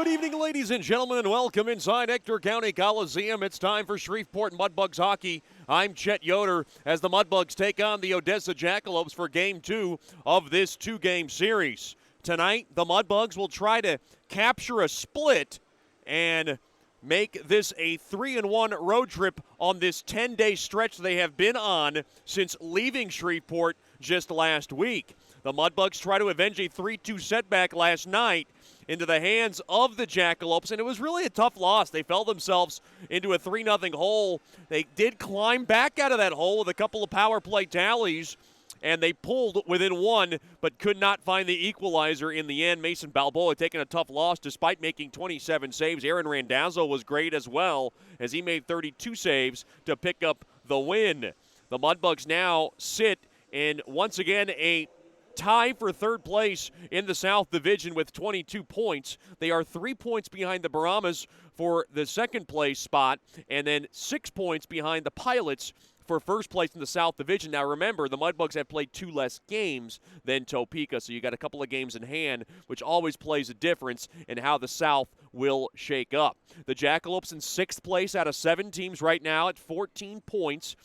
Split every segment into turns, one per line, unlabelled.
Good evening, ladies and gentlemen, and welcome inside Ector County Coliseum. It's time for Shreveport Mudbugs Hockey. I'm Chet Yoder as the Mudbugs take on the Odessa Jackalopes for Game 2 of this two-game series. Tonight, the Mudbugs will try to capture a split and make this a 3-1 road trip on this 10-day stretch they have been on since leaving Shreveport just last week. The Mudbugs try to avenge a 3-2 setback last night into the hands of the Jackalopes, and it was really a tough loss. They fell themselves into a 3-0 hole. They did climb back out of that hole with a couple of power play tallies, and they pulled within one, but could not find the equalizer in the end. Mason Balboa taking a tough loss despite making 27 saves. Aaron Randazzo was great as well, as he made 32 saves to pick up the win. The Mudbugs now sit in, once again, a tie for third place in the South Division with 22 points. They are 3 points behind the Brahmas for the second place spot, and then 6 points behind the Pilots for first place in the South Division. Now remember, the Mudbugs have played 2 less games than Topeka, so you got a couple of games in hand, which always plays a difference in how the South will shake up. The Jackalopes in 6th place out of 7 teams right now at 14 points.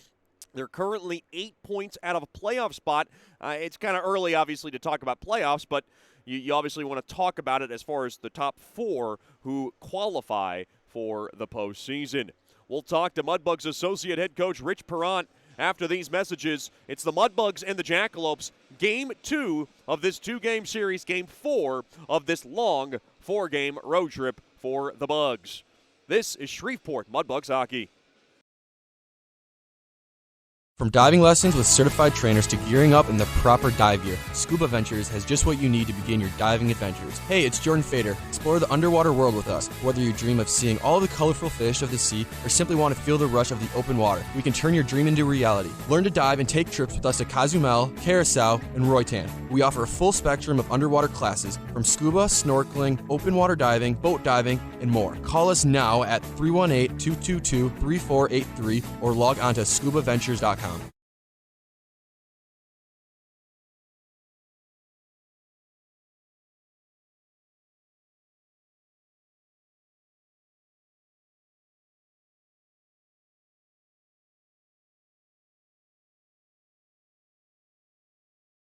They're currently 8 points out of a playoff spot. It's kind of early, obviously, to talk about playoffs, but you obviously want to talk about it as far as the top 4 who qualify for the postseason. We'll talk to Mudbugs associate head coach Rich Perrant after these messages. It's the Mudbugs and the Jackalopes, Game 2 of this 2-game series, Game 4 of this long 4-game road trip for the Bugs. This is Shreveport Mudbugs Hockey.
From diving lessons with certified trainers to gearing up in the proper dive gear, Scuba Ventures has just what you need to begin your diving adventures. Hey, it's Jordan Fader. Explore the underwater world with us. Whether you dream of seeing all the colorful fish of the sea or simply want to feel the rush of the open water, we can turn your dream into reality. Learn to dive and take trips with us to Cozumel, Curacao, and Roatan. We offer a full spectrum of underwater classes from scuba, snorkeling, open water diving, boat diving, and more. Call us now at 318-222-3483 or log on to scubaventures.com.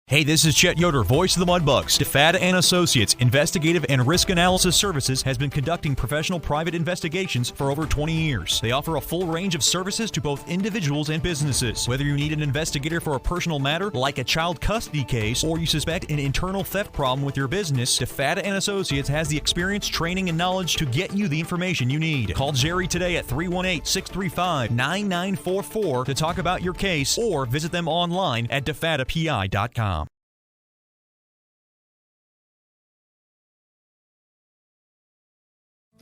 Hey, this is Chet Yoder, voice of the Mudbugs. DeFada and Associates Investigative and Risk Analysis Services has been conducting professional private investigations for over 20 years. They offer a full range of services to both individuals and businesses. Whether you need an investigator for a personal matter like a child custody case or you suspect an internal theft problem with your business, DeFada and Associates has the experience, training, and knowledge to get you the information you need. Call Jerry today at 318-635-9944 to talk about your case or visit them online at defadapi.com.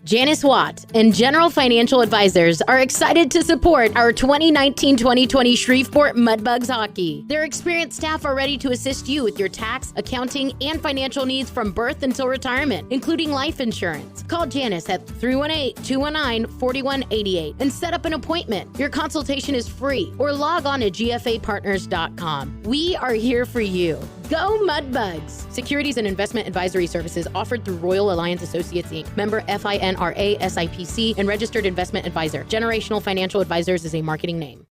Janice Watt and General Financial Advisors are excited to support our 2019-2020 Shreveport Mudbugs Hockey. Their experienced staff are ready to assist you with your tax, accounting, and financial needs from birth until retirement, including life insurance. Call Janice at 318-219-4188 and set up an appointment. Your consultation is free, or log on to gfapartners.com. We are here for you. Go Mudbugs! Securities and investment advisory services offered through Royal Alliance Associates, Inc., member FINRA SIPC, and registered investment advisor. Generational Financial Advisors is a marketing name.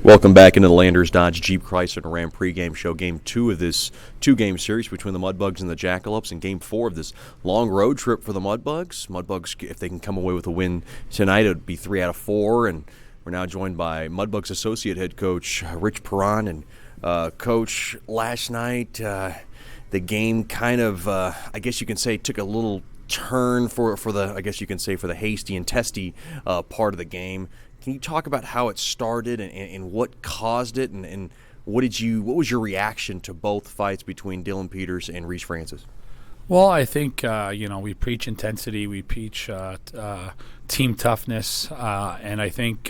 Welcome back into the Landers Dodge Jeep Chrysler and Ram pregame show. Game 2 of this 2-game series between the Mudbugs and the Jackalopes, and Game 4 of this long road trip for the Mudbugs. Mudbugs, if they can come away with a win tonight, it would be 3 out of 4. And we're now joined by Mudbugs associate head coach Rich Perrant. And Coach, last night the game kind of, I guess you can say, took a little turn for the, I guess you can say, for the hasty and testy part of the game. Can you talk about how it started and what caused it, and what was your reaction to both fights between Dylan Peters and Reese Francis?
Well, I think we preach intensity, we preach team toughness, and I think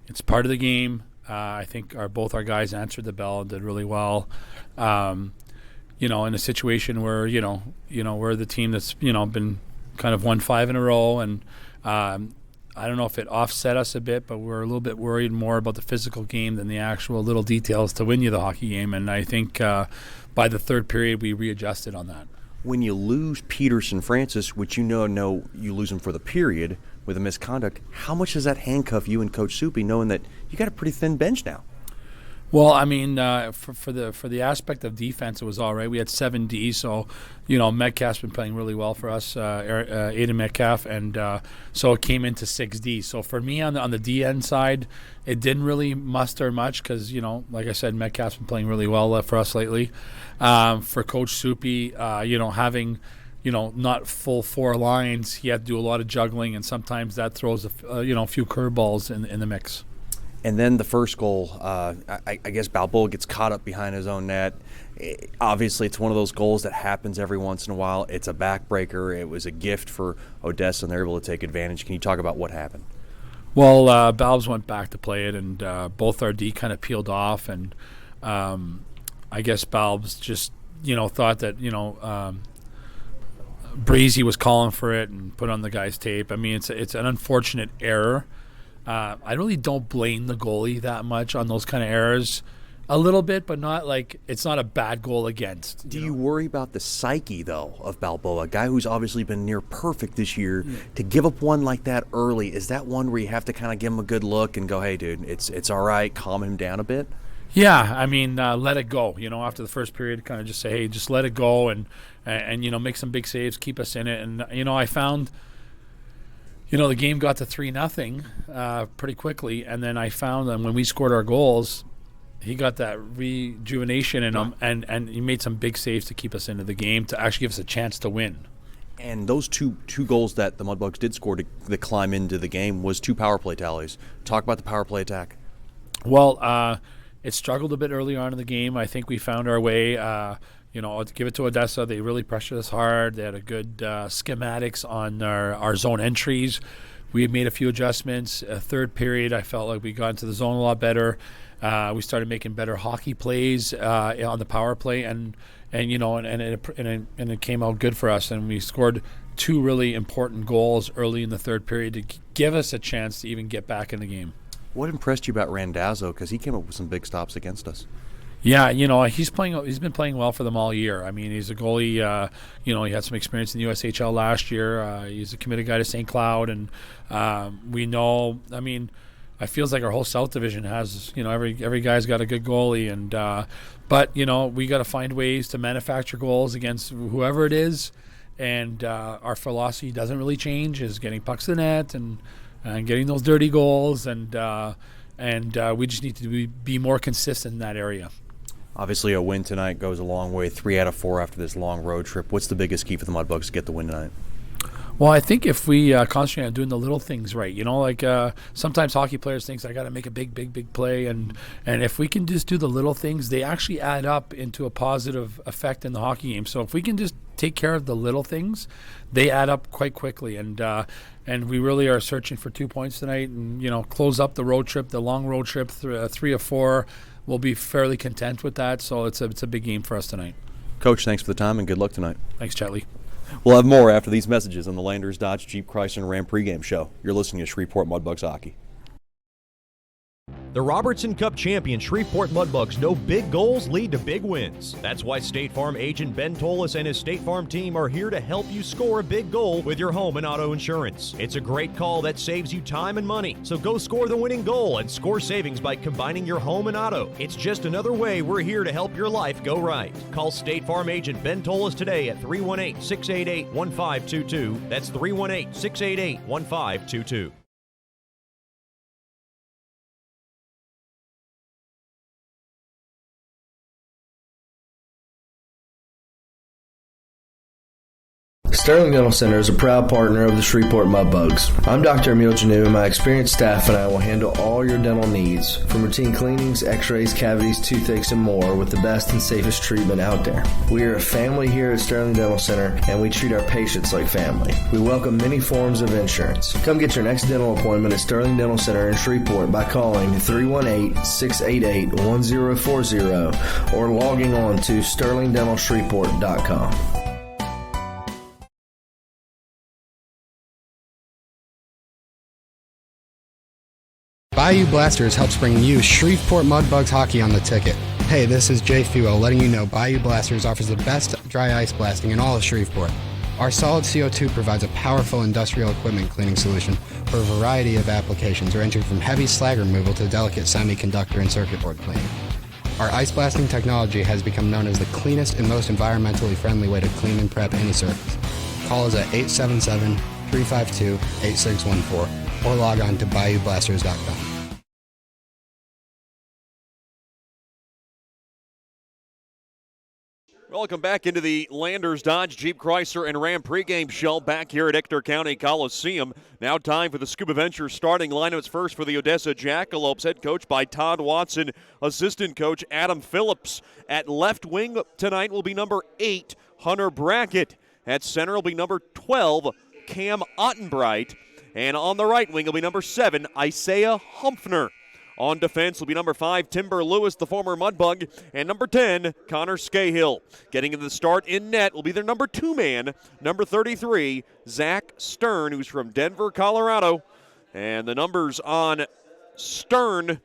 it's part of the game. I think both our guys answered the bell and did really well. In a situation where we're the team that's been kind of won 5 in a row, and I don't know if it offset us a bit, but we're a little bit worried more about the physical game than the actual little details to win you the hockey game. And I think by the third period, we readjusted on that.
When you lose Peterson Francis, which you know you lose him for the period with a misconduct, how much does that handcuff you and Coach Soupy, knowing that you got a pretty thin bench now?
Well, I mean, for the aspect of defense, it was all right. We had 7 D, so Metcalf's been playing really well for us, Aiden Metcalf, and so it came into 6 D. So for me on the D end side, it didn't really muster much because like I said, Metcalf's been playing really well for us lately. For Coach Soupy, having not full 4 lines, he had to do a lot of juggling, and sometimes that throws a few curveballs in the mix.
And then the first goal, I guess Balboa gets caught up behind his own net. Obviously, it's one of those goals that happens every once in a while. It's a backbreaker. It was a gift for Odessa, and they're able to take advantage. Can you talk about what happened?
Well, Balbs went back to play it, and both our D kind of peeled off. And I guess Balbs just, thought that, Breezy was calling for it and put on the guy's tape. I mean, it's an unfortunate error. I really don't blame the goalie that much on those kind of errors. A little bit, but not like it's not a bad goal against.
Do you worry about the psyche, though, of Balboa, a guy who's obviously been near perfect this year, to give up one like that early? Is that one where you have to kind of give him a good look and go, hey, dude, it's all right, calm him down a bit?
Yeah, I mean, let it go. After the first period, kind of just say, hey, just let it go and make some big saves, keep us in it. And, I found – the game got to 3-0 pretty quickly, and then I found that when we scored our goals, he got that rejuvenation in him, and he made some big saves to keep us into the game to actually give us a chance to win.
And those two goals that the Mudbugs did score to climb into the game was 2 power play tallies. Talk about the power play attack.
Well, it struggled a bit early on in the game. I think we found our way. Give it to Odessa. They really pressured us hard. They had a good schematics on our zone entries. We had made a few adjustments. Third period, I felt like we got into the zone a lot better. We started making better hockey plays on the power play, and it came out good for us. And we scored 2 really important goals early in the third period to give us a chance to even get back in the game.
What impressed you about Randazzo? Because he came up with some big stops against us.
Yeah, he's been playing well for them all year. I mean, he's a goalie. He had some experience in the USHL last year. He's a committed guy to St. Cloud, and we know. I mean, it feels like our whole South Division has. Every guy's got a good goalie, and but we got to find ways to manufacture goals against whoever it is, and our philosophy doesn't really change. Is getting pucks to the net and getting those dirty goals, and we just need to be more consistent in that area.
Obviously, a win tonight goes a long way. 3 out of 4 after this long road trip. What's the biggest key for the Mudbugs to get the win tonight?
Well, I think if we concentrate on doing the little things right, sometimes hockey players think I got to make a big play, and if we can just do the little things, they actually add up into a positive effect in the hockey game. So if we can just take care of the little things, they add up quite quickly, and we really are searching for 2 points tonight, and close up the road trip, the long road trip, 3 or 4. We'll be fairly content with that, so it's a big game for us tonight.
Coach, thanks for the time and good luck tonight.
Thanks, Chatley.
We'll have more after these messages on the Landers Dodge Jeep Chrysler and Ram pregame show. You're listening to Shreveport Mudbugs Hockey.
The Robertson Cup champion Shreveport Mudbugs know big goals lead to big wins. That's why State Farm agent Ben Tolis and his State Farm team are here to help you score a big goal with your home and auto insurance. It's a great call that saves you time and money. So go score the winning goal and score savings by combining your home and auto. It's just another way we're here to help your life go right. Call State Farm agent Ben Tolis today at 318-688-1522. That's 318-688-1522.
Sterling Dental Center is a proud partner of the Shreveport Mudbugs. I'm Dr. Emil Janu, and my experienced staff and I will handle all your dental needs, from routine cleanings, x-rays, cavities, toothaches, and more, with the best and safest treatment out there. We are a family here at Sterling Dental Center, and we treat our patients like family. We welcome many forms of insurance. Come get your next dental appointment at Sterling Dental Center in Shreveport by calling 318-688-1040 or logging on to sterlingdentalshreveport.com.
Bayou Blasters helps bring you Shreveport Mudbugs Hockey on the ticket. Hey, this is Jay Fuel letting you know Bayou Blasters offers the best dry ice blasting in all of Shreveport. Our solid CO2 provides a powerful industrial equipment cleaning solution for a variety of applications ranging from heavy slag removal to delicate semiconductor and circuit board cleaning. Our ice blasting technology has become known as the cleanest and most environmentally friendly way to clean and prep any surface. Call us at 877-352-8614 or log on to bayoublasters.com.
Welcome back into the Landers Dodge Jeep Chrysler and Ram pregame show back here at Ector County Coliseum. Now time for the Scuba Ventures starting lineups. First for the Odessa Jackalopes, head coach by Todd Watson, assistant coach Adam Phillips. At left wing tonight will be number 8, Hunter Brackett. At center will be number 12, Cam Ottenbright. And on the right wing will be number 7, Isaiah Humpfner. On defense will be number 5, Timber Lewis, the former Mudbug, and number 10, Connor Scahill. Getting into the start in net will be their number 2 man, number 33, Zach Stern, who's from Denver, Colorado. And the numbers on Stern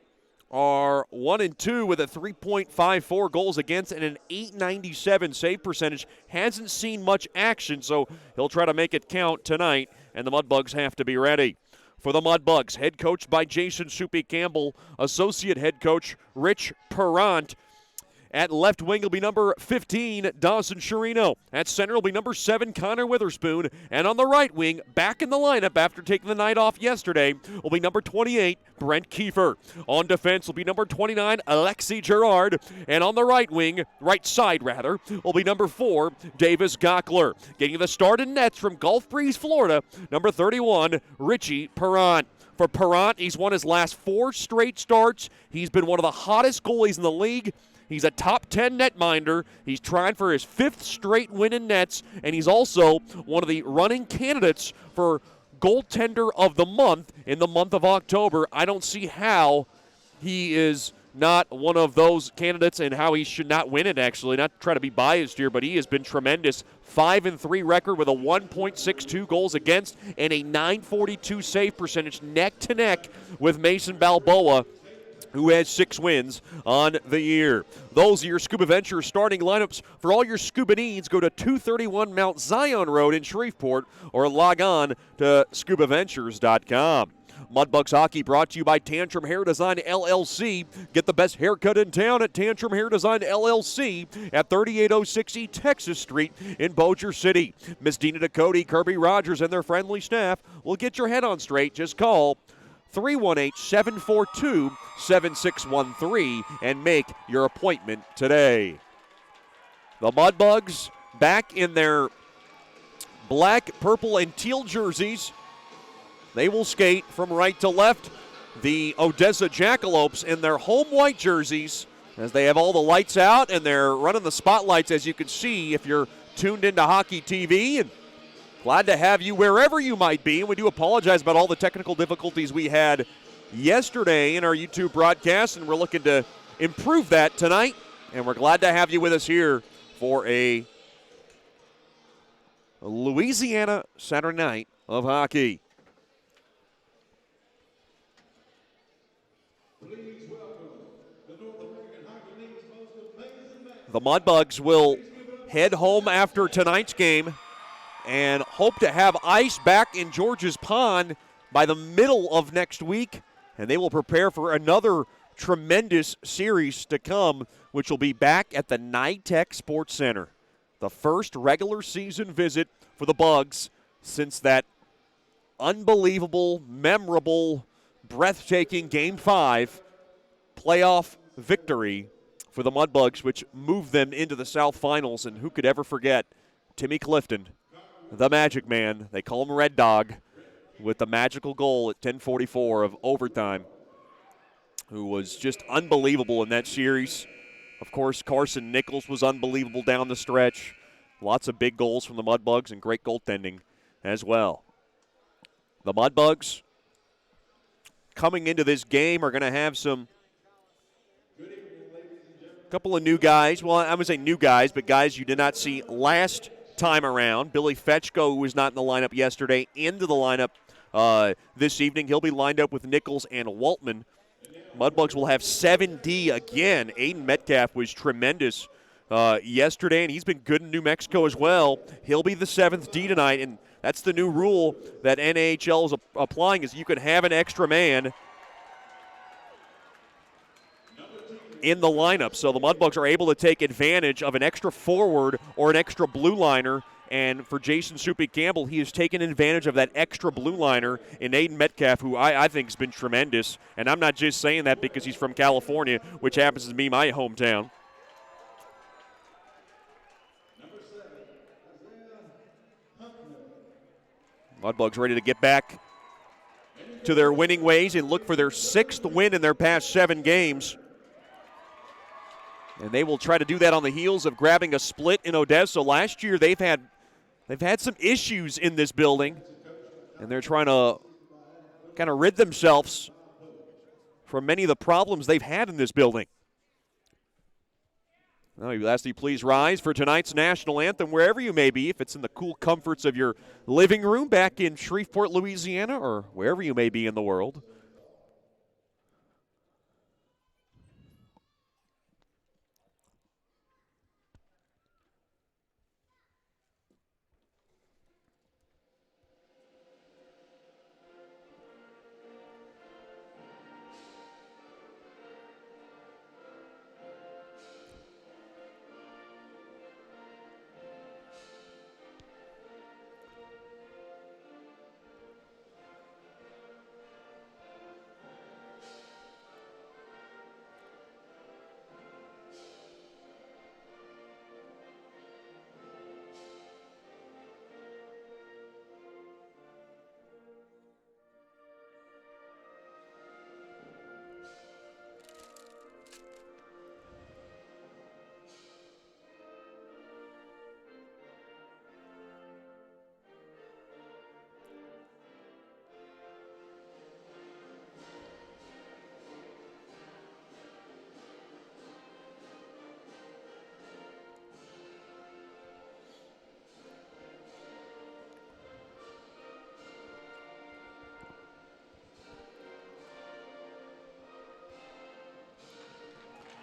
are 1 and 2 with a 3.54 goals against and an .897 save percentage. Hasn't seen much action, so he'll try to make it count tonight, and the Mudbugs have to be ready. For the Mudbugs, head coached by Jason Soupy Campbell, associate head coach Rich Perrant. At left wing will be number 15, Dawson Chirino. At center will be number 7, Connor Witherspoon. And on the right wing, back in the lineup after taking the night off yesterday, will be number 28, Brent Kiefer. On defense will be number 29, Alexi Gerard. And on the right wing, right side rather, will be number 4, Davis Gockler. Getting the start in nets from Gulf Breeze, Florida, number 31, Richie Perrant. For Perrant, he's won his last 4 straight starts. He's been one of the hottest goalies in the league. He's a top 10 netminder. He's trying for his 5th straight win in nets, and he's also one of the running candidates for goaltender of the month in the month of October. I don't see how he is not one of those candidates and how he should not win it, actually. Not to try to be biased here, but he has been tremendous. 5-3 record with a 1.62 goals against and a .942 save percentage neck to neck with Mason Balboa, who has 6 wins on the year. Those are your Scuba Ventures starting lineups. For all your scuba needs, go to 231 Mount Zion Road in Shreveport or log on to scubaventures.com. Mudbugs Hockey brought to you by Tantrum Hair Design LLC. Get the best haircut in town at Tantrum Hair Design LLC at 3806 East Texas Street in Bossier City. Miss Dina Ducote, Kirby Rogers, and their friendly staff will get your head on straight. Just call 318-742-7613 and make your appointment today. The Mudbugs back in their black, purple, and teal jerseys. They will skate from right to left. The Odessa Jackalopes in their home white jerseys as they have all the lights out and they're running the spotlights, as you can see if you're tuned into Hockey TV. And glad to have you wherever you might be. And we do apologize about all the technical difficulties we had yesterday in our YouTube broadcast, and we're looking to improve that tonight. And we're glad to have you with us here for a Louisiana Saturday night of hockey. The Mudbugs will head home after tonight's game and hope to have ice back in George's Pond by the middle of next week. And they will prepare for another tremendous series to come, which will be back at the NYTEC Sports Center. The first regular season visit for the Bugs since that unbelievable, memorable, breathtaking Game 5 playoff victory for the Mudbugs, which moved them into the South Finals. And who could ever forget Timmy Clifton, the Magic Man, they call him Red Dog, with the magical goal at 10:44 of overtime, who was just unbelievable in that series. Of course, Carson Nichols was unbelievable down the stretch. Lots of big goals from the Mudbugs and great goaltending as well. The Mudbugs coming into this game are going to have couple of new guys. Well, I would say new guys, but guys you did not see last time around. Billy Fetchko, who was not in the lineup yesterday, into the lineup this evening. He'll be lined up with Nichols and Waltman. Mudbugs will have 7D again. Aiden Metcalf was tremendous yesterday, and he's been good in New Mexico as well. He'll be the 7th D tonight, and that's the new rule that NHL is applying, is you can have an extra man in the lineup. So the Mudbugs are able to take advantage of an extra forward or an extra blue liner. And for Jason Soupy Campbell, he has taken advantage of that extra blue liner in Aiden Metcalf, who I think has been tremendous. And I'm not just saying that because he's from California, which happens to be my hometown. Mudbugs ready to get back to their winning ways and look for their 6th win in their past 7 games. And they will try to do that on the heels of grabbing a split in Odessa. Last year they've had some issues in this building, and they're trying to kind of rid themselves from many of the problems they've had in this building. Now, lastly, please rise for tonight's national anthem, wherever you may be, if it's in the cool comforts of your living room back in Shreveport, Louisiana, or wherever you may be in the world.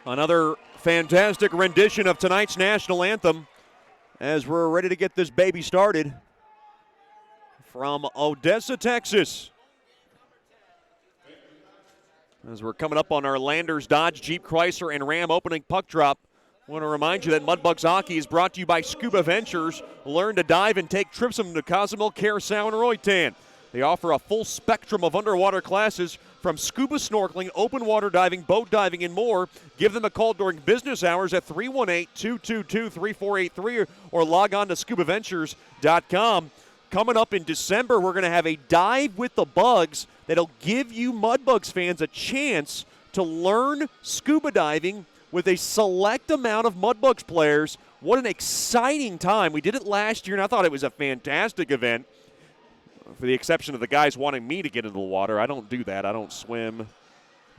Another fantastic rendition of tonight's national anthem as we're ready to get this baby started from Odessa, Texas. As we're coming up on our Landers, Dodge, Jeep, Chrysler, and Ram opening puck drop, I want to remind you that Mudbugs Hockey is brought to you by Scuba Ventures. Learn to dive and take trips into Cozumel, Curacao, and Roatan. They offer a full spectrum of underwater classes from scuba snorkeling, open water diving, boat diving, and more. Give them a call during business hours at 318-222-3483 or log on to scubaventures.com. Coming up in December, we're going to have a Dive with the Bugs that'll give you Mudbugs fans a chance to learn scuba diving with a select amount of Mudbugs players. What an exciting time. We did it last year, and I thought it was a fantastic event. For the exception of the guys wanting me to get into the water. I don't do that. I don't swim.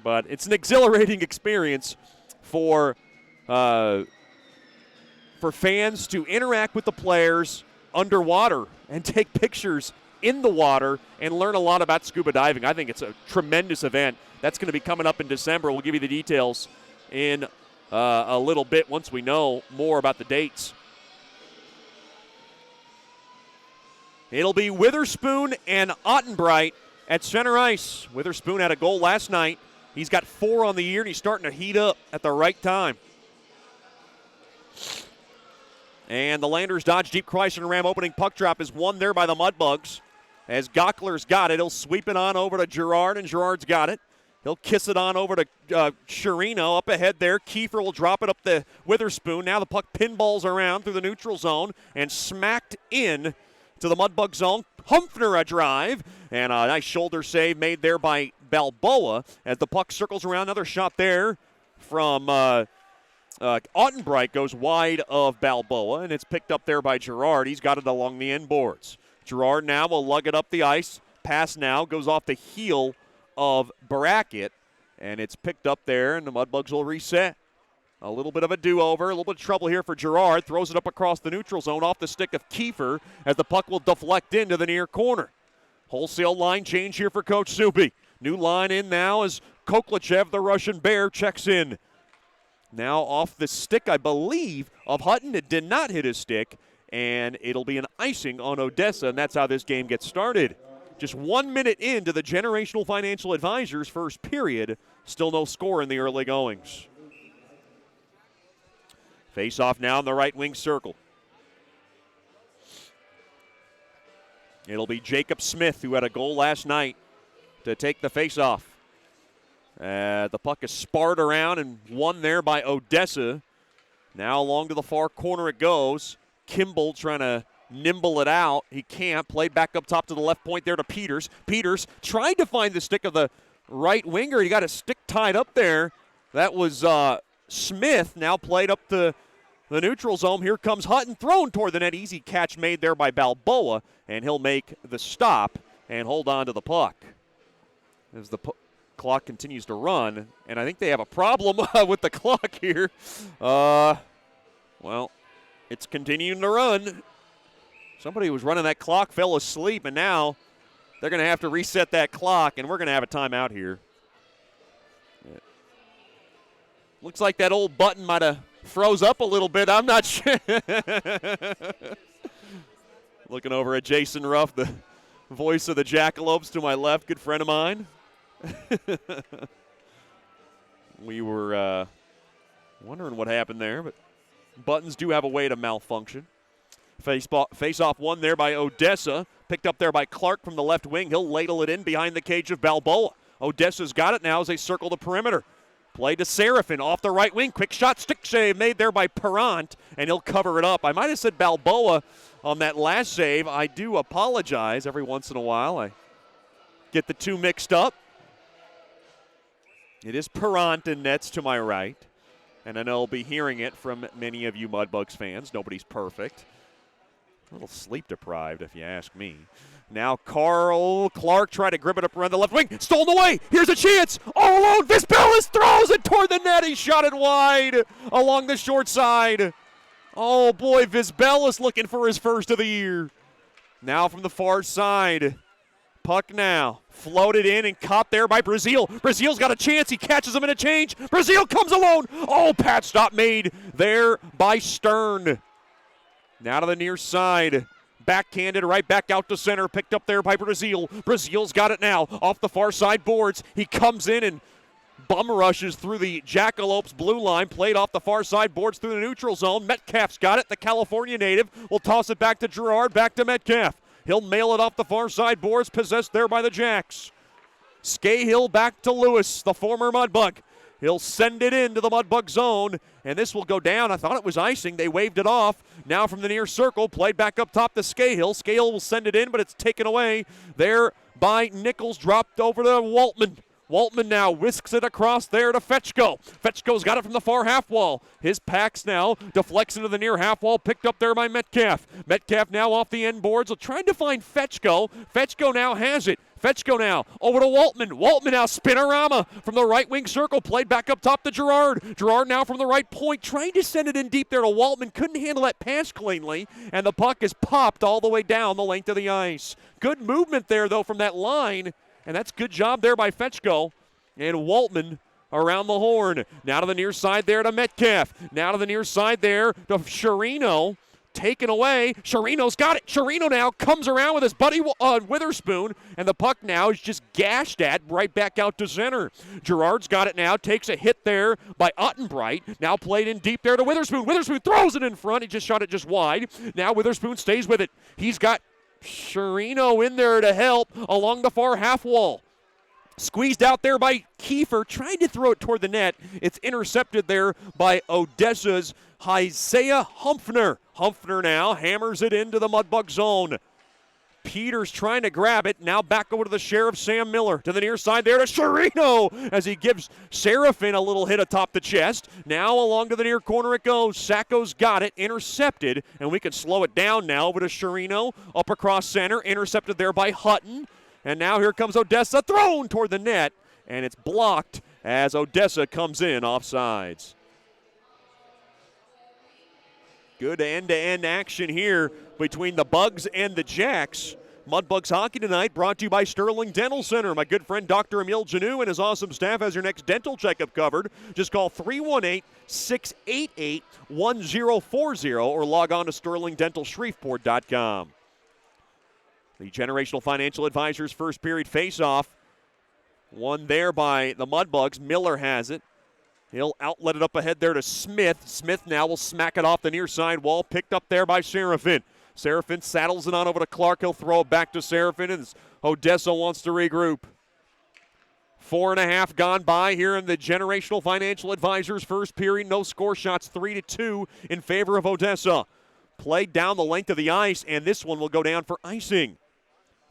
But it's an exhilarating experience for fans to interact with the players underwater and take pictures in the water and learn a lot about scuba diving. I think it's a tremendous event. That's going to be coming up in December. We'll give you the details in a little bit once we know more about the dates. It'll be Witherspoon and Ottenbright at center ice. Witherspoon had a goal last night. He's got 4 on the year, and he's starting to heat up at the right time. And the Landers Dodge Jeep Chrysler and Ram opening puck drop is won there by the Mudbugs. As Gockler's got it, he'll sweep it on over to Gerard, and Gerard's got it. He'll kiss it on over to Sherino up ahead there. Kiefer will drop it up to Witherspoon. Now the puck pinballs around through the neutral zone and smacked in to the Mudbug zone. Humpner a drive, and a nice shoulder save made there by Balboa as the puck circles around. Another shot there from Ottenbright goes wide of Balboa, and it's picked up there by Gerard. He's got it along the end boards. Gerard now will lug it up the ice. Pass now goes off the heel of Brackett, and it's picked up there, and the Mudbugs will reset. A little bit of a do-over, a little bit of trouble here for Gerard. Throws it up across the neutral zone off the stick of Kiefer as the puck will deflect into the near corner. Wholesale line change here for Coach Supi. New line in now as Koklachev, the Russian Bear, checks in. Now off the stick, I believe, of Hutton. It did not hit his stick, and it'll be an icing on Odessa, and that's how this game gets started. Just 1 minute into the Generational Financial Advisors first period. Still no score in the early goings. Face off now in the right wing circle. It'll be Jacob Smith, who had a goal last night, to take the face off. The puck is sparred around and won there by Odessa. Now along to the far corner it goes. Kimball trying to nimble it out. He can't. Played back up top to the left point there to Peters. Peters tried to find the stick of the right winger. He got his stick tied up there. That was Smith. Now played up the neutral zone. Here comes Hutton. Thrown toward the net. Easy catch made there by Balboa. And he'll make the stop and hold on to the puck. As the clock continues to run. And I think they have a problem with the clock here. Well, it's continuing to run. Somebody who was running that clock fell asleep, and now they're going to have to reset that clock, and we're going to have a timeout here. Looks like that old button might have froze up a little bit. I'm not sure. Looking over at Jason Ruff, the voice of the Jackalopes to my left, good friend of mine. We were wondering what happened there, but buttons do have a way to malfunction. Face-off one there by Odessa. Picked up there by Clark from the left wing. He'll ladle it in behind the cage of Balboa. Odessa's got it now as they circle the perimeter. Play to Seraphin off the right wing. Quick shot, stick save made there by Perrant, and he'll cover it up. I might have said Balboa on that last save. I do apologize. Every once in a while I get the two mixed up. It is Perrant in nets to my right, and I know I'll be hearing it from many of you Mudbugs fans. Nobody's perfect. A little sleep deprived, if you ask me. Now Carl Clark tried to grip it up around the left wing. Stolen away. Here's a chance. All alone. Visbelis throws it toward the net. He shot it wide along the short side. Oh, boy, Visbelis looking for his first of the year. Now from the far side. Puck now. Floated in and caught there by Brazil. Brazil's got a chance. He catches him in a change. Brazil comes alone. Oh, pad stop made there by Stern. Now to the near side. Backhanded right back out to center. Picked up there by Brazil. Brazil's got it now. Off the far side boards. He comes in and bum rushes through the Jackalopes blue line. Played off the far side boards through the neutral zone. Metcalf's got it. The California native will toss it back to Gerard. Back to Metcalf. He'll mail it off the far side boards. Possessed there by the Jacks. Scahill back to Lewis, the former Mudbug. He'll send it into the Mudbug zone, and this will go down. I thought it was icing. They waved it off. Now from the near circle, played back up top to Scahill. Scahill will send it in, but it's taken away there by Nichols. Dropped over to Waltman. Waltman now whisks it across there to Fetchko. Fetchko's got it from the far half wall. His packs now deflects into the near half wall, picked up there by Metcalf. Metcalf now off the end boards, trying to find Fetchko. Fetchko now has it. Fetchko now over to Waltman. Waltman now spinorama from the right wing circle. Played back up top to Gerard. Gerard now from the right point, trying to send it in deep there to Waltman. Couldn't handle that pass cleanly, and the puck is popped all the way down the length of the ice. Good movement there, though, from that line, and that's good job there by Fetchko. And Waltman around the horn. Now to the near side there to Metcalf. Now to the near side there to Sherino. Taken away. Sherino's got it. Sherino now comes around with his buddy Witherspoon, and the puck now is just gashed at right back out to center. Gerard's got it now. Takes a hit there by Ottenbright. Now played in deep there to Witherspoon. Witherspoon throws it in front. He just shot it just wide. Now Witherspoon stays with it. He's got Sherino in there to help along the far half wall. Squeezed out there by Kiefer, trying to throw it toward the net. It's intercepted there by Odessa's Isaiah Humpfner. Humpfner now hammers it into the Mudbug zone. Peters trying to grab it. Now back over to the Sheriff, Sam Miller. To the near side there to Sherino as he gives Seraphin a little hit atop the chest. Now along to the near corner it goes. Sacco's got it. Intercepted, and we can slow it down now over to Sherino. Up across center. Intercepted there by Hutton. And now here comes Odessa, thrown toward the net, and it's blocked as Odessa comes in offsides. Good end-to-end action here between the Bugs and the Jacks. Mudbugs Hockey tonight brought to you by Sterling Dental Center. My good friend Dr. Emil Janu and his awesome staff has your next dental checkup covered. Just call 318-688-1040 or log on to sterlingdentalshreveport.com. The Generational Financial Advisors first period faceoff. Won there by the Mudbugs. Miller has it. He'll outlet it up ahead there to Smith. Smith now will smack it off the near side wall. Picked up there by Serafin. Serafin saddles it on over to Clark. He'll throw it back to Serafin as Odessa wants to regroup. 4.5 gone by here in the Generational Financial Advisors first period. No score shots, 3-2 in favor of Odessa. Played down the length of the ice, and this one will go down for icing.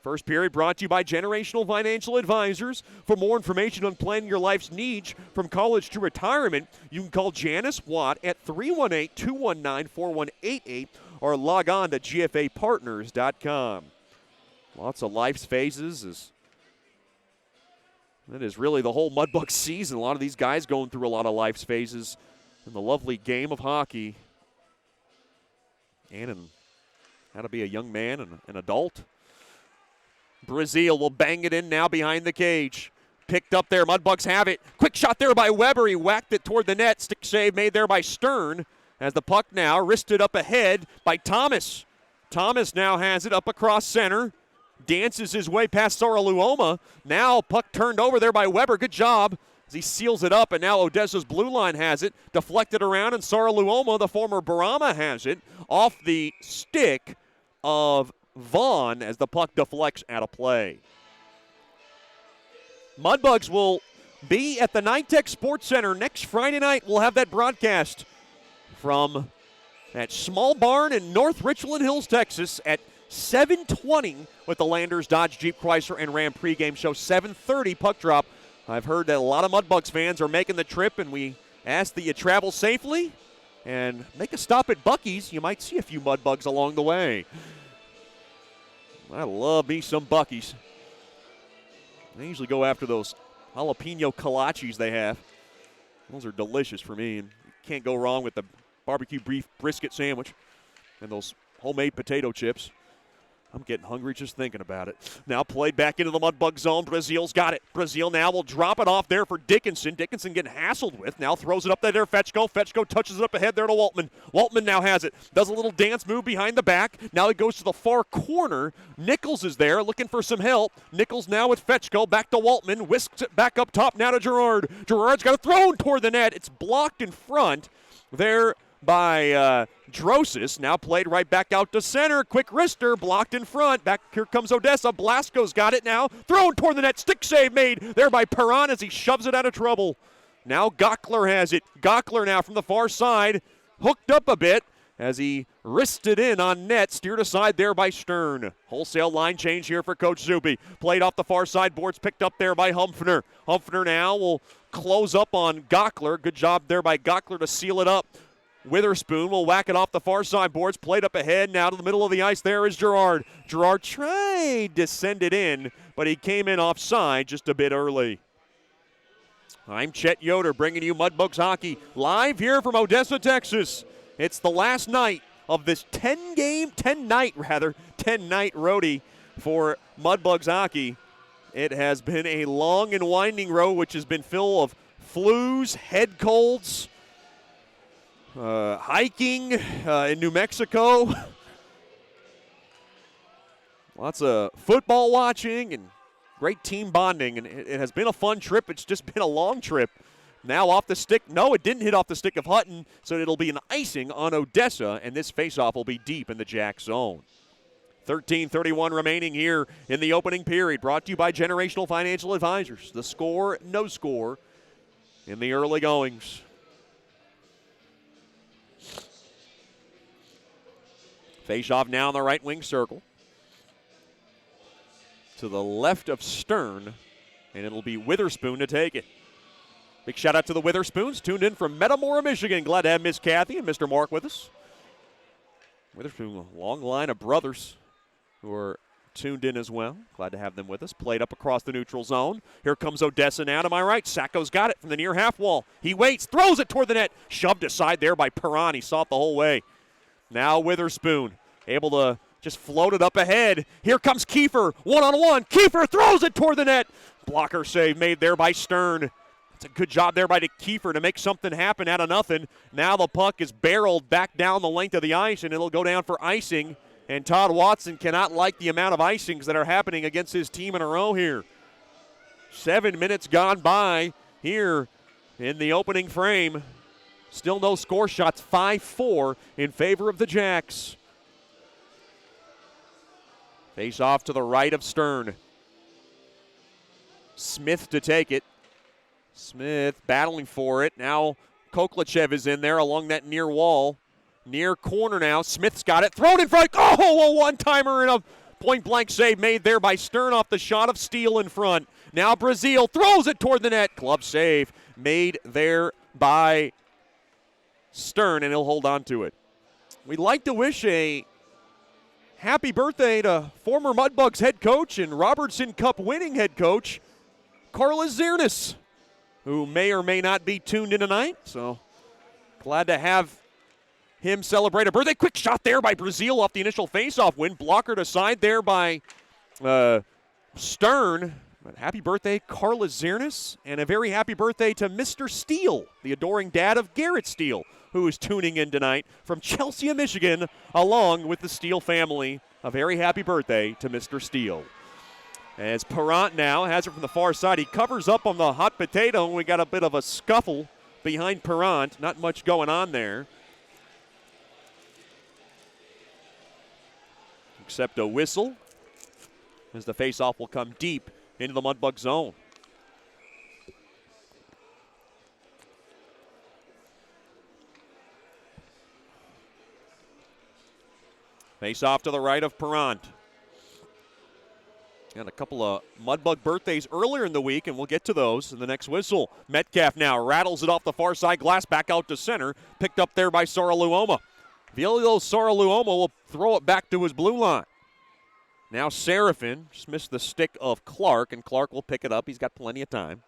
First period brought to you by Generational Financial Advisors. For more information on planning your life's needs from college to retirement, you can call Janice Watt at 318-219-4188 or log on to gfapartners.com. Lots of life's phases. That is really the whole Mudbugs season. A lot of these guys going through a lot of life's phases in the lovely game of hockey. And in how to be a young man and an adult. Brazil will bang it in now behind the cage. Picked up there. Mudbugs have it. Quick shot there by Weber. He whacked it toward the net. Stick save made there by Stern. As the puck now wristed up ahead by Thomas. Thomas now has it up across center. Dances his way past Saraluoma. Now puck turned over there by Weber. Good job as he seals it up. And now Odessa's blue line has it. Deflected around, and Saraluoma, the former Barama, has it off the stick of Vaughn as the puck deflects out of play. Mudbugs will be at the NYTEC Sports Center next Friday night. We'll have that broadcast from that small barn in North Richland Hills, Texas at 7:20 with the Landers Dodge Jeep Chrysler and Ram pregame show. 7:30 puck drop. I've heard that a lot of Mudbugs fans are making the trip, and we ask that you travel safely and make a stop at Buc-ee's. You might see a few Mudbugs along the way. I love me some Buc-ee's. They usually go after those jalapeno kolaches they have. Those are delicious for me, and you can't go wrong with the barbecue beef brisket sandwich and those homemade potato chips. I'm getting hungry just thinking about it. Now played back into the Mudbug zone. Brazil's got it. Brazil now will drop it off there for Dickinson. Dickinson getting hassled with. Now throws it up there to Fetchko. Fetchko touches it up ahead there to Waltman. Waltman now has it. Does a little dance move behind the back. Now he goes to the far corner. Nichols is there looking for some help. Nichols now with Fetchko. Back to Waltman. Whisks it back up top now to Gerard. Gerard's got it thrown toward the net. It's blocked in front there by Drosis. Now played right back out to center. Quick wrister, blocked in front. Back here comes Odessa. Blasco's got it now. Thrown toward the net. Stick save made there by Perron as he shoves it out of trouble. Now Gockler has it. Gockler now from the far side. Hooked up a bit as he wristed in on net. Steered aside there by Stern. Wholesale line change here for Coach Zuby. Played off the far side boards. Picked up there by Humpfner. Humpfner now will close up on Gockler. Good job there by Gockler to seal it up. Witherspoon will whack it off the far side boards. Played up ahead. Now to the middle of the ice there is Gerard. Gerard tried to send it in, but he came in offside just a bit early. I'm Chet Yoder bringing you Mudbugs Hockey live here from Odessa, Texas. It's the last night of this 10-night roadie for Mudbugs Hockey. It has been a long and winding road, which has been full of flus, head colds, hiking in New Mexico, lots of football watching and great team bonding, and it has been a fun trip. It's just been a long trip. Now off the stick. No, it didn't hit off the stick of Hutton, so it'll be an icing on Odessa, and this faceoff will be deep in the Jack zone. 13:31 remaining here in the opening period, brought to you by Generational Financial Advisors. The score, no score in the early goings. Face-off now in the right wing circle. To the left of Stern, and it'll be Witherspoon to take it. Big shout out to the Witherspoons, tuned in from Metamora, Michigan. Glad to have Miss Kathy and Mr. Mark with us. Witherspoon, a long line of brothers who are tuned in as well. Glad to have them with us. Played up across the neutral zone. Here comes Odessa now to my right. Sacco's got it from the near half wall. He waits, throws it toward the net. Shoved aside there by Perron. He saw it the whole way. Now Witherspoon able to just floated up ahead. Here comes Kiefer, one-on-one. Kiefer throws it toward the net. Blocker save made there by Stern. It's a good job there by Kiefer to make something happen out of nothing. Now the puck is barreled back down the length of the ice, and it'll go down for icing. And Todd Watson cannot like the amount of icings that are happening against his team in a row here. 7 minutes gone by here in the opening frame. Still no score shots, 5-4 in favor of the Jacks. Face off to the right of Stern. Smith to take it. Smith battling for it. Now Koklachev is in there along that near wall. Near corner now. Smith's got it. Thrown in front. Oh, a one-timer and a point-blank save made there by Stern off the shot of Steele in front. Now Brazil throws it toward the net. Glove save made there by Stern, and he'll hold on to it. We'd like to wish a happy birthday to former Mudbugs head coach and Robertson Cup winning head coach, Carlos Ziernis, who may or may not be tuned in tonight. So glad to have him celebrate a birthday. Quick shot there by Brazil off the initial faceoff win. Blockered aside there by Stern. But happy birthday, Carlos Ziernis, and a very happy birthday to Mr. Steele, the adoring dad of Garrett Steele, who is tuning in tonight from Chelsea, Michigan, along with the Steele family. A very happy birthday to Mr. Steele. As Perrant now has it from the far side. He covers up on the hot potato, and we got a bit of a scuffle behind Perrant. Not much going on there, except a whistle as the faceoff will come deep into the Mudbug zone. Face off to the right of Perrant. And a couple of Mudbug birthdays earlier in the week, and we'll get to those in the next whistle. Metcalf now rattles it off the far side glass, back out to center. Picked up there by Saraluoma. Vilio Saraluoma will throw it back to his blue line. Now Serafin just missed the stick of Clark, and Clark will pick it up. He's got plenty of time.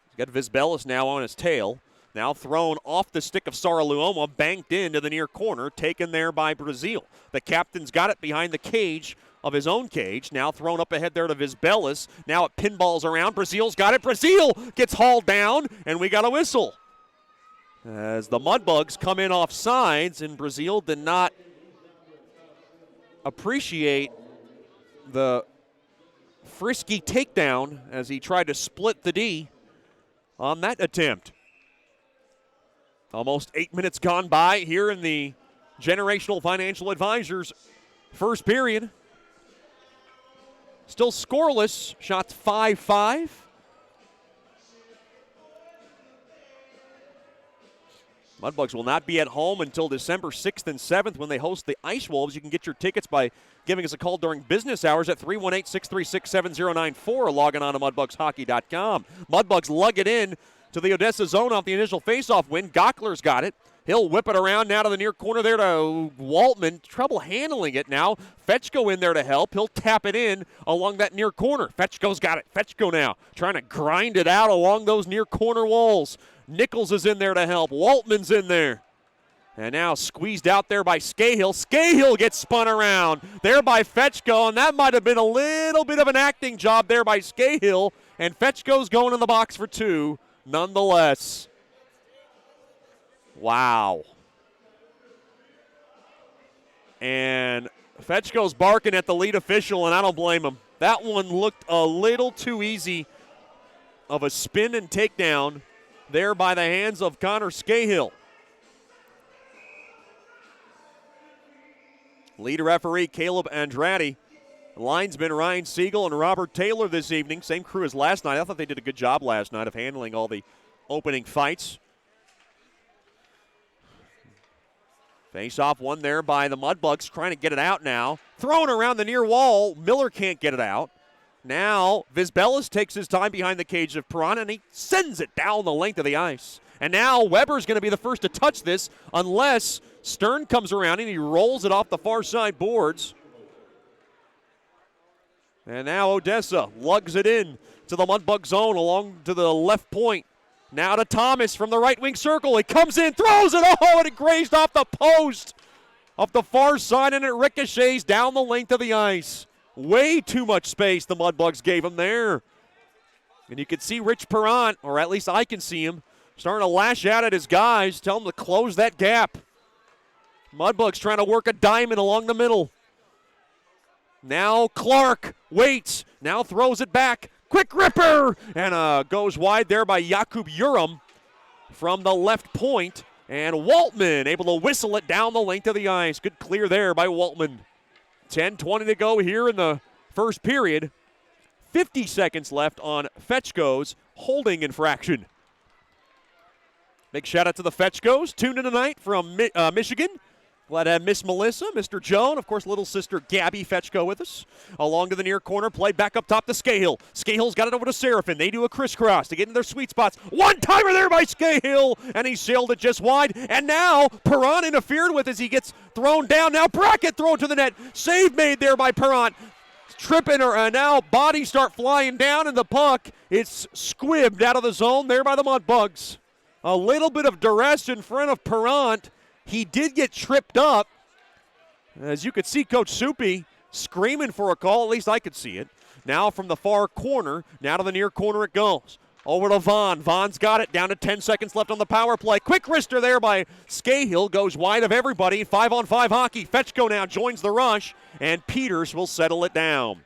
He's got Vizbelis now on his tail. Now thrown off the stick of Saraluoma, banked into the near corner, taken there by Brazil. The captain's got it behind the cage of his own cage. Now thrown up ahead there to Vizbelis. Now it pinballs around. Brazil's got it. Brazil gets hauled down, and we got a whistle. As the Mudbugs come in off sides, and Brazil did not appreciate the frisky takedown as he tried to split the D on that attempt. Almost 8 minutes gone by here in the Generational Financial Advisors first period. Still scoreless, shots 5-5. Mudbugs will not be at home until December 6th and 7th when they host the Ice Wolves. You can get your tickets by giving us a call during business hours at 318-636-7094 or logging on to mudbugshockey.com. Mudbugs lug it in to the Odessa zone off the initial faceoff win. Gockler's got it. He'll whip it around now to the near corner there to Waltman. Trouble handling it now. Fetchko in there to help. He'll tap it in along that near corner. Fetchko's got it. Fetchko now trying to grind it out along those near corner walls. Nichols is in there to help. Waltman's in there. And now squeezed out there by Scahill. Scahill gets spun around there by Fetchko, and that might have been a little bit of an acting job there by Scahill. And Fetchko's going in the box for two nonetheless. Wow. And Fetchko's barking at the lead official, and I don't blame him. That one looked a little too easy of a spin and takedown there by the hands of Connor Scahill. Lead referee Caleb Andrade. Linesman Ryan Siegel and Robert Taylor this evening. Same crew as last night. I thought they did a good job last night of handling all the opening fights. Face-off one there by the Mudbugs, trying to get it out now. Thrown around the near wall. Miller can't get it out. Now Vizbelis takes his time behind the cage of Perrant, and he sends it down the length of the ice. And now Weber's going to be the first to touch this unless Stern comes around and he rolls it off the far side boards. And now Odessa lugs it in to the Mudbug zone along to the left point. Now to Thomas from the right wing circle. He comes in, throws it. Oh, and it grazed off the post. off the far side, and it ricochets down the length of the ice. Way too much space the Mudbugs gave him there. And you can see Rich Perrant, or at least I can see him, starting to lash out at his guys, tell them to close that gap. Mudbugs trying to work a diamond along the middle. Now Clark waits, now throws it back. Quick ripper! And goes wide there by Jakub Urum from the left point. And Waltman able to whistle it down the length of the ice. Good clear there by Waltman. 10:20 to go here in the first period. 50 seconds left on Fetchko's holding infraction. Big shout out to the Fetchkos. Tuned in tonight from Michigan. Glad to have Miss Melissa, Mr. Joe, and of course little sister Gabby Fetchko with us. Along to the near corner, played back up top to Scahill. Scahill's got it over to Seraphin. They do a crisscross to get in their sweet spots. One-timer there by Scahill, and he sailed it just wide. And now Perrant interfered with as he gets thrown down. Now Brackett thrown to the net. Save made there by Perrant. Tripping, or now bodies start flying down, and the puck, it's squibbed out of the zone there by the Mudbugs. A little bit of duress in front of Perrant. He did get tripped up. As you could see, Coach Soupy screaming for a call. At least I could see it. Now from the far corner, now to the near corner it goes. Over to Vaughn. Vaughn's got it. Down to 10 seconds left on the power play. Quick wrister there by Scahill. Goes wide of everybody. 5-on-5 hockey. Fetchko now joins the rush, and Peters will settle it down.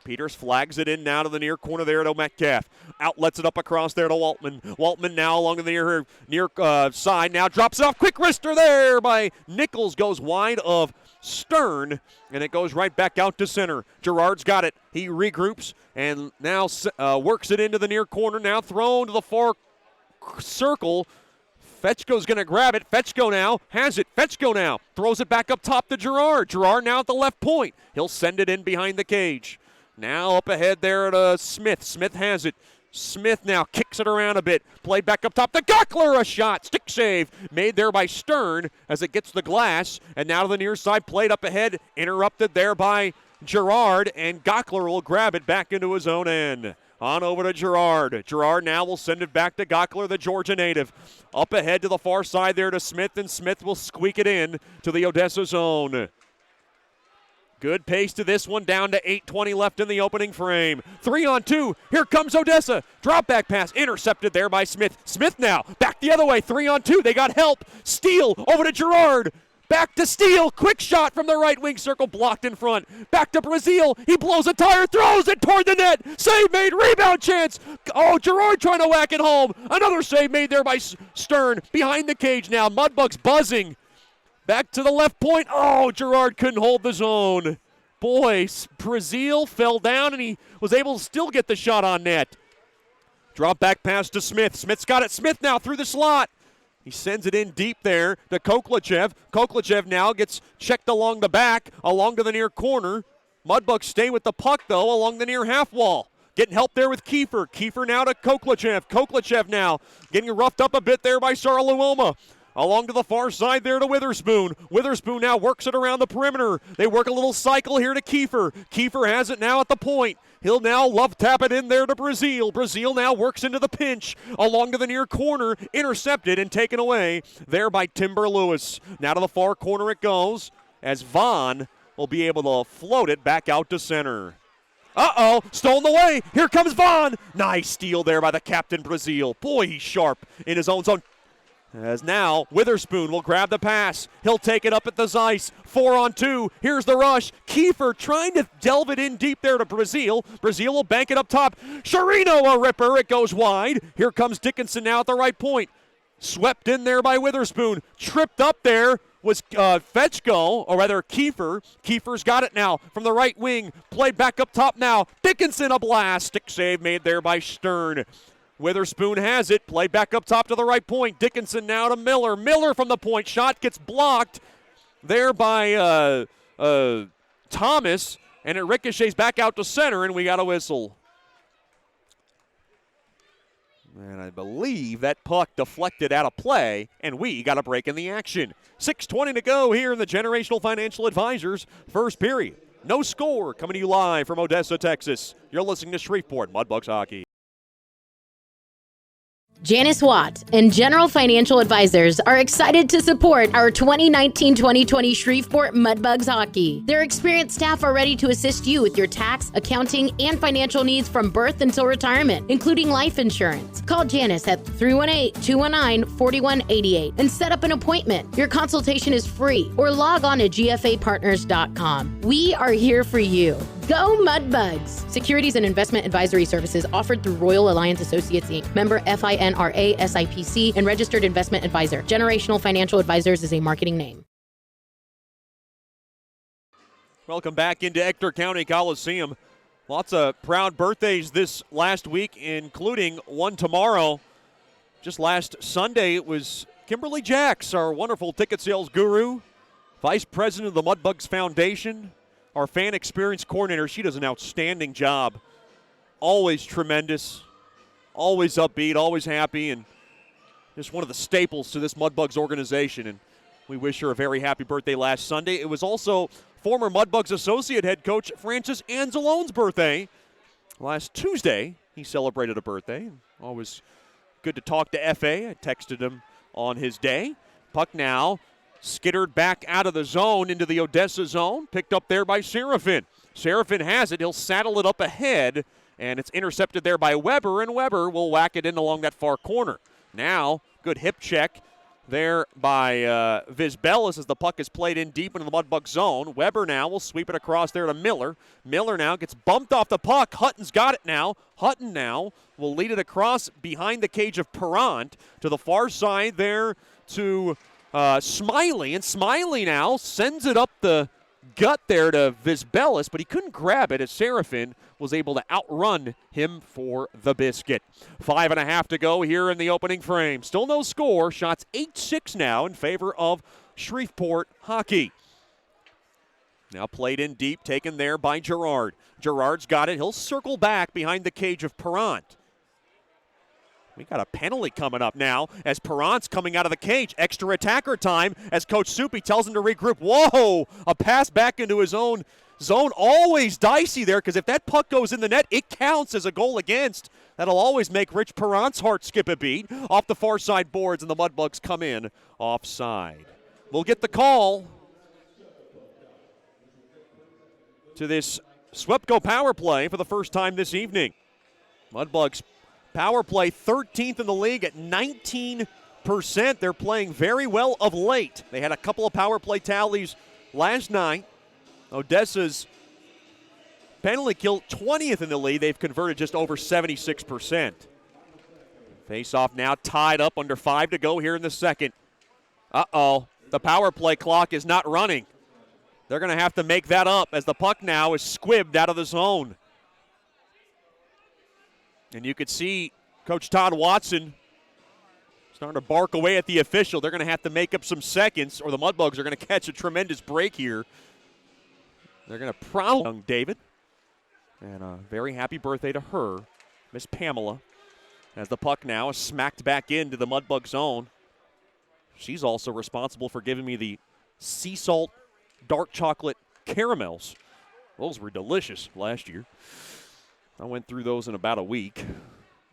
Peters flags it in now to the near corner there to Metcalf. Outlets it up across there to Waltman. Waltman now along the near side. Now drops it off. Quick wrister there by Nichols. Goes wide of Stern, and it goes right back out to center. Gerard's got it. He regroups and now works it into the near corner. Now thrown to the far circle. Fetchko's going to grab it. Fetchko now has it. Fetchko now throws it back up top to Gerard. Gerard now at the left point. He'll send it in behind the cage. Now up ahead there to Smith. Smith has it. Smith now kicks it around a bit. Played back up top to Gockler. A shot. Stick save made there by Stern as it gets the glass. And now to the near side. Played up ahead. Interrupted there by Gerard. And Gockler will grab it back into his own end. On over to Gerard. Gerard now will send it back to Gockler, the Georgia native. Up ahead to the far side there to Smith. And Smith will squeak it in to the Odessa zone. Good pace to this one, down to 8:20 left in the opening frame. 3-on-2, here comes Odessa. Drop back pass, intercepted there by Smith. Smith now, back the other way, 3-on-2, they got help. Steele over to Gerard. Back to Steele, quick shot from the right wing circle, blocked in front. Back to Brazil, he blows a tire, throws it toward the net. Save made, rebound chance. Oh, Gerard trying to whack it home. Another save made there by Stern. Behind the cage now, Mudbugs buzzing. Back to the left point. Oh, Gerard couldn't hold the zone. Boy, Brazil fell down, and he was able to still get the shot on net. Drop back pass to Smith. Smith's got it. Smith now through the slot. He sends it in deep there to Koklachev. Koklachev now gets checked along the back, along to the near corner. Mudbugs stay with the puck, though, along the near half wall. Getting help there with Kiefer. Kiefer now to Koklachev. Koklachev now getting roughed up a bit there by Saraluoma. Along to the far side there to Witherspoon. Witherspoon now works it around the perimeter. They work a little cycle here to Kiefer. Kiefer has it now at the point. He'll now love tap it in there to Brazil. Brazil now works into the pinch. Along to the near corner. Intercepted and taken away there by Timber Lewis. Now to the far corner it goes as Vaughn will be able to float it back out to center. Uh-oh, stolen away. Here comes Vaughn. Nice steal there by the captain Brazil. Boy, he's sharp in his own zone. As now, Witherspoon will grab the pass. He'll take it up at the Zeiss. 4-on-2. Here's the rush. Kiefer trying to delve it in deep there to Brazil. Brazil will bank it up top. Sharino, a ripper. It goes wide. Here comes Dickinson now at the right point. Swept in there by Witherspoon. Tripped up there was Fetchko, or rather Kiefer. Kiefer's got it now from the right wing. Played back up top now. Dickinson, a blast. Stick save made there by Stern. Witherspoon has it. Played back up top to the right point. Dickinson now to Miller. Miller from the point. Shot gets blocked there by Thomas, and it ricochets back out to center, and we got a whistle. And I believe that puck deflected out of play, and we got a break in the action. 6:20 to go here in the Generational Financial Advisors first period. No score, coming to you live from Odessa, Texas. You're listening to Shreveport Mudbugs Hockey.
Janice Watt and General Financial Advisors are excited to support our 2019-2020 Shreveport Mudbugs Hockey. Their experienced staff are ready to assist you with your tax, accounting, and financial needs from birth until retirement, including life insurance. Call Janice at 318-219-4188 and set up an appointment. Your consultation is free, or log on to gfapartners.com. We are here for you. Go Mudbugs! Securities and investment advisory services offered through Royal Alliance Associates, Inc., member FINRA SIPC, and registered investment advisor. Generational Financial Advisors is a marketing name.
Welcome back into Ector County Coliseum. Lots of proud birthdays this last week, including one tomorrow. Just last Sunday, it was Kimberly Jacks, our wonderful ticket sales guru, vice president of the Mudbugs Foundation, our fan experience coordinator. She does an outstanding job. Always tremendous, always upbeat, always happy, and just one of the staples to this Mudbugs organization. And we wish her a very happy birthday last Sunday. It was also former Mudbugs associate head coach Francis Anzalone's birthday. Last Tuesday, he celebrated a birthday. Always good to talk to FA. I texted him on his day. Puck now skittered back out of the zone into the Odessa zone. Picked up there by Serafin. Serafin has it. He'll saddle it up ahead, and it's intercepted there by Weber, and Weber will whack it in along that far corner. Now, good hip check there by Vizbelis as the puck is played in deep into the Mudbug zone. Weber now will sweep it across there to Miller. Miller now gets bumped off the puck. Hutton's got it now. Hutton now will lead it across behind the cage of Perrant to the far side there to Smiley. And Smiley now sends it up the gut there to Vizbelis, but he couldn't grab it as Serafin was able to outrun him for the biscuit. 5.5 to go here in the opening frame. Still no score. Shots 8-6 now in favor of Shreveport Hockey. Now played in deep, taken there by Gerard. Gerard's got it. He'll circle back behind the cage of Perrant. We got a penalty coming up now as Perrant's coming out of the cage. Extra attacker time as Coach Soupy tells him to regroup. Whoa! A pass back into his own zone. Always dicey there, because if that puck goes in the net, it counts as a goal against. That'll always make Rich Perrant's heart skip a beat. Off the far side boards, and the Mudbugs come in offside. We'll get the call to this Swepco power play for the first time this evening. Mudbugs power play 13th in the league at 19%. They're playing very well of late. They had a couple of power play tallies last night. Odessa's penalty kill 20th in the league. They've converted just over 76%. Face-off now tied up under 5 to go here in the second. Uh-oh. The power play clock is not running. They're going to have to make that up as the puck now is squibbed out of the zone. And you could see Coach Todd Watson starting to bark away at the official. They're going to have to make up some seconds, or the Mudbugs are going to catch a tremendous break here. They're going to prowl young David. And a very happy birthday to her, Miss Pamela, as the puck now is smacked back into the Mudbug zone. She's also responsible for giving me the sea salt dark chocolate caramels. Those were delicious last year. I went through those in about a week.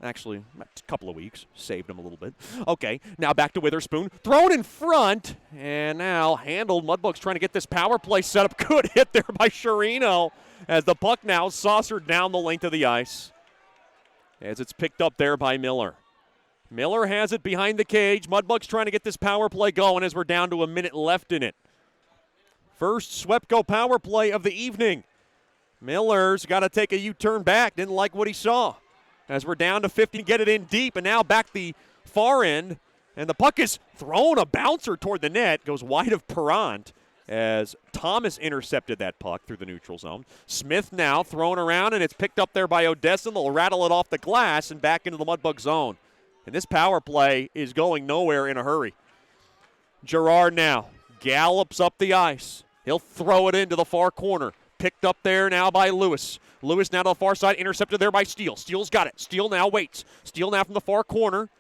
Actually, a couple of weeks. Saved them a little bit. Okay, now back to Witherspoon. Thrown in front, and now handled. Mudbugs trying to get this power play set up. Good hit there by Sherino as the puck now saucered down the length of the ice as it's picked up there by Miller. Miller has it behind the cage. Mudbugs trying to get this power play going as we're down to a minute left in it. First Swepco power play of the evening. Miller's got to take a U-turn back. Didn't like what he saw. As we're down to 50, get it in deep, and now back the far end. And the puck is thrown, a bouncer toward the net. Goes wide of Perrant as Thomas intercepted that puck through the neutral zone. Smith now thrown around, and it's picked up there by Odessa. They'll rattle it off the glass and back into the Mudbug zone. And this power play is going nowhere in a hurry. Gerard now gallops up the ice. He'll throw it into the far corner. Picked up there now by Lewis. Lewis now to the far side, intercepted there by Steele. Steele's got it. Steele now waits. Steele now from the far corner.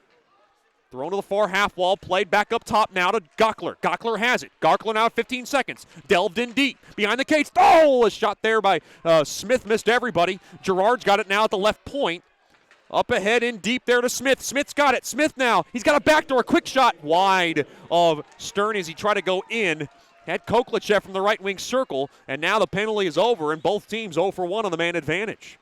Thrown to the far half wall, played back up top now to Gockler. Gockler has it. Gockler now at 15 seconds. Delved in deep. Behind the cage. Oh, a shot there by Smith, missed everybody. Gerard's got it now at the left point. Up ahead in deep there to Smith. Smith's got it. Smith now. He's got a backdoor. Quick shot wide of Stern as he tried to go in. Had Koklichev from the right wing circle, and now the penalty is over, and both teams 0 for 1 on the man advantage.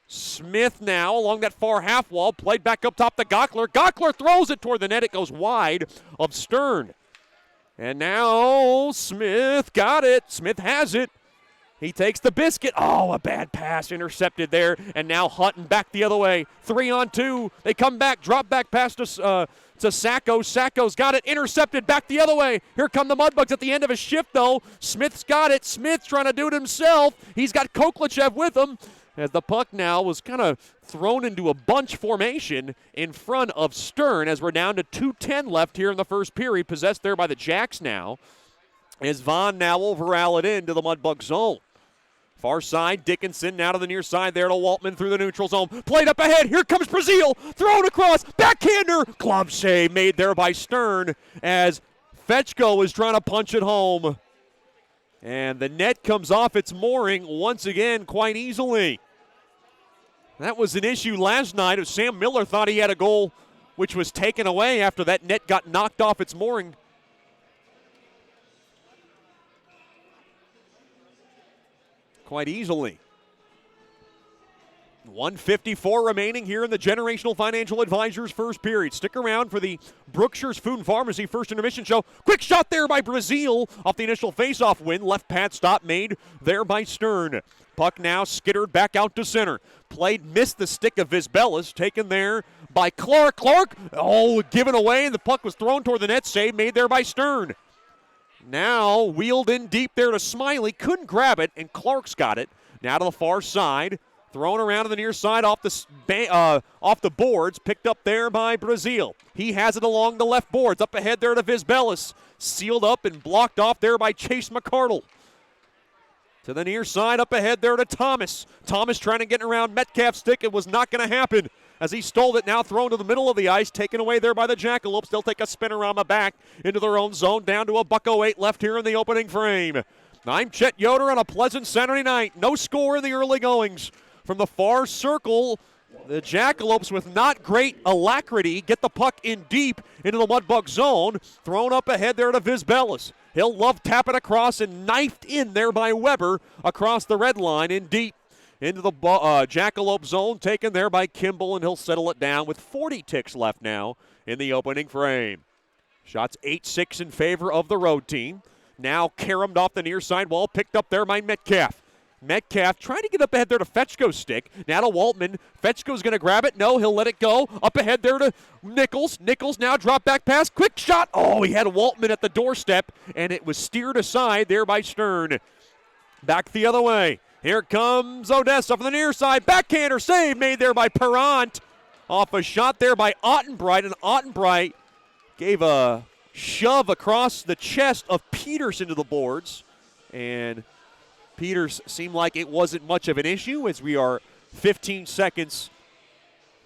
Smith now along that far half wall, played back up top to Gockler. Gockler throws it toward the net. It goes wide of Stern. And now Smith got it. Smith has it. He takes the biscuit. Oh, a bad pass intercepted there. And now Hutton back the other way. 3-on-2. They come back, drop back pass to Sacco. Sacco's got it. Intercepted back the other way. Here come the Mudbugs at the end of a shift, though. Smith's got it. Smith's trying to do it himself. He's got Koklichev with him. As the puck now was kind of thrown into a bunch formation in front of Stern as we're down to 2:10 left here in the first period. Possessed there by the Jacks now. As Vaughn now will corral it into the Mudbug zone. Far side, Dickinson now to the near side there to Waltman through the neutral zone. Played up ahead. Here comes Brazil. Thrown across. Backhander. Glove save made there by Stern as Fetchko is trying to punch it home. And the net comes off its mooring once again quite easily. That was an issue last night. Sam Miller thought he had a goal which was taken away after that net got knocked off its mooring. Quite easily. 1:54 remaining here in the Generational Financial Advisors first period. Stick around for the Brookshire's Food and Pharmacy first intermission show. Quick shot there by Brazil off the initial faceoff win. Left pad stop made there by Stern. Puck now skittered back out to center. Missed the stick of Visbelis. Taken there by Clark. Clark, given away, and the puck was thrown toward the net. Save made there by Stern. Now wheeled in deep there to Smiley. Couldn't grab it, and Clark's got it. Now to the far side. Thrown around to the near side off the boards. Picked up there by Brazil. He has it along the left boards. Up ahead there to Visbelis. Sealed up and blocked off there by Chase McCardle. To the near side, up ahead there to Thomas. Thomas trying to get around Metcalf's stick. It was not going to happen as he stole it. Now thrown to the middle of the ice. Taken away there by the Jackalopes. They'll take a spinner on the back into their own zone. Down to a .08 left here in the opening frame. I'm Chet Yoder on a pleasant Saturday night. No score in the early goings. From the far circle, the Jackalopes with not great alacrity get the puck in deep into the Mudbug zone. Thrown up ahead there to Visbelis. He'll love tap it across and knifed in there by Weber across the red line in deep into the Jackalope zone. Taken there by Kimball, and he'll settle it down with 40 ticks left now in the opening frame. Shots 8-6 in favor of the road team. Now caromed off the near side wall, picked up there by Metcalf. Metcalf trying to get up ahead there to Fetchko's stick. Now to Waltman. Fetchko's going to grab it. No, he'll let it go. Up ahead there to Nichols. Nichols now drop back pass. Quick shot. Oh, he had Waltman at the doorstep, and it was steered aside there by Stern. Back the other way. Here comes Odessa from the near side. Backhander save made there by Perrant. Off a shot there by Ottenbright, and Ottenbright gave a shove across the chest of Peters into the boards. And Peters seemed like it wasn't much of an issue as we are 15 seconds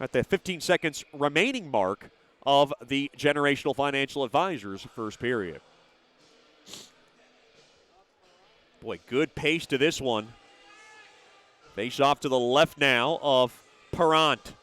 at the 15 seconds remaining mark of the Generational Financial Advisors first period. Boy, good pace to this one. Face off to the left now of Perrant.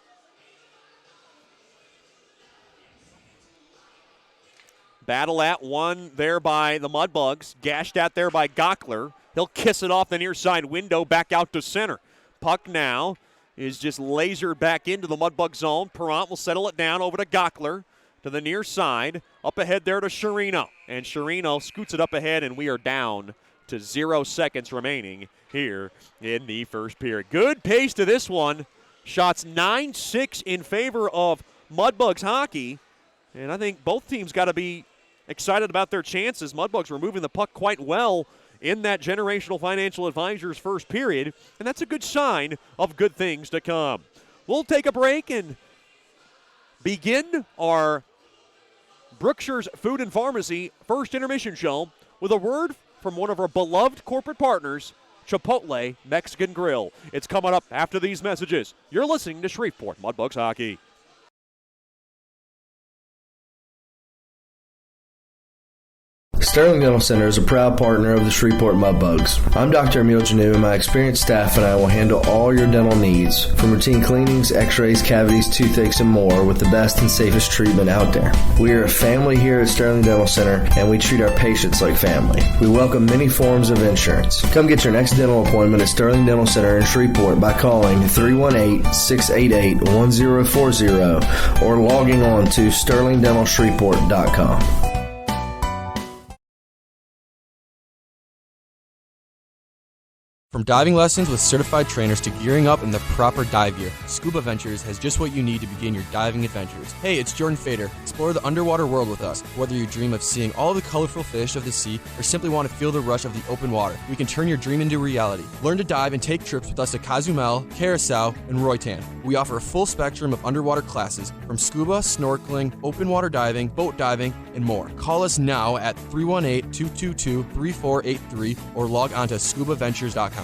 Battle at one there by the Mudbugs. Gashed at there by Gockler. He'll kiss it off the near side window back out to center. Puck now is just lasered back into the Mudbug zone. Perrant will settle it down over to Gockler to the near side. Up ahead there to Sherino. And Sherino scoots it up ahead, and we are down to 0 seconds remaining here in the first period. Good pace to this one. Shots 9-6 in favor of Mudbugs hockey. And I think both teams got to be excited about their chances. Mudbugs were moving the puck quite well in that Generational Financial Advisors first period, and that's a good sign of good things to come. We'll take a break and begin our Brookshire's Food and Pharmacy first intermission show with a word from one of our beloved corporate partners, Chipotle Mexican Grill. It's coming up after these messages. You're listening to Shreveport Mudbugs Hockey.
Sterling Dental Center is a proud partner of the Shreveport Mudbugs. I'm Dr. Emil Janu, and my experienced staff and I will handle all your dental needs, from routine cleanings, x-rays, cavities, toothaches, and more, with the best and safest treatment out there. We are a family here at Sterling Dental Center, and we treat our patients like family. We welcome many forms of insurance. Come get your next dental appointment at Sterling Dental Center in Shreveport by calling 318-688-1040 or logging on to sterlingdentalshreveport.com.
From diving lessons with certified trainers to gearing up in the proper dive gear, Scuba Ventures has just what you need to begin your diving adventures. Hey, it's Jordan Fader. Explore the underwater world with us. Whether you dream of seeing all the colorful fish of the sea or simply want to feel the rush of the open water, we can turn your dream into reality. Learn to dive and take trips with us to Cozumel, Curacao, and Roatan. We offer a full spectrum of underwater classes from scuba, snorkeling, open water diving, boat diving, and more. Call us now at 318-222-3483 or log on to scubaventures.com.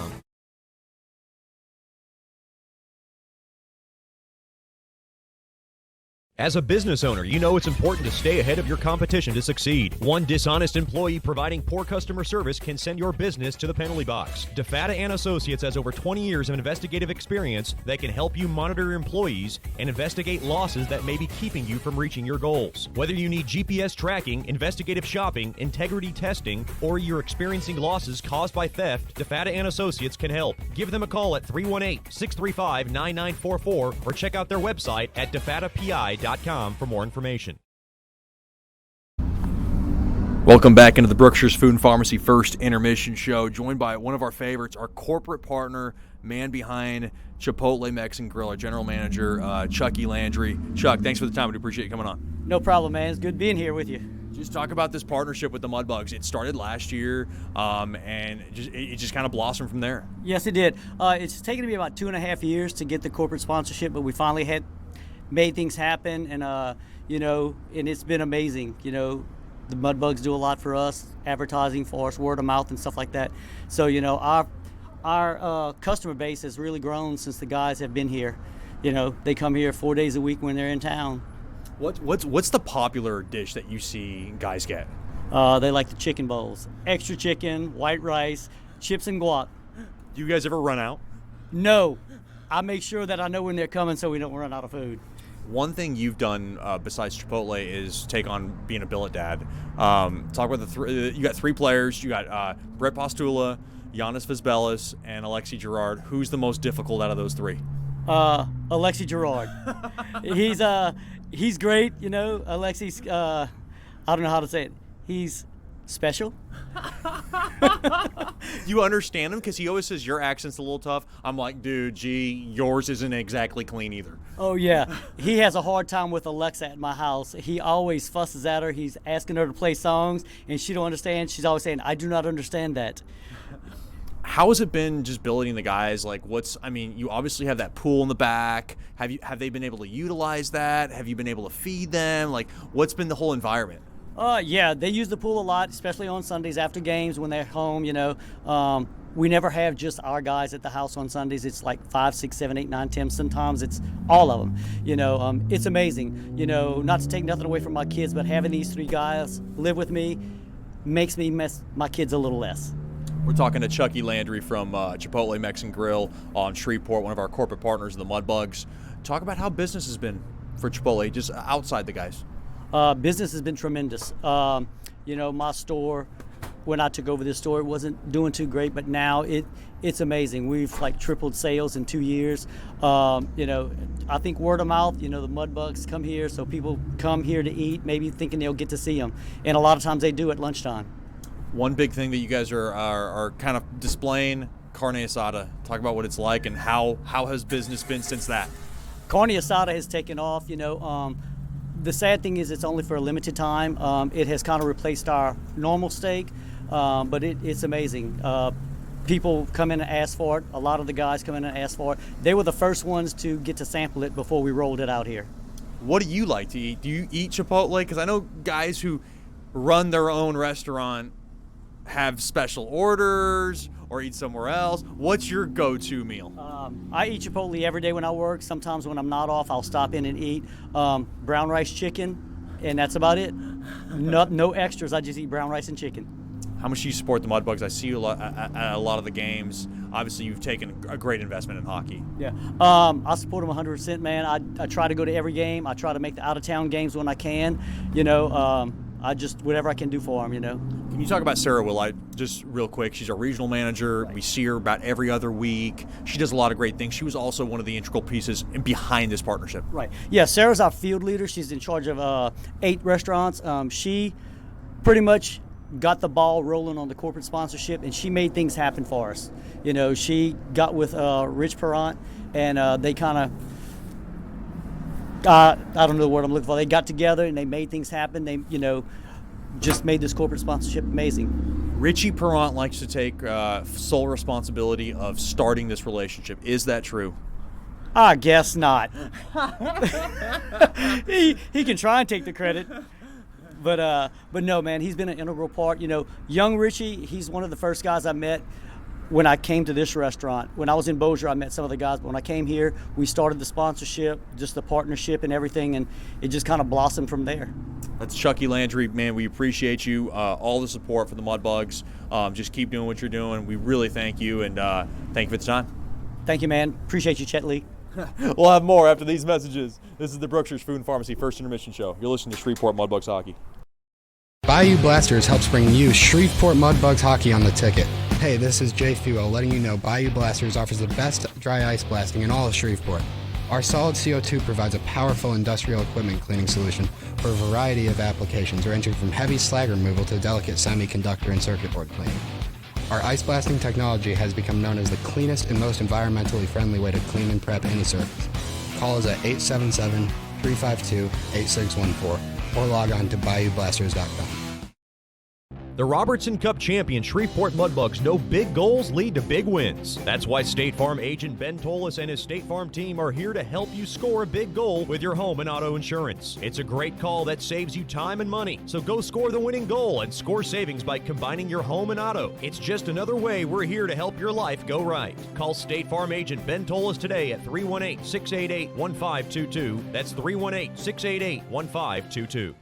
As a business owner, you know it's important to stay ahead of your competition to succeed. One dishonest employee providing poor customer service can send your business to the penalty box. DeFata and Associates has over 20 years of investigative experience that can help you monitor your employees and investigate losses that may be keeping you from reaching your goals. Whether you need GPS tracking, investigative shopping, integrity testing, or you're experiencing losses caused by theft, DeFata and Associates can help. Give them a call at 318-635-9944 or check out their website at defatapi.com for more information.
Welcome back into the Brookshire's Food and Pharmacy First Intermission Show, joined by one of our favorites, our corporate partner, man behind Chipotle Mexican Grill, our general manager, Chucky Landry. Chuck, thanks for the time. We appreciate you coming on.
No problem, man. It's good being here with you.
Just talk about this partnership with the Mudbugs. It started last year, and it just kind of blossomed from there.
Yes, it did. It's taken me about 2.5 years to get the corporate sponsorship, but we finally made things happen, and and it's been amazing. The Mudbugs do a lot for us, advertising for us, word of mouth and stuff like that. So our customer base has really grown since the guys have been here. They come here 4 days a week when they're in town.
What's the popular dish that you see guys get?
They like the chicken bowls, extra chicken, white rice, chips and guac.
Do you guys ever run out?
No, I make sure that I know when they're coming so we don't run out of food.
One thing you've done besides Chipotle is take on being a billet dad. Talk about you got three players. You got Brett Postula, Giannis Vizbelis, and Alexi Girard. Who's the most difficult out of those three?
Alexi Girard. He's great. Alexi's, I don't know how to say it. He's special.
You understand him? Because he always says your accent's a little tough. I'm like, dude, yours isn't exactly clean either.
Oh, yeah. He has a hard time with Alexa at my house. He always fusses at her. He's asking her to play songs, and she don't understand. She's always saying, I do not understand that.
How has it been just building the guys? You obviously have that pool in the back. Have they been able to utilize that? Have you been able to feed them? What's been the whole environment?
Yeah, they use the pool a lot, especially on Sundays after games when they're home. We never have just our guys at the house on Sundays. It's like 5, 6, 7, 8, 9, 10. Sometimes it's all of them. It's amazing. Not to take nothing away from my kids, but having these three guys live with me makes me miss my kids a little less.
We're talking to Chucky Landry from Chipotle Mexican Grill on Shreveport, one of our corporate partners in the Mudbugs. Talk about how business has been for Chipotle, just outside the guys.
Business has been tremendous. My store, when I took over this store, it wasn't doing too great, but now it's amazing. We've tripled sales in 2 years. I think word of mouth, the Mudbugs come here, so people come here to eat, maybe thinking they'll get to see them. And a lot of times they do at lunchtime.
One big thing that you guys are kind of displaying, carne asada. Talk about what it's like and how has business been since that?
Carne asada has taken off, The sad thing is it's only for a limited time. It has kind of replaced our normal steak, but it's amazing. People come in and ask for it. A lot of the guys come in and ask for it. They were the first ones to get to sample it before we rolled it out here.
What do you like to eat? Do you eat Chipotle? Because I know guys who run their own restaurant have special orders or eat somewhere else. What's your go-to meal?
I eat Chipotle every day when I work. Sometimes when I'm not off, I'll stop in and eat brown rice chicken, and that's about it. No extras. I just eat brown rice and chicken.
How much do you support the Mudbugs? I see you at a lot of the games. Obviously, you've taken a great investment in hockey.
Yeah, I support them 100%, man. I try to go to every game. I try to make the out-of-town games when I can. I just whatever I can do for them.
Can you talk about Sarah Willite just real quick? She's our regional manager. Right. We see her about every other week. She does a lot of great things. She was also one of the integral pieces behind this partnership.
Right. Yeah, Sarah's our field leader. She's in charge of 8 restaurants. She pretty much got the ball rolling on the corporate sponsorship, and she made things happen for us. She got with Rich Perrant, and they kind of I don't know the word I'm looking for. They got together and they made things happen. They, just made this corporate sponsorship amazing.
Richie Perrant likes to take sole responsibility of starting this relationship. Is that true?
I guess not. he can try and take the credit. But no, man, he's been an integral part. Young Richie, he's one of the first guys I met when I came to this restaurant. When I was in Bossier, I met some of the guys. But when I came here, we started the sponsorship, just the partnership and everything, and it just kind of blossomed from there.
That's Chucky Landry. Man, we appreciate you, all the support for the Mudbugs. Just keep doing what you're doing. We really thank you, and thank you for the time.
Thank you, man. Appreciate you, Chet Lee.
We'll have more after these messages. This is the Brookshire's Food and Pharmacy First Intermission Show. You're listening to Shreveport Mudbugs Hockey.
Bayou Blasters helps bring you Shreveport Mudbugs Hockey on the ticket. Hey, this is Jay Fuel letting you know Bayou Blasters offers the best dry ice blasting in all of Shreveport. Our solid CO2 provides a powerful industrial equipment cleaning solution for a variety of applications ranging from heavy slag removal to delicate semiconductor and circuit board cleaning. Our ice blasting technology has become known as the cleanest and most environmentally friendly way to clean and prep any surface. Call us at 877-352-8614 or log on to bayoublasters.com.
The Robertson Cup champion Shreveport Mudbugs know big goals lead to big wins. That's why State Farm agent Ben Tolis and his State Farm team are here to help you score a big goal with your home and auto insurance. It's a great call that saves you time and money. So go score the winning goal and score savings by combining your home and auto. It's just another way we're here to help your life go right. Call State Farm agent Ben Tolis today at 318-688-1522. That's 318-688-1522.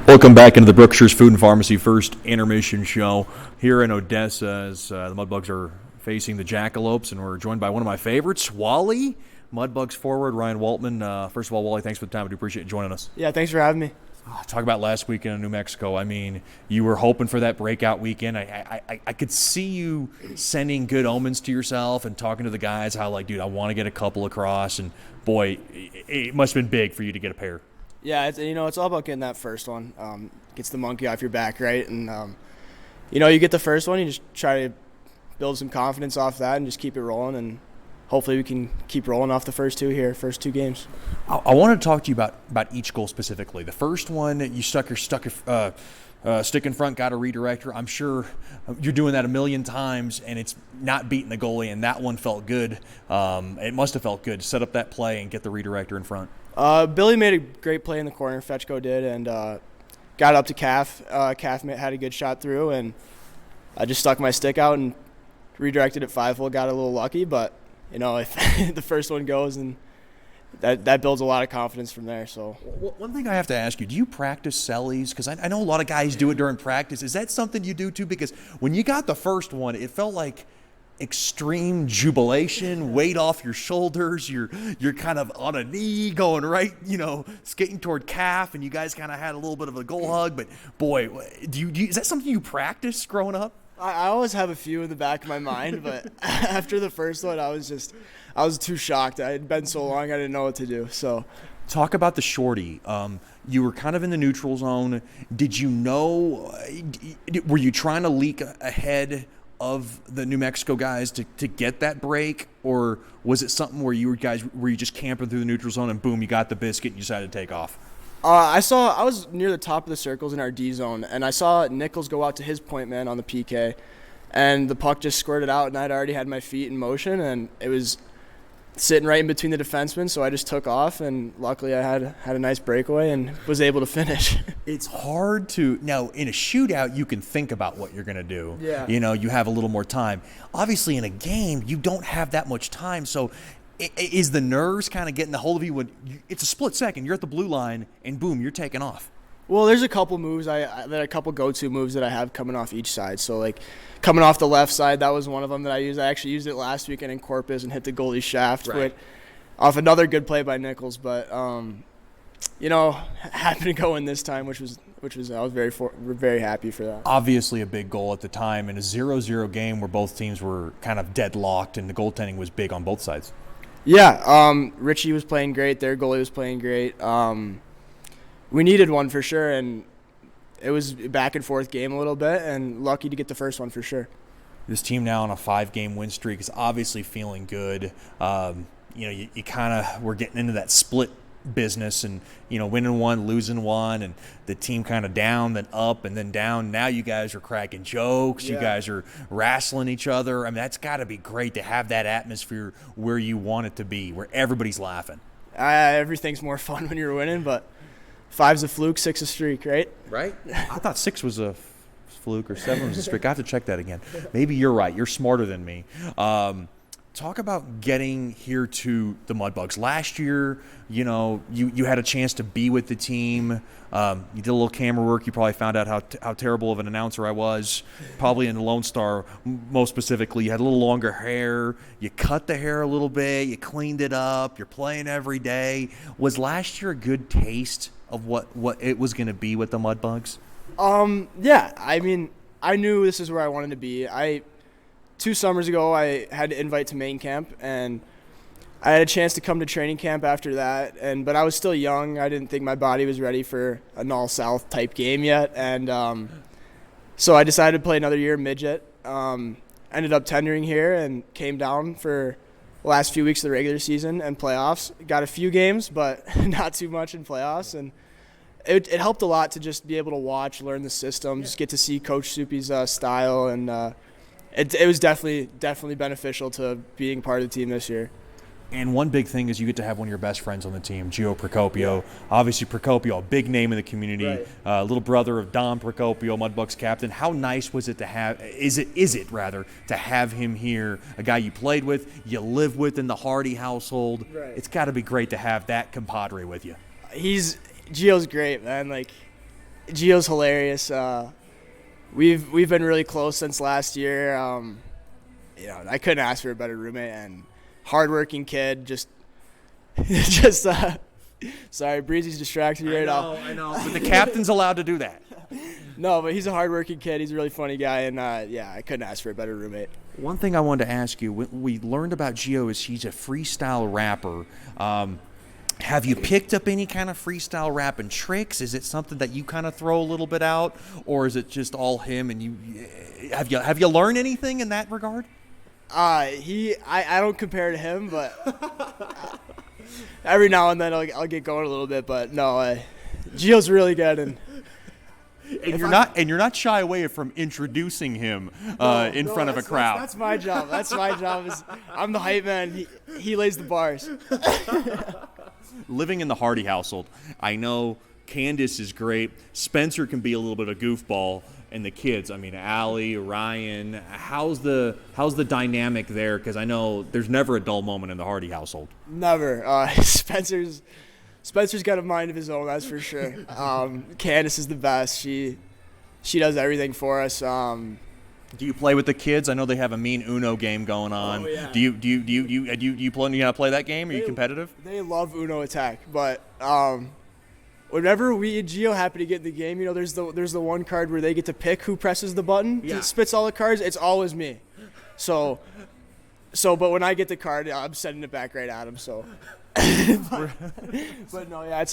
Welcome back into the Brookshire's Food and Pharmacy First Intermission Show here in Odessa as the Mudbugs are facing the Jackalopes, and we're joined by one of my favorites, Wally, Mudbugs forward, Ryan Waltman. First of all, Wally, thanks for the time. I do appreciate you joining us.
Yeah, thanks for having me.
Talk about last weekend in New Mexico. I mean, you were hoping for that breakout weekend. I could see you sending good omens to yourself and talking to the guys how, like, dude, I want to get a couple across. And, boy, it must have been big for you to get a pair.
Yeah, it's all about getting that first one. Gets the monkey off your back, right? And, you get the first one, you just try to build some confidence off that and just keep it rolling. And hopefully we can keep rolling off the first two games.
I want to talk to you about each goal specifically. The first one, you stuck your stick in front, got a redirector. I'm sure you're doing that a million times, and it's not beating the goalie, and that one felt good. It must have felt good to set up that play and get the redirector in front.
Billy made a great play in the corner, Fetchko did, and got up to Calf. Calf had a good shot through, and I just stuck my stick out and redirected it 5-hole. Got a little lucky, but, if the first one goes, and that builds a lot of confidence from there. So
one thing I have to ask you, do you practice sellies? Because I know a lot of guys do it during practice. Is that something you do too? Because when you got the first one, it felt like extreme jubilation, weight off your shoulders. You're kind of on a knee going right, skating toward Calf, and you guys kind of had a little bit of a goal hug. But boy, is that something you practice growing up?
I always have a few in the back of my mind, but after the first one, I was too shocked. It had been so long, I didn't know what to do. So,
talk about the shorty. You were kind of in the neutral zone. Did you know? Were you trying to leak ahead of the New Mexico guys to get that break, or was it something where you just camping through the neutral zone and boom, you got the biscuit and you decided to take off?
I was near the top of the circles in our D zone, and I saw Nichols go out to his point man on the PK, and the puck just squirted out, and I'd already had my feet in motion, and it was sitting right in between the defensemen, so I just took off, and luckily I had a nice breakaway and was able to finish.
It's hard to – now, in a shootout, you can think about what you're going to do.
Yeah.
You have a little more time. Obviously, in a game, you don't have that much time, so Is the nerves kind of getting the hold of you when it's a split second? You're at the blue line, and boom, you're taking off.
Well, there's a couple moves a couple go-to moves that I have coming off each side. So like coming off the left side, that was one of them that I used. I actually used it last weekend in Corpus and hit the goalie shaft off another good play by Nichols. But happened to go in this time, which was I was very happy for that.
Obviously a big goal at the time in a 0-0 game where both teams were kind of deadlocked and the goaltending was big on both sides.
Yeah, Richie was playing great. Their goalie was playing great. We needed one for sure, and it was a back and forth game a little bit, and lucky to get the first one for sure.
This team now on a 5-game win streak is obviously feeling good. You kind of were getting into that split business and, winning one, losing one, and the team kind of down, then up, and then down. Now you guys are cracking jokes. Yeah. You guys are wrestling each other. I mean, that's got to be great to have that atmosphere where you want it to be, where everybody's laughing.
Everything's more fun when you're winning, but 5's a fluke, 6 a streak, right?
Right. I thought 6 was a fluke or 7 was a streak. I have to check that again. Maybe you're right. You're smarter than me. Talk about getting here to the Mudbugs. Last year, you had a chance to be with the team. You did a little camera work. You probably found out how terrible of an announcer I was. Probably in the Lone Star, most specifically. You had a little longer hair. You cut the hair a little bit. You cleaned it up. You're playing every day. Was last year a good taste of what it was going to be with the Mudbugs?
Yeah. I mean, I knew this is where I wanted to be. 2 summers ago, I had an invite to main camp, and I had a chance to come to training camp after that. But I was still young. I didn't think my body was ready for a Null South type game yet, and so I decided to play another year midget. Ended up tendering here and came down for the last few weeks of the regular season and playoffs. Got a few games, but not too much in playoffs, and it helped a lot to just be able to watch, learn the system, just get to see Coach Soupy's style, and it was definitely beneficial to being part of the team this year.
And one big thing is you get to have one of your best friends on the team, Gio Procopio. Yeah. Obviously, Procopio, a big name in the community, right. Little brother of Don Procopio, Mudbugs captain. How nice was it to have? Is it to have him here? A guy you played with, you live with in the Hardy household. Right. It's got to be great to have that compadre with you.
Gio's great, man. Like, Gio's hilarious. We've been really close since last year. I couldn't ask for a better roommate and hardworking kid. Sorry, Breezy's distracted me right now.
I know. But the captain's allowed to do that.
No, but he's a hardworking kid. He's a really funny guy, and I couldn't ask for a better roommate.
One thing I wanted to ask you, we learned about Gio is he's a freestyle rapper. Have you picked up any kind of freestyle rapping tricks? Is it something that you kind of throw a little bit out, or is it just all him? And have you learned anything in that regard?
I don't compare to him, but every now and then I'll get going a little bit. But no, Gio's really good, and
you're not shy away from introducing him in front of a crowd.
That's my job. I'm the hype man. He lays the bars.
Living in the Hardy household, I know Candace is great. Spencer can be a little bit of a goofball, and the kids. I mean, Allie, Ryan. How's the dynamic there? Because I know there's never a dull moment in the Hardy household.
Never. Spencer's got a mind of his own, that's for sure. Candace is the best. She does everything for us.
Do you play with the kids? I know they have a mean Uno game going on. Oh, yeah. Do you play that game? Are you competitive?
They love Uno Attack, but whenever we and Gio happen to get in the game, there's the one card where they get to pick who presses the button. Yeah. Spits all the cards. It's always me. So, but when I get the card, I'm sending it back right at him. So, but no, yeah,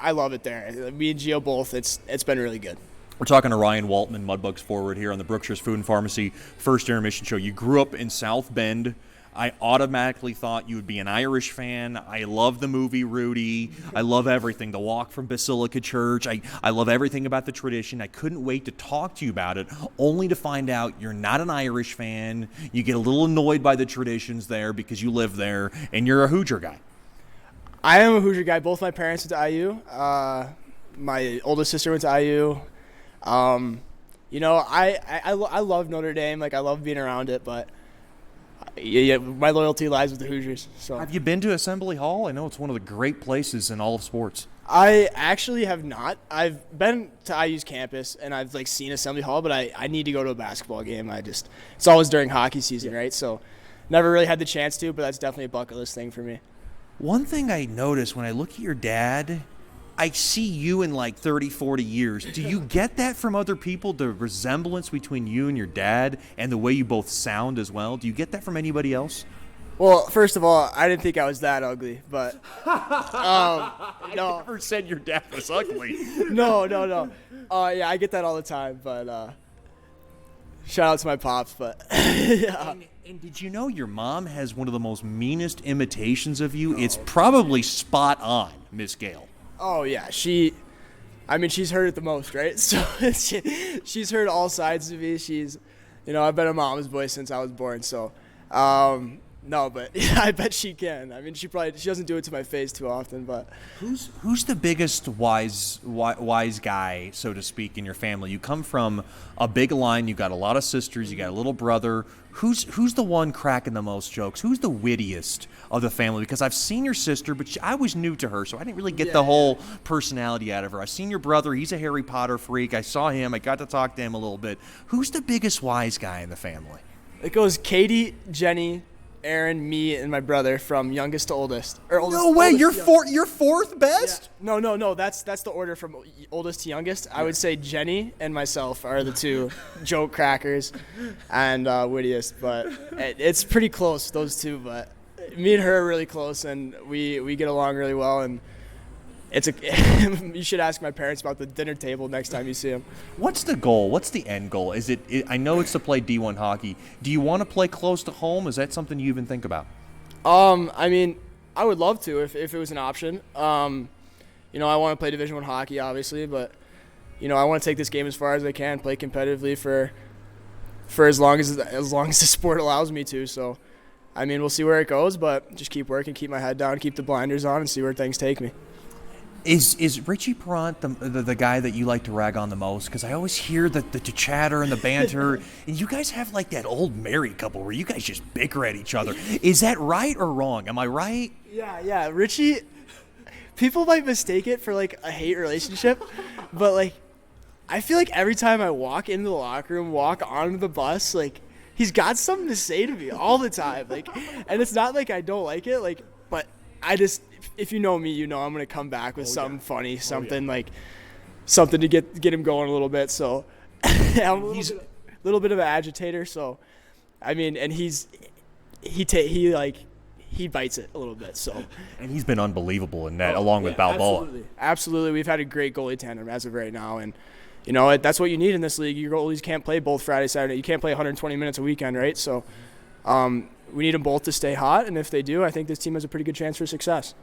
I love it there. Me and Gio both. It's been really good.
We're talking to Ryan Waltman, Mudbugs forward here on the Brookshire's Food and Pharmacy First Intermission Show. You grew up in South Bend. I automatically thought you would be an Irish fan. I love the movie Rudy. I love everything. The walk from Basilica Church. I love everything about the tradition. I couldn't wait to talk to you about it, only to find out you're not an Irish fan. You get a little annoyed by the traditions there because you live there, and you're a Hoosier guy.
I am a Hoosier guy. Both my parents went to IU. My oldest sister went to IU. I love Notre Dame. Like, I love being around it, but Yeah, my loyalty lies with the Hoosiers. So
Have you been to Assembly Hall? I know it's one of the great places in all of sports.
I actually have not. I've been to IU's campus and I've seen Assembly Hall, but I need to go to a basketball game. It's always during hockey season, right? So never really had the chance to, but that's definitely a bucket list thing for me.
One thing I noticed when I look at your dad, I see you in 30, 40 years. Do you get that from other people, the resemblance between you and your dad and the way you both sound as well? Do you get that from anybody else?
Well, first of all, I didn't think I was that ugly, but
I never said your dad was ugly.
No. Yeah, I get that all the time, but shout out to my pops. But yeah.
And did you know your mom has one of the most meanest imitations of you? It's probably spot on, Miss Gale.
Oh yeah, she's heard it the most, right? So she's heard all sides of me. I've been a mama's boy since I was born, so. No, but yeah, I bet she can. I mean, she doesn't do it to my face too often, but
who's the biggest wise guy, so to speak, in your family? You come from a big line. You got a lot of sisters. You got a little brother. Who's the one cracking the most jokes? Who's the wittiest of the family? Because I've seen your sister, but I was new to her, so I didn't really get the whole personality out of her. I've seen your brother. He's a Harry Potter freak. I saw him. I got to talk to him a little bit. Who's the biggest wise guy in the family?
It goes Katie, Jenny, Aaron, me, and my brother from youngest to oldest.
No way, you're fourth best?
Yeah. No. That's the order from oldest to youngest. I would say Jenny and myself are the two joke crackers and wittiest, but it's pretty close, those two. But me and her are really close, and we get along really well. And you should ask my parents about the dinner table next time you see them.
What's the goal? What's the end goal? I know it's to play D1 hockey. Do you want to play close to home? Is that something you even think about?
I mean, I would love to if it was an option. I want to play Division I hockey, obviously, but I want to take this game as far as I can, play competitively for as long as the sport allows me to. So, I mean, we'll see where it goes, but just keep working, keep my head down, keep the blinders on, and see where things take me.
Is Richie Perrant the guy that you like to rag on the most? Because I always hear the chatter and the banter, and you guys have that old married couple where you guys just bicker at each other. Is that right or wrong? Am I right?
Yeah. Richie, people might mistake it for a hate relationship, but I feel like every time I walk into the locker room, walk onto the bus, he's got something to say to me all the time. And it's not I don't like it, but I just, if you know me, I'm going to come back with something funny, something something to get him going a little bit. So I'm a little bit of an agitator. So, I mean, and he bites it a little bit. So,
and he's been unbelievable in that, along with Balboa.
Absolutely. We've had a great goalie tandem as of right now. And, that's what you need in this league. Your goalies can't play both Friday, Saturday. You can't play 120 minutes a weekend, right? So, we need them both to stay hot, and if they do, I think this team has a pretty good chance for success.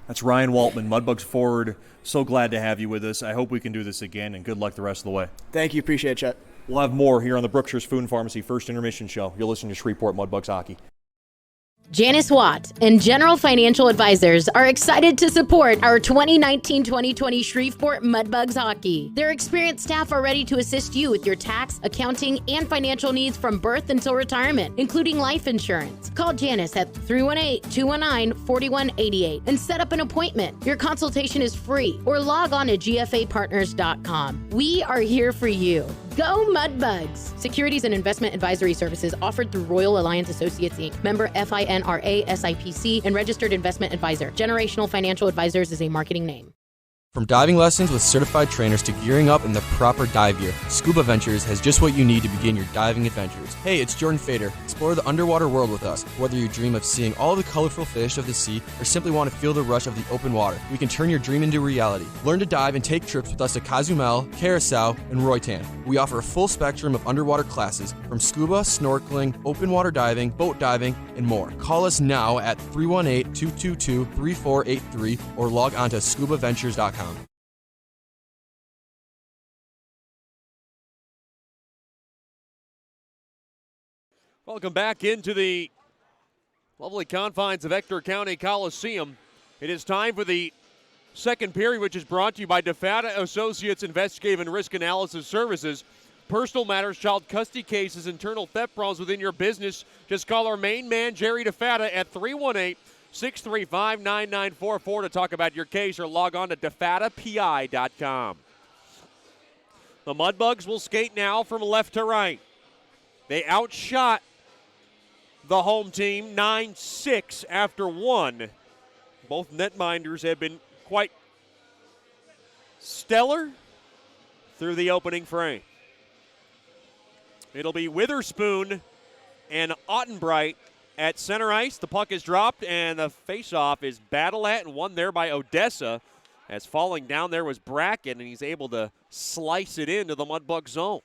That's Ryan Waltman, Mudbugs forward. So glad to have you with us. I hope we can do this again, and good luck the rest of the way.
Thank you. Appreciate it, Chet.
We'll have more here on the Brookshire's Food and Pharmacy First Intermission Show. You'll listen to Shreveport Mudbugs Hockey.
Janice Watt and General Financial Advisors are excited to support our 2019-2020 Shreveport Mudbugs Hockey. Their experienced staff are ready to assist you with your tax, accounting, and financial needs from birth until retirement, including life insurance. Call Janice at 318-219-4188 and set up an appointment. Your consultation is free, or log on to gfapartners.com. We are here for you. Go Mudbugs! Securities and investment advisory services offered through Royal Alliance Associates, Inc., member FINRA SIPC, and registered investment advisor. Generational Financial Advisors is a marketing name.
From diving lessons with certified trainers to gearing up in the proper dive gear, Scuba Ventures has just what you need to begin your diving adventures. Hey, it's Jordan Fader. Explore the underwater world with us. Whether you dream of seeing all the colorful fish of the sea or simply want to feel the rush of the open water, we can turn your dream into reality. Learn to dive and take trips with us to Cozumel, Curacao, and Roatan. We offer a full spectrum of underwater classes from scuba, snorkeling, open water diving, boat diving, and more. Call us now at 318-222-3483 or log on to scubaventures.com.
Welcome back into the lovely confines of Ector County Coliseum. It is time for the second period, which is brought to you by DeFata Associates Investigative and Risk Analysis Services. personal matters, child custody cases, internal theft problems within your business, just call our main man, Jerry DeFatta, at 318-635-9944 to talk about your case, or log on to defattapi.com. The Mudbugs will skate now from left to right. They outshot the home team 9-6 after one. Both netminders have been quite stellar through the opening frame. It'll be Witherspoon and Ottenbright at center ice. The puck is dropped, and the faceoff is battled at and won there by Odessa. As falling down there was Brackett, and he's able to slice it into the Mudbug zone.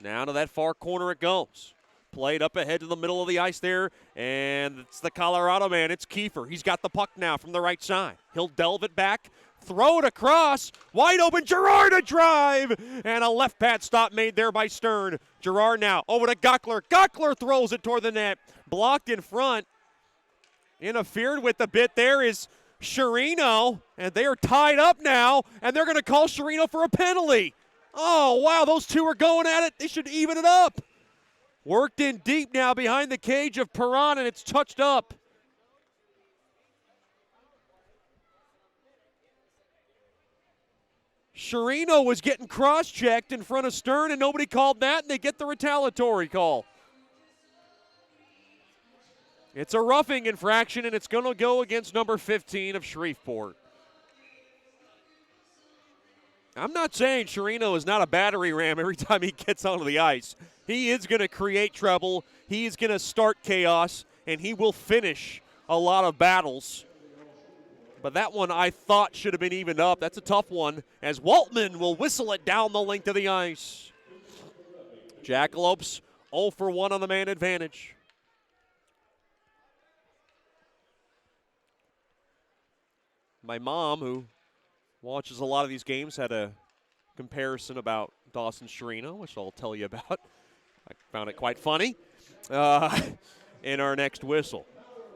Now to that far corner it goes. Played up ahead to the middle of the ice there, and it's the Colorado man. It's Kiefer. He's got the puck now from the right side. He'll delve it back, throw it across. Wide open, Girard to drive, and a left pad stop made there by Stern. Girard now over to Gockler. Gockler throws it toward the net. Blocked in front. Interfered with the bit there is Chirino, and they are tied up now, and they're going to call Chirino for a penalty. Oh, wow, those two are going at it. They should even it up. Worked in deep now behind the cage of Perron, and it's touched up. Chirino was getting cross-checked in front of Stern, and nobody called that, and they get the retaliatory call. It's a roughing infraction, and it's going to go against number 15 of Shreveport. I'm not saying Chirino is not a battery ram every time he gets onto the ice. He is going to create trouble. He is going to start chaos, and he will finish a lot of battles. But that one I thought should have been evened up. That's a tough one, as Waltman will whistle it down the length of the ice. Jackalopes 0 for 1 on the man advantage. My mom, who watches a lot of these games, had a comparison about Dawson Chirino, which I'll tell you about. I found it quite funny in our next whistle.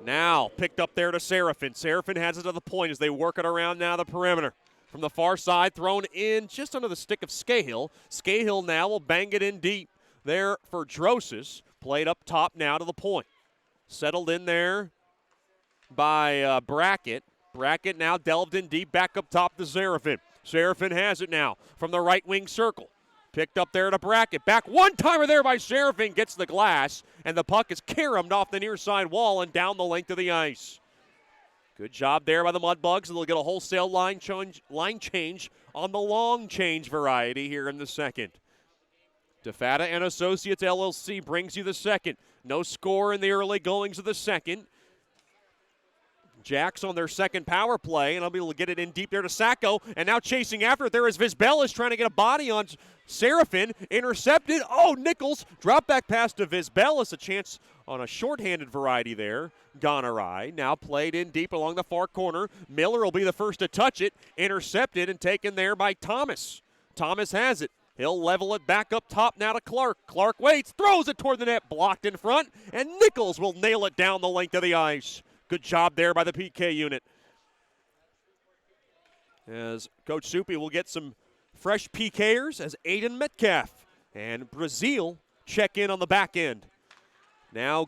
Now picked up there to Seraphin. Seraphin has it to the point as they work it around now the perimeter. From the far side, thrown in just under the stick of Scahill. Scahill now will bang it in deep there for Drosis. Played up top now to the point. Settled in there by Brackett. Brackett now delved in deep, back up top to Seraphin. Seraphin has it now from the right wing circle. Picked up there to Brackett. Back one-timer there by Seraphin, gets the glass, and the puck is caromed off the near side wall and down the length of the ice. Good job there by the Mudbugs, and they'll get a wholesale line change on the long change variety here in the second. DeFatta and Associates LLC brings you the second. No score in the early goings of the second. Jacks on their second power play, and I'll be able to get it in deep there to Sacco, and now chasing after it there is Vizbelis trying to get a body on Seraphin, intercepted. Oh, Nichols, drop back pass to Vizbelis, a chance on a shorthanded variety there. Gone awry, now played in deep along the far corner. Miller will be the first to touch it, intercepted and taken there by Thomas. Thomas has it. He'll level it back up top now to Clark. Clark waits, throws it toward the net, blocked in front, and Nichols will nail it down the length of the ice. Good job there by the PK unit. As Coach Soupy will get some fresh PKers as Aiden Metcalf and Brazil check in on the back end. Now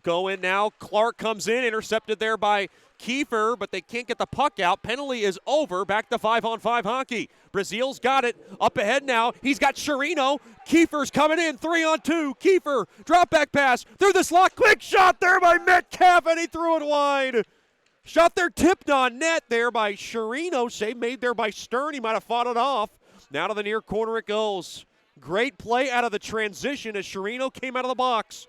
Clark comes in, intercepted there by Kiefer, but they can't get the puck out. Penalty is over. Back to 5-on-5 hockey. Brazil's got it. Up ahead now. He's got Chirino. Kiefer's coming in. 3-on-2. Kiefer, drop back pass through the slot. Quick shot there by Metcalf, and he threw it wide. Shot there tipped on net there by Chirino. Save made there by Stern. He might have fought it off. Now to the near corner it goes. Great play out of the transition as Chirino came out of the box.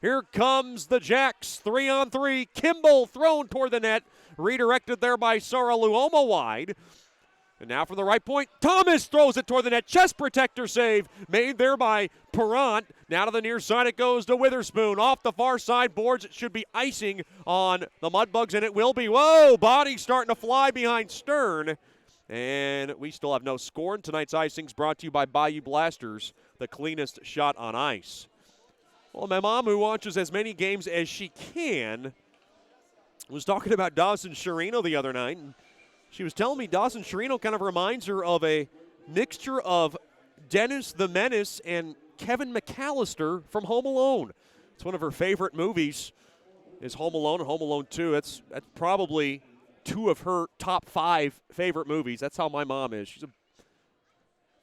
Here comes the Jacks, 3-on-3. Kimball thrown toward the net. Redirected there by Saraluoma wide. And now from the right point, Thomas throws it toward the net. Chest protector save made there by Perrant. Now to the near side it goes to Witherspoon. Off the far side boards, it should be icing on the Mudbugs, and it will be. Whoa, body starting to fly behind Stern. And we still have no score. And tonight's icing's brought to you by Bayou Blasters, the cleanest shot on ice. Well, my mom, who watches as many games as she can, was talking about Dawson Chirino the other night, and she was telling me Dawson Chirino kind of reminds her of a mixture of Dennis the Menace and Kevin McAllister from Home Alone. It's one of her favorite movies is Home Alone and Home Alone 2. That's probably two of her top 5 favorite movies. That's how my mom is. She's a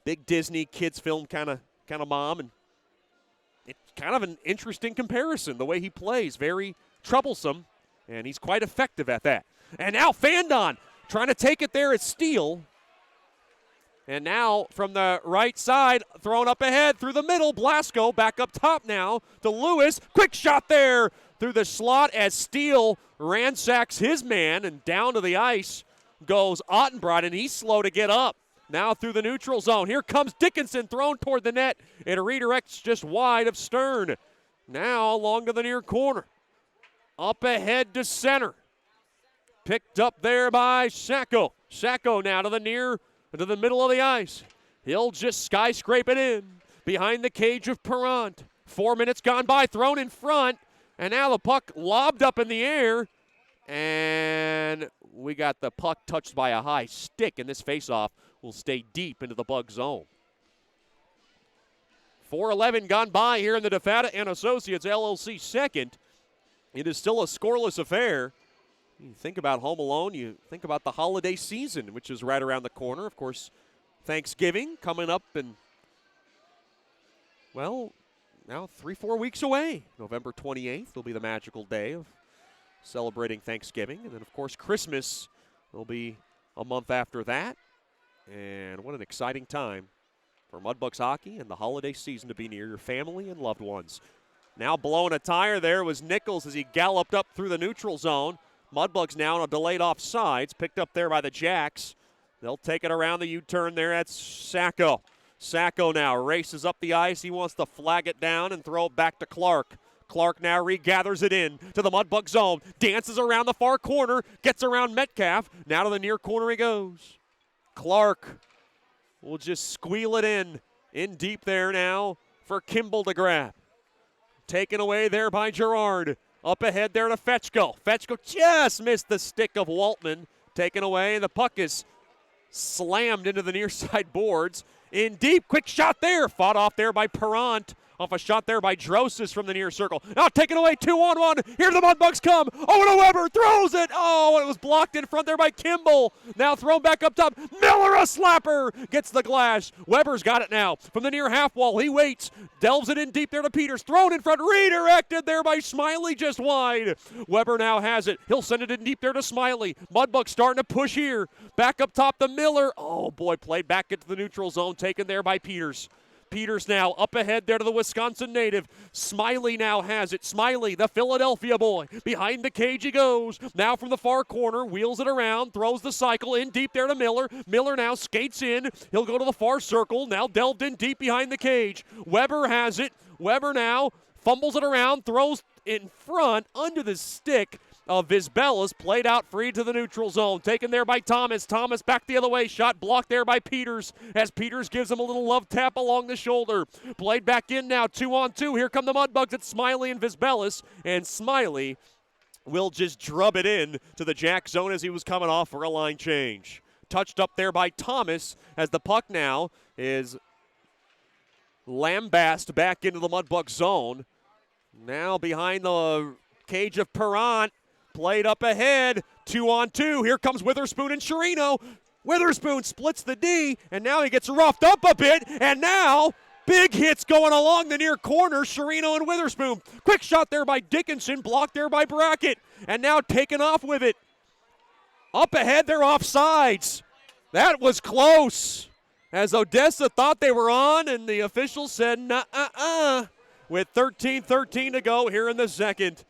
big Disney kids film kind of mom, and it's kind of an interesting comparison, the way he plays. Very troublesome, and he's quite effective at that. And now Fandon trying to take it there at Steele. And now from the right side, thrown up ahead through the middle. Blasco back up top now to Lewis. Quick shot there through the slot as Steele ransacks his man, and down to the ice goes Ottenbrot, and he's slow to get up. Now through the neutral zone. Here comes Dickinson, thrown toward the net. It redirects just wide of Stern. Now along to the near corner. Up ahead to center. Picked up there by Sacco. Sacco now to the middle of the ice. He'll just skyscrape it in behind the cage of Perrant. 4 minutes gone by, thrown in front, and now the puck lobbed up in the air, and we got the puck touched by a high stick, and this faceoff will stay deep into the Bug zone. 4:11 gone by here in the DeFata and Associates LLC second. It is still a scoreless affair. You think about Home Alone, you think about the holiday season, which is right around the corner. Of course, Thanksgiving coming up, and, well, now 3-4 weeks away. November 28th will be the magical day of celebrating Thanksgiving. And then, of course, Christmas will be a month after that. And what an exciting time for Mudbugs hockey and the holiday season to be near your family and loved ones. Now blowing a tire there was Nichols as he galloped up through the neutral zone. Mudbugs now on a delayed offsides, picked up there by the Jacks. They'll take it around the U-turn there. That's Sacco. Sacco now races up the ice. He wants to flag it down and throw it back to Clark. Clark now regathers it in to the Mudbug zone. Dances around the far corner. Gets around Metcalf. Now to the near corner he goes. Clark will just squeal it in deep there now for Kimball to grab. Taken away there by Gerard. Up ahead there to Fetchko. Fetchko just missed the stick of Waltman. Taken away, and the puck is slammed into the near side boards. In deep, quick shot there. Fought off there by Perrant. Off a shot there by Drosis from the near circle. Now taken away, 2-on-1. Here the Mudbugs come. Oh, and Weber throws it. Oh, it was blocked in front there by Kimball. Now thrown back up top. Miller, a slapper. Gets the glass. Weber's got it now. From the near half wall, he waits. Delves it in deep there to Peters. Thrown in front. Redirected there by Smiley just wide. Weber now has it. He'll send it in deep there to Smiley. Mudbugs starting to push here. Back up top to Miller. Oh, boy, played back into the neutral zone. Taken there by Peters. Peters now up ahead there to the Wisconsin native. Smiley now has it. Smiley, the Philadelphia boy. Behind the cage he goes. Now from the far corner, wheels it around, throws the cycle in deep there to Miller. Miller now skates in. He'll go to the far circle. Now delved in deep behind the cage. Weber has it. Weber now fumbles it around, throws in front under the stick of Vizbelas, played out free to the neutral zone. Taken there by Thomas. Thomas back the other way. Shot blocked there by Peters as Peters gives him a little love tap along the shoulder. Played back in now, 2-on-2. Here come the Mudbugs. It's Smiley and Vizbelas, and Smiley will just drub it in to the Jack zone as he was coming off for a line change. Touched up there by Thomas as the puck now is lambasted back into the Mudbug zone. Now behind the cage of Perrant. Played up ahead, 2-on-2. Here comes Witherspoon and Chirino. Witherspoon splits the D, and now he gets roughed up a bit, and now big hits going along the near corner, Chirino and Witherspoon. Quick shot there by Dickinson, blocked there by Brackett, and now taken off with it. Up ahead, they're offsides. That was close, as Odessa thought they were on, and the official said, nuh-uh-uh, with 13:13 to go here in the second.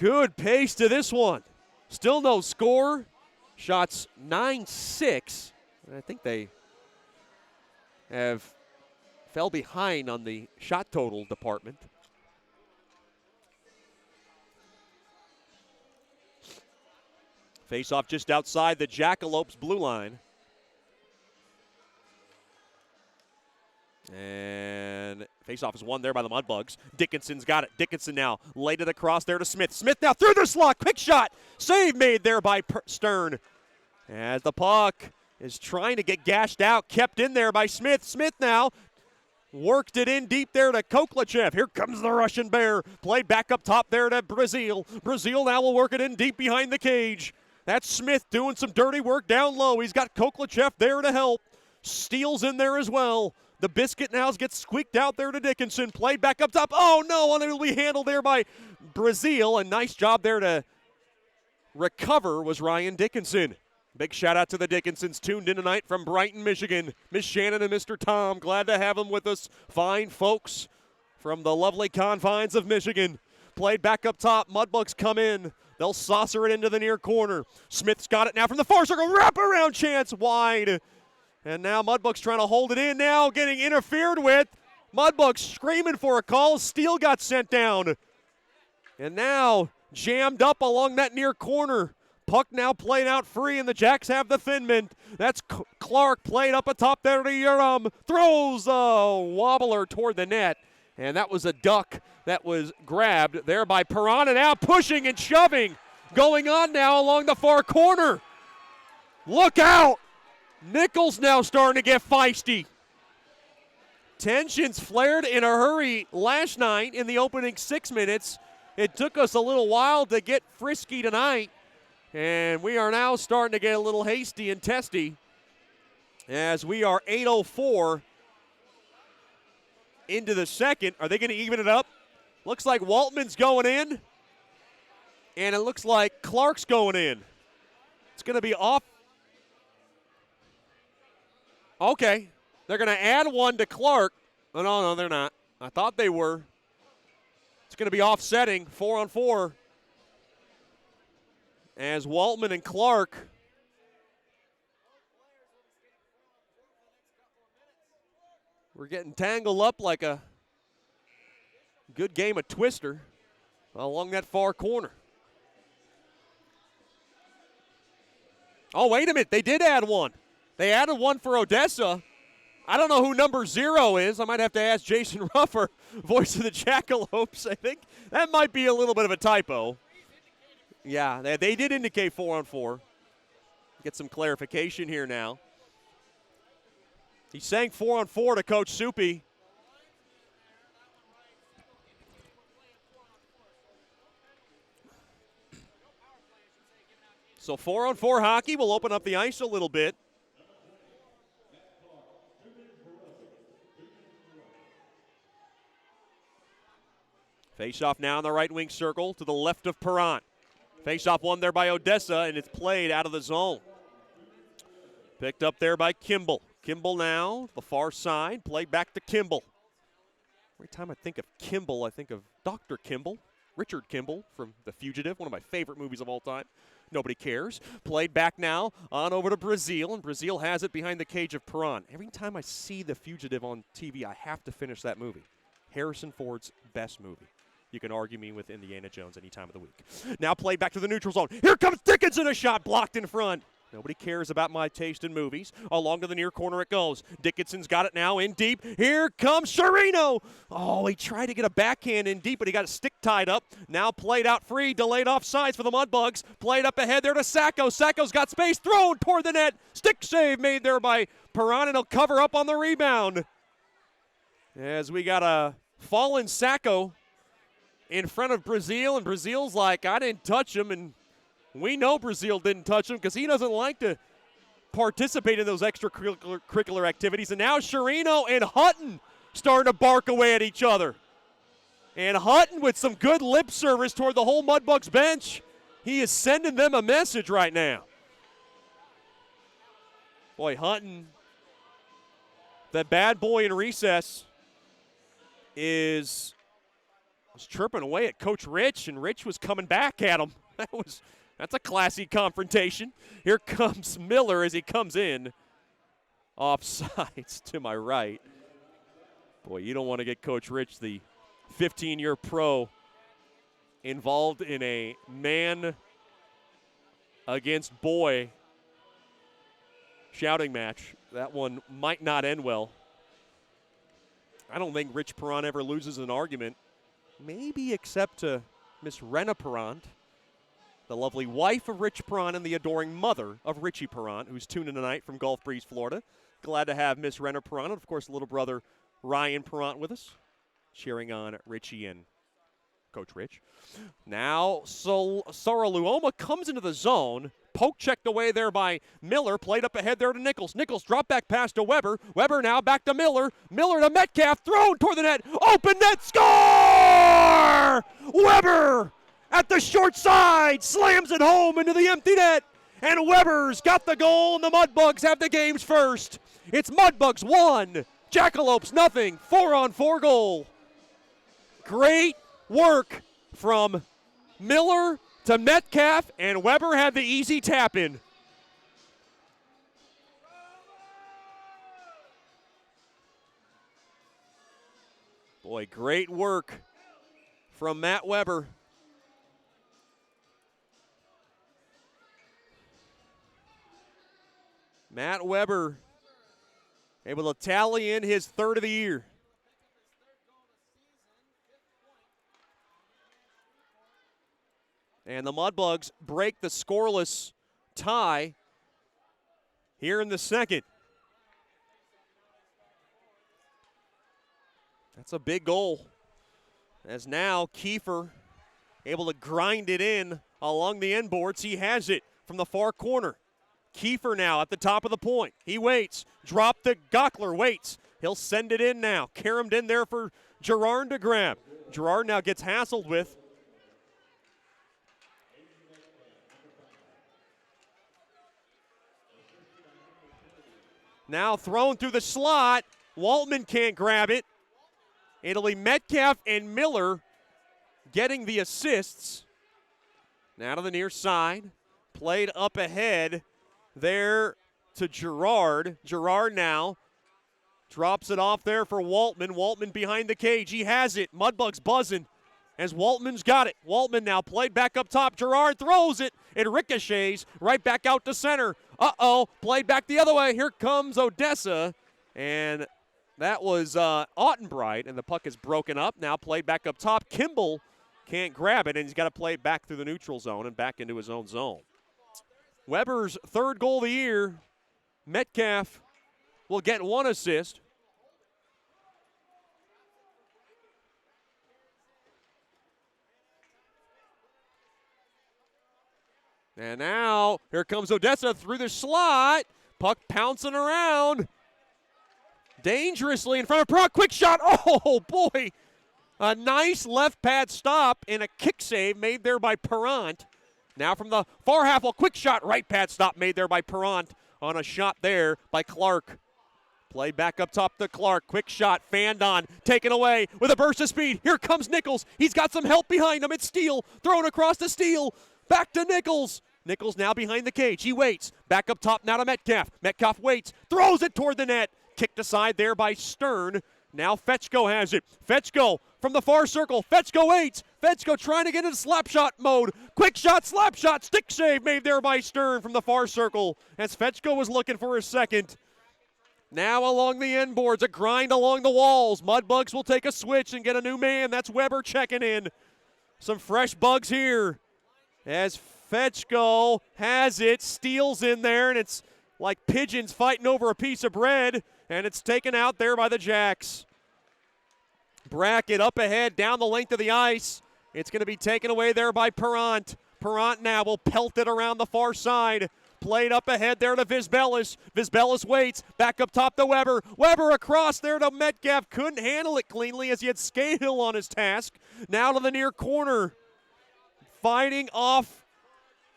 Good pace to this one. Still no score. Shots 9-6. I think they have fell behind on the shot total department. Face off just outside the Jackalopes blue line. And face-off is won there by the Mudbugs. Dickinson's got it. Dickinson now laid it across there to Smith. Smith now through the slot. Quick shot. Save made there by Stern. As the puck is trying to get gashed out. Kept in there by Smith. Smith now Worked it in deep there to Koklachev. Here comes the Russian Bear. Played back up top there to Brazil. Brazil now will work it in deep behind the cage. That's Smith doing some dirty work down low. He's got Koklachev there to help. Steals in there as well. The biscuit now gets squeaked out there to Dickinson. Played back up top. Oh, no, it'll be handled there by Brazil. A nice job there to recover was Ryan Dickinson. Big shout out to the Dickinsons tuned in tonight from Brighton, Michigan. Miss Shannon and Mr. Tom, glad to have them with us. Fine folks from the lovely confines of Michigan. Played back up top. Mudbugs come in. They'll saucer it into the near corner. Smith's got it now from the far circle. Wraparound chance wide. And now Mudbugs trying to hold it in now, getting interfered with. Mudbugs screaming for a call. Steele got sent down. And now jammed up along that near corner. Puck now played out free, and the Jacks have the thin mint. That's Clark played up atop there to Urum. Throws a wobbler toward the net. And that was a duck that was grabbed there by Piranha. Now pushing and shoving going on now along the far corner. Look out! Nichols now starting to get feisty. Tensions flared in a hurry last night in the opening 6 minutes. It took us a little while to get frisky tonight. And we are now starting to get a little hasty and testy as we are 8:04 into the second. Are they going to even it up? Looks like Waltman's going in, and it looks like Clark's going in. It's going to be off. Okay, they're going to add one to Clark. Oh, no, they're not. I thought they were. It's going to be offsetting, 4-on-4. As Waltman and Clark we're getting tangled up like a good game of Twister along that far corner. Oh, wait a minute. They did add one. They added one for Odessa. I don't know who number 0 is. I might have to ask Jason Ruffer, voice of the Jackalopes. I think that might be a little bit of a typo. Yeah, they did indicate 4-on-4. Get some clarification here now. He's saying 4-on-4 to Coach Soupy. So 4-on-4 hockey will open up the ice a little bit. Face-off now in the right wing circle to the left of Perrant. Face-off won there by Odessa, and it's played out of the zone. Picked up there by Kimball. Kimball now, the far side, played back to Kimball. Every time I think of Kimball, I think of Dr. Kimball, Richard Kimball from The Fugitive, one of my favorite movies of all time. Nobody cares. Played back now on over to Brazil, and Brazil has it behind the cage of Perrant. Every time I see The Fugitive on TV, I have to finish that movie. Harrison Ford's best movie. You can argue me with Indiana Jones any time of the week. Now played back to the neutral zone. Here comes Dickinson, a shot blocked in front. Nobody cares about my taste in movies. Along to the near corner it goes. Dickinson's got it now in deep. Here comes Sherino. Oh, he tried to get a backhand in deep, but he got a stick tied up. Now played out free, delayed offsides for the Mudbugs. Played up ahead there to Sacco. Sacco's got space, thrown toward the net. Stick save made there by Perrant, and he'll cover up on the rebound. As we got a fallen Sacco in front of Brazil, and Brazil's like, I didn't touch him, and we know Brazil didn't touch him because he doesn't like to participate in those extracurricular activities. And now Sherino and Hutton starting to bark away at each other. And Hutton with some good lip service toward the whole Mudbugs bench. He is sending them a message right now. Boy, Hutton, that bad boy in recess, was chirping away at Coach Rich, and Rich was coming back at him. That's a classy confrontation. Here comes Miller as he comes in. Offsides to my right. Boy, you don't want to get Coach Rich, the 15-year pro, involved in a man against boy shouting match. That one might not end well. I don't think Rich Perrant ever loses an argument. Maybe except to Miss Rena Perrant, the lovely wife of Rich Perrant and the adoring mother of Richie Perrant, who's tuning in tonight from Gulf Breeze, Florida. Glad to have Miss Rena Perrant, and of course, little brother Ryan Perrant with us, cheering on Richie and Coach Rich. Now, Saraluoma comes into the zone. Poke checked away there by Miller. Played up ahead there to Nichols. Nichols drop back pass to Weber. Weber now back to Miller. Miller to Metcalf. Thrown toward the net. Open net. Score! Weber at the short side. Slams it home into the empty net. And Weber's got the goal, and the Mudbugs have the game's first. It's Mudbugs 1, Jackalopes nothing. 4-on-4 goal. Great work from Miller to Metcalf, and Weber had the easy tap in. Boy, great work from Matt Weber. Matt Weber able to tally in his third of the year. And the Mudbugs break the scoreless tie here in the second. That's a big goal. As now Kiefer able to grind it in along the end boards. He has it from the far corner. Kiefer now at the top of the point. He waits. Drop to Gockler. Waits. He'll send it in now. Caromed in there for Gerard to grab. Gerard now gets hassled with. Now thrown through the slot. Waltman can't grab it. It'll be Metcalf and Miller getting the assists. Now to the near side. Played up ahead there to Gerard. Gerard now drops it off there for Waltman. Waltman behind the cage. He has it. Mudbugs buzzing as Waltman's got it. Waltman now played back up top. Gerard throws it. It ricochets right back out to center. Played back the other way. Here comes Odessa. And that was Ottenbright, and the puck is broken up. Now played back up top. Kimball can't grab it, and he's got to play it back through the neutral zone and back into his own zone. Weber's third goal of the year. Metcalf will get one assist. And now, here comes Odessa through the slot. Puck pouncing around. Dangerously in front of Perrant. Quick shot. Oh, boy. A nice left pad stop and a kick save made there by Perrant. Now from the far half, a quick shot. Right pad stop made there by Perrant on a shot there by Clark. Play back up top to Clark. Quick shot. Fanned on. Taken away with a burst of speed. Here comes Nichols. He's got some help behind him. It's Steele. Thrown across to Steele. Back to Nichols. Nichols now behind the cage. He waits. Back up top now to Metcalf. Metcalf waits. Throws it toward the net. Kicked aside there by Stern. Now Fetchko has it. Fetchko from the far circle. Fetchko waits. Fetchko trying to get into slap shot mode. Quick shot, slap shot, stick save made there by Stern from the far circle as Fetchko was looking for his second. Now along the end boards, a grind along the walls. Mudbugs will take a switch and get a new man. That's Weber checking in. Some fresh bugs here as Fetchko has it, steals in there, and it's like pigeons fighting over a piece of bread, and it's taken out there by the Jacks. Brackett up ahead, down the length of the ice. It's going to be taken away there by Perrant. Perrant now will pelt it around the far side. Played up ahead there to Vizbelis. Vizbelis waits. Back up top to Weber. Weber across there to Metcalf. Couldn't handle it cleanly as he had Scahill on his task. Now to the near corner. Fighting off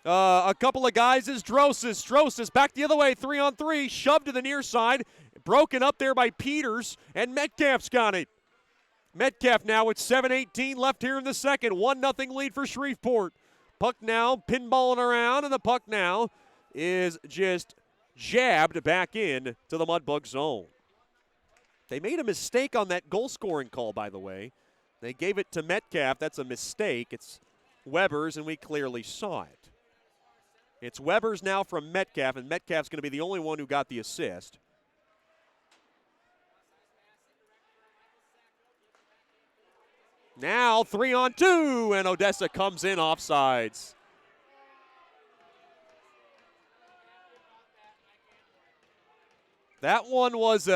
a couple of guys is Drosis. Drosis back the other way, 3-on-3. Shoved to the near side. Broken up there by Peters. And Metcalf's got it. Metcalf now with 7:18 left here in the second. 1-0 lead for Shreveport. Puck now pinballing around, and the puck now is just jabbed back in to the Mudbug zone. They made a mistake on that goal scoring call, by the way. They gave it to Metcalf. That's a mistake. It's Weber's, and we clearly saw it. It's Weber's now from Metcalf, and Metcalf's going to be the only one who got the assist. Now 3-on-2, and Odessa comes in offsides. That one was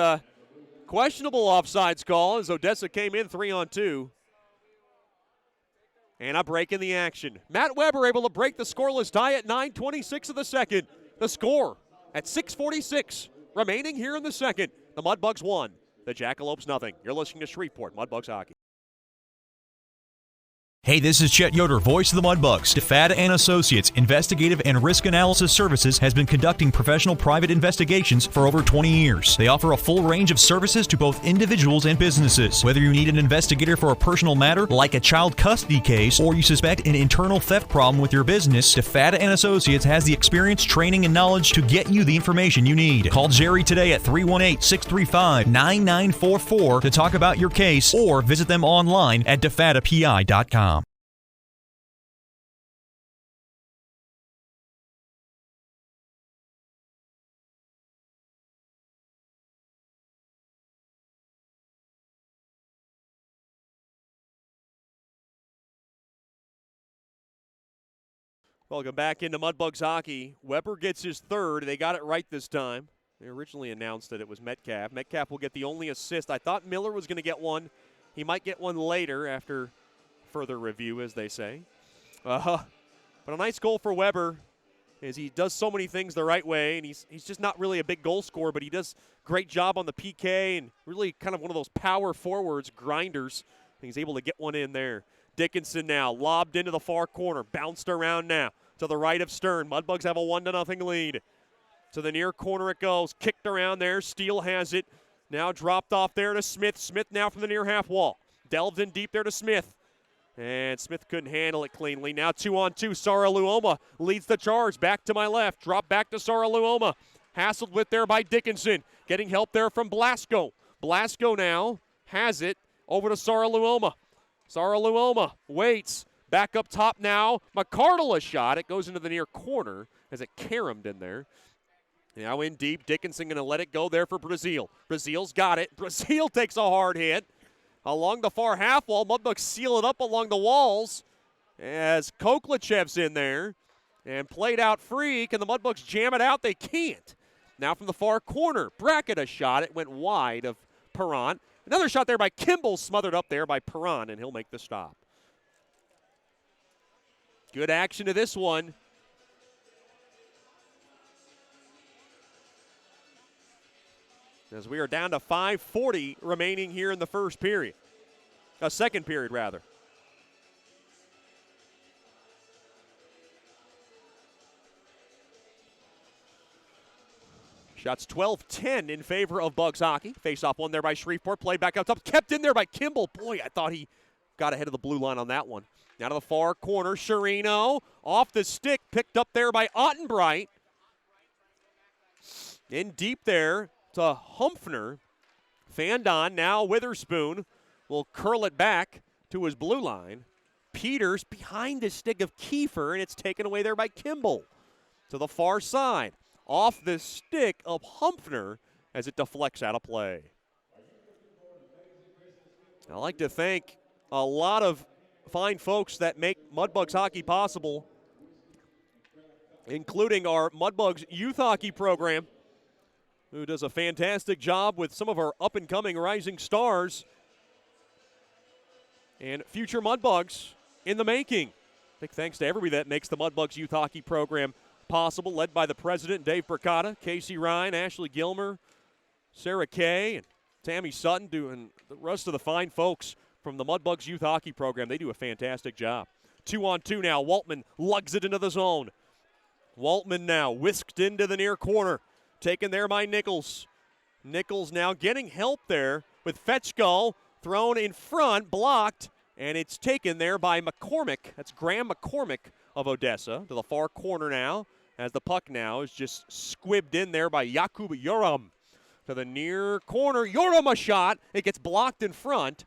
Questionable offsides call as Odessa came in 3-on-2. And a break in the action. Matt Weber able to break the scoreless tie at 9:26 of the second. The score at 6:46 remaining here in the second. The Mudbugs 1, the Jackalopes nothing. You're listening to Shreveport Mudbugs Hockey.
Hey, this is Chet Yoder, voice of the Mudbugs. DeFada and Associates Investigative and Risk Analysis Services has been conducting professional private investigations for over 20 years. They offer a full range of services to both individuals and businesses. Whether you need an investigator for a personal matter like a child custody case or you suspect an internal theft problem with your business, DeFada and Associates has the experience, training, and knowledge to get you the information you need. Call Jerry today at 318-635-9944 to talk about your case or visit them online at defadapi.com.
Welcome back into Mudbugs Hockey. Weber gets his third. They got it right this time. They originally announced that it was Metcalf. Metcalf will get the only assist. I thought Miller was going to get one. He might get one later after further review, as they say. But a nice goal for Weber, as he does so many things the right way, and he's just not really a big goal scorer, but he does great job on the PK and really kind of one of those power forwards, grinders. And he's able to get one in there. Dickinson now lobbed into the far corner, bounced around now to the right of Stern. Mudbugs have a 1-0 lead. To the near corner it goes, kicked around there. Steele has it. Now dropped off there to Smith. Smith now from the near half wall. Delved in deep there to Smith. And Smith couldn't handle it cleanly. Now 2-on-2. Sara Luoma leads the charge. Back to my left. Drop back to Sara Luoma. Hassled with there by Dickinson. Getting help there from Blasco. Blasco now has it over to Sara Luoma. Sara Luoma waits. Back up top now. McCardle a shot. It goes into the near corner as it caromed in there. Now in deep. Dickinson going to let it go there for Brazil. Brazil's got it. Brazil takes a hard hit. Along the far half wall. Mudbugs seal it up along the walls as Koklachev's in there. And played out free. Can the Mudbugs jam it out? They can't. Now from the far corner. Brackett a shot. It went wide of Perron. Another shot there by Kimball, smothered up there by Perron, and he'll make the stop. Good action to this one. As we are down to 5:40 remaining here in the first period. Second period, rather. Shots 12-10 in favor of Bugs Hockey. Face-off one there by Shreveport. Play back up top. Kept in there by Kimball. Boy, I thought he got ahead of the blue line on that one. Now to the far corner. Sherino off the stick. Picked up there by Ottenbright. In deep there to Humpfner. Fanned on. Now Witherspoon will curl it back to his blue line. Peters behind the stick of Kiefer, and it's taken away there by Kimball. To the far side. Off the stick of Humpfner as it deflects out of play. I'd like to thank a lot of fine folks that make Mudbugs Hockey possible, including our Mudbugs Youth Hockey program, who does a fantastic job with some of our up-and-coming rising stars and future Mudbugs in the making. Big thanks to everybody that makes the Mudbugs Youth Hockey program possible, led by the president, Dave Percotta, Casey Ryan, Ashley Gilmer, Sarah Kay, and Tammy Sutton, doing the rest of the fine folks from the Mudbugs Youth Hockey program. They do a fantastic job. 2-on-2 now. Waltman lugs it into the zone. Waltman now whisked into the near corner. Taken there by Nichols. Nichols now getting help there with Fetchkull. Thrown in front, blocked, and it's taken there by McCormick. That's Graham McCormick of Odessa. To the far corner now, as the puck now is just squibbed in there by Jakub Joram. To the near corner, Joram a shot. It gets blocked in front.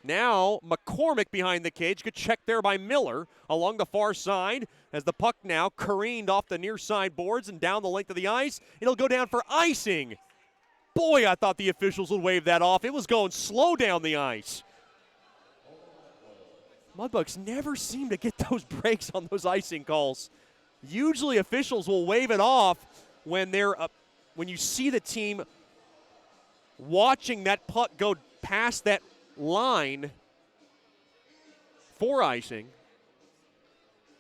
Now McCormick behind the cage. Good check there by Miller along the far side as the puck now careened off the near side boards and down the length of the ice. It'll go down for icing. Boy, I thought the officials would wave that off. It was going slow down the ice. Mudbugs never seem to get those breaks on those icing calls. Usually officials will wave it off when they're when you see the team watching that puck go past that line for icing.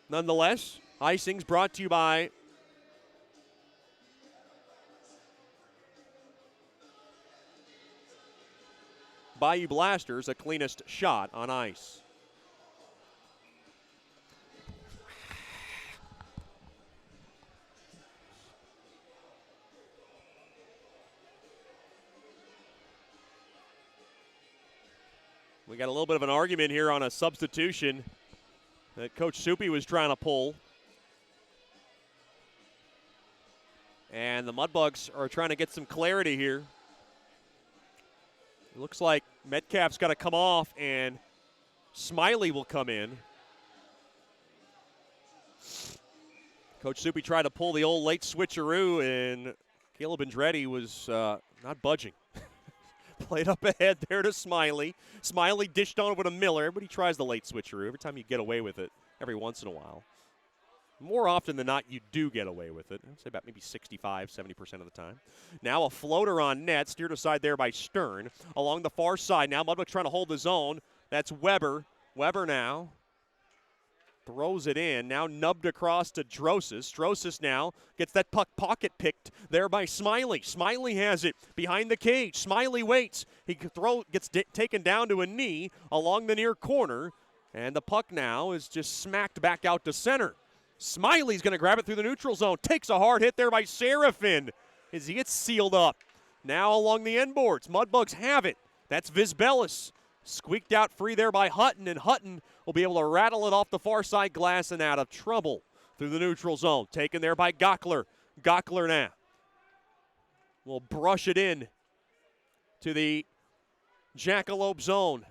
Nonetheless, icing's brought to you by Bayou Blasters, the cleanest shot on ice. We got a little bit of an argument here on a substitution that Coach Soupy was trying to pull. And the Mudbugs are trying to get some clarity here. It looks like Metcalf's got to come off and Smiley will come in. Coach Soupy tried to pull the old late switcheroo, and Caleb Andretti was not budging. Played up ahead there to Smiley. Smiley dished on over to Miller. Everybody tries the late switcheroo. Every time you get away with it, every once in a while. More often than not, you do get away with it. I'd say about maybe 65, 70% of the time. Now a floater on net, steered aside there by Stern. Along the far side now, Mudbuck trying to hold the zone. That's Weber. Weber now throws it in. Now nubbed across to Drosis. Drosis now gets that puck pocket picked there by Smiley. Smiley has it behind the cage. Smiley waits. He gets taken down to a knee along the near corner. And the puck now is just smacked back out to center. Smiley's going to grab it through the neutral zone. Takes a hard hit there by Serafin as he gets sealed up. Now along the end boards. Mudbugs have it. That's Vizbelis. Squeaked out free there by Hutton, and Hutton will be able to rattle it off the far side glass and out of trouble through the neutral zone. Taken there by Gockler. Gockler now will brush it in to the Jackalope zone.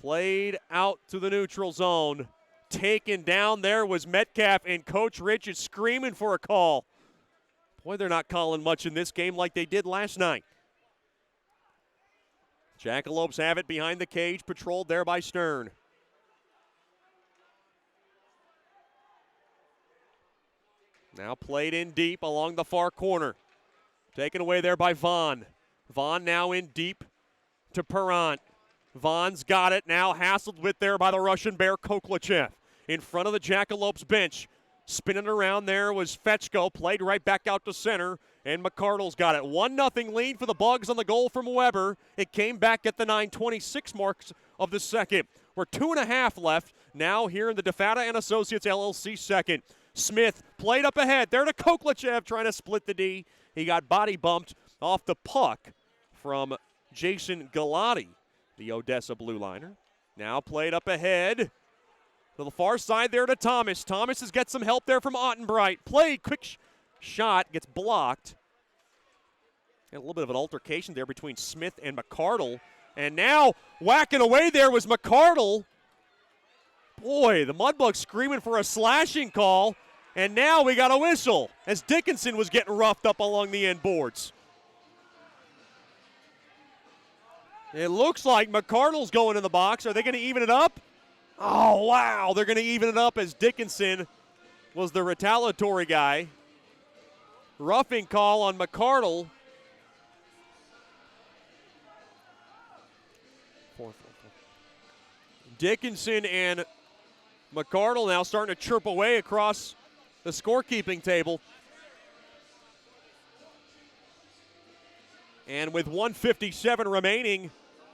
Played out to the neutral zone. Taken down there was Metcalf, and Coach Rich is screaming for a call. Boy, they're not calling much in this game like they did last night. Jackalopes have it behind the cage, patrolled there by Stern. Now played in deep along the far corner. Taken away there by Vaughn. Vaughn now in deep to Perrant. Vaughn's got it, now hassled with there by the Russian Bear Koklachev. In front of the Jackalopes bench. Spinning around there was Fetchko, played right back out to center, and McCardle's got it. 1-0 lead for the Bugs on the goal from Weber. It came back at the 9:26 marks of the second. We're 2.5 left now here in the DeFata and Associates LLC second. Smith played up ahead there to Koklachev, trying to split the D. He got body bumped off the puck from Jason Galati, the Odessa blue liner. Now played up ahead to the far side there to Thomas. Thomas has got some help there from Ottenbright. Played, quick shot, gets blocked. Got a little bit of an altercation there between Smith and McCardle. And now whacking away there was McCardle. Boy, the Mudbugs screaming for a slashing call. And now we got a whistle as Dickinson was getting roughed up along the end boards. It looks like McCardle's going in the box. Are they going to even it up? Oh, wow. They're going to even it up as Dickinson was the retaliatory guy. Roughing call on McCardle. Dickinson and McCardle now starting to chirp away across the scorekeeping table. And with 1:57 remaining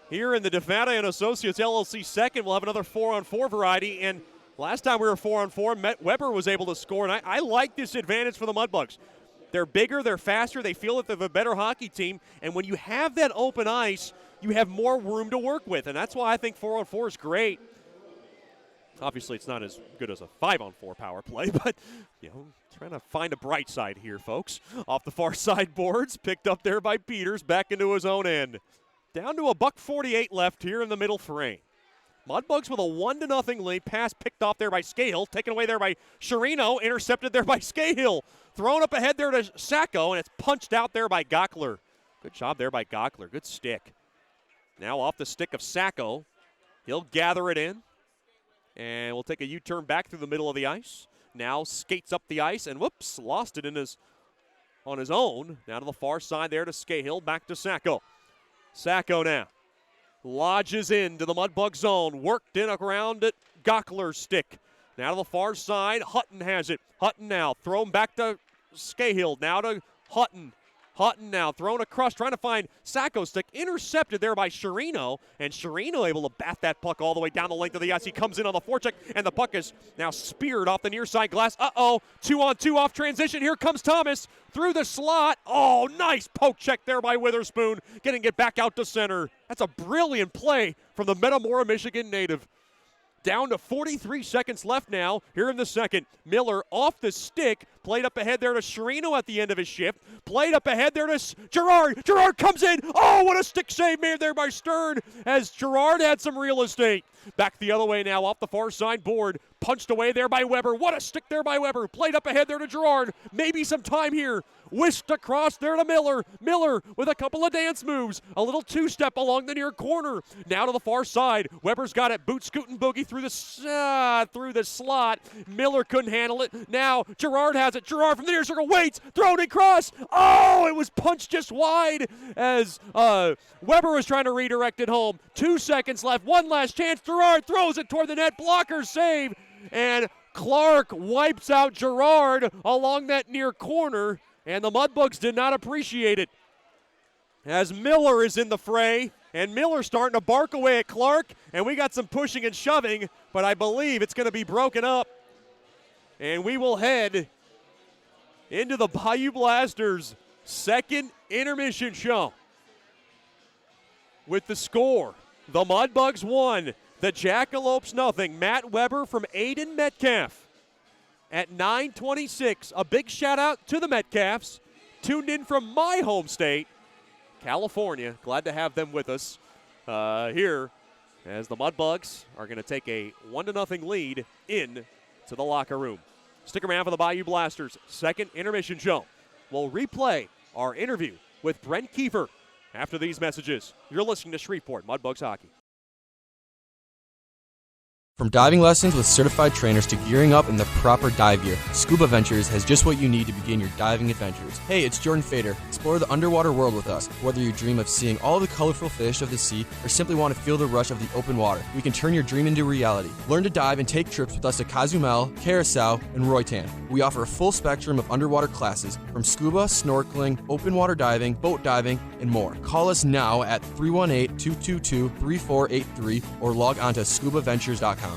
here in the DeFata and Associates LLC second, we'll have another 4-on-4 variety. And last time we were 4-on-4, Weber was able to score. And I like this advantage for the Mudbugs. They're bigger, they're faster, they feel that they're a better hockey team. And when you have that open ice, you have more room to work with. And that's why I think 4-on-4 is great. Obviously, it's not as good as a 5-on-4 power play, but, trying to find a bright side here, folks. Off the far side boards, picked up there by Peters, back into his own end. Down to $1:48 left here in the middle frame. Mudbugs with a 1-0 lead. Pass picked off there by Scahill, taken away there by Sherino, intercepted there by Scahill. Thrown up ahead there to Sacco, and it's punched out there by Gockler. Good job there by Gockler. Good stick. Now off the stick of Sacco. He'll gather it in. And we'll take a U-turn back through the middle of the ice. Now skates up the ice and, whoops, lost it in his on his own. Now to the far side there to Scahill. Back to Sacco. Sacco now. Lodges into the Mudbug zone. Worked in around it. Gockler's stick. Now to the far side. Hutton has it. Hutton now. Thrown back to Scahill. Now to Hutton. Hutton now thrown across, trying to find Sacco's stick. Intercepted there by Sherino, and Sherino able to bat that puck all the way down the length of the ice. He comes in on the forecheck, and the puck is now speared off the near side glass. 2-on-2 off transition. Here comes Thomas through the slot. Oh, nice poke check there by Witherspoon, getting it back out to center. That's a brilliant play from the Metamora, Michigan native. Down to 43 seconds left now here in the second. Miller off the stick. Played up ahead there to Sherino at the end of his shift. Played up ahead there to Gerard. Gerard comes in. Oh, what a stick save made there by Stern as Gerard had some real estate. Back the other way now off the far side board. Punched away there by Weber. What a stick there by Weber. Played up ahead there to Gerard. Maybe some time here. Whisked across there to Miller. Miller with a couple of dance moves. A little two-step along the near corner. Now to the far side. Weber's got it. Boot scooting boogie through the slot. Miller couldn't handle it. Now Gerard has it. Gerard from the near circle waits. Thrown across. Oh, it was punched just wide as Weber was trying to redirect it home. 2 seconds left. One last chance. Gerard throws it toward the net. Blocker save. And Clark wipes out Gerard along that near corner. And the Mudbugs did not appreciate it. As Miller is in the fray, and Miller starting to bark away at Clark, and we got some pushing and shoving, but I believe it's going to be broken up. And we will head into the Bayou Blasters' second intermission show. With the score, the Mudbugs 1, the Jackalopes 0. Matt Weber from Aiden Metcalf. At 9:26, a big shout out to the Metcalfs, tuned in from my home state, California. Glad to have them with us here as the Mudbugs are going to take a 1-0 lead in to the locker room. Stick around for the Bayou Blasters' second intermission show. We'll replay our interview with Brent Kiefer after these messages. You're listening to Shreveport Mudbugs Hockey.
From diving lessons with certified trainers to gearing up in the proper dive gear, Scuba Ventures has just what you need to begin your diving adventures. Hey, it's Jordan Fader. Explore the underwater world with us. Whether you dream of seeing all the colorful fish of the sea or simply want to feel the rush of the open water, we can turn your dream into reality. Learn to dive and take trips with us to Cozumel, Curacao, and Roatan. We offer a full spectrum of underwater classes from scuba, snorkeling, open water diving, boat diving, and more. Call us now at 318-222-3483 or log on to scubaventures.com.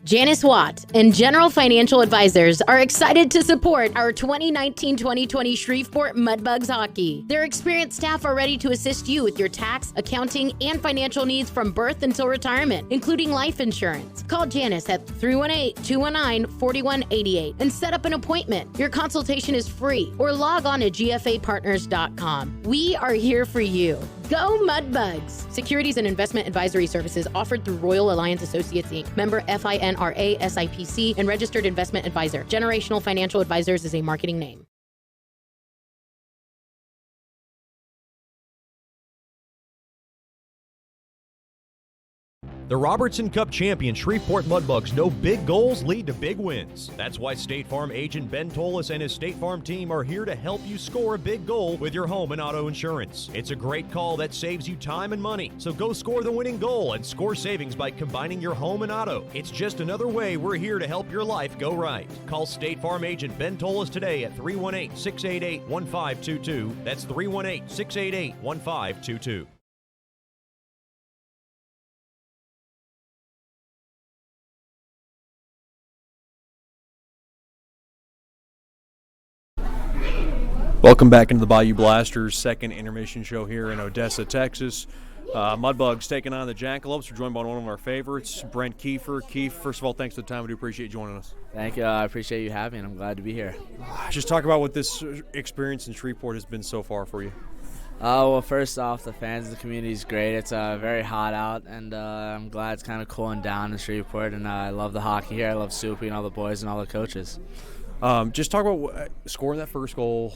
Janice Watt and General Financial Advisors are excited to support our 2019-2020 Shreveport Mudbugs Hockey. Their experienced staff are ready to assist you with your tax, accounting, and financial needs from birth until retirement, including life insurance. Call Janice at 318-219-4188 and set up an appointment. Your consultation is free, or log on to gfapartners.com. We are here for you. Go Mudbugs! Securities and investment advisory services offered through Royal Alliance Associates, Inc., member FINRA SIPC, and registered investment advisor. Generational Financial Advisors is a marketing name.
The Robertson Cup champion Shreveport Mudbugs know big goals lead to big wins. That's why State Farm agent Ben Tolis and his State Farm team are here to help you score a big goal with your home and auto insurance. It's a great call that saves you time and money. So go score the winning goal and score savings by combining your home and auto. It's just another way we're here to help your life go right. Call State Farm agent Ben Tolis today at 318-688-1522. That's 318-688-1522.
Welcome back into the Bayou Blasters' second intermission show here in Odessa, Texas. Mudbugs taking on the Jackalopes. We're joined by one of our favorites, Brent Kiefer. Keith, first of all, thanks for the time. We do appreciate you joining us.
Thank you. I appreciate you having me. I'm glad to be here.
Just talk about what this experience in Shreveport has been so far for you.
Well, first off, the fans, the community is great. It's very hot out, and I'm glad it's kind of cooling down in Shreveport, and I love the hockey here. I love Soupy and all the boys and all the coaches.
Just talk about scoring that first goal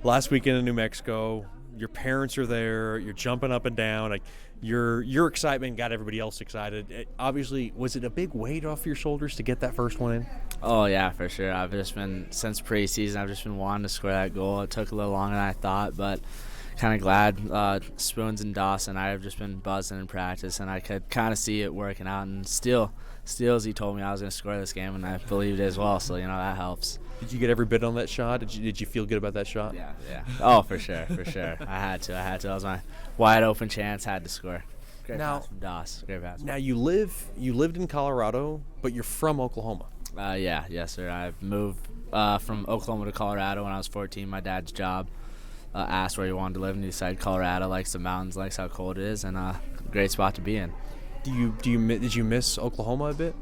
last weekend in New Mexico. your parents are there. You're jumping up and down. Like your excitement got everybody else excited. Obviously, was it a big weight off your shoulders to get that first one in?
Oh yeah, for sure. I've just been since preseason. I've just been wanting to score that goal. It took a little longer than I thought, but kind of glad. Spoons and Dawson, I have just been buzzing in practice, and I could kind of see it working out. And still, as he told me I was going to score this game, and I believed it as well. So that helps.
Did you get every bit on that shot? Did you feel good about that shot?
Yeah. Oh, for sure. I had to. That was my wide open chance. Had to score. Great pass from Doss. Great pass.
Now you lived in Colorado, but you're from Oklahoma.
Yes, sir. I've moved from Oklahoma to Colorado when I was 14. My dad's job asked where he wanted to live, and he decided Colorado, likes the mountains, likes how cold it is, and great spot to be in.
Did you miss Oklahoma a bit?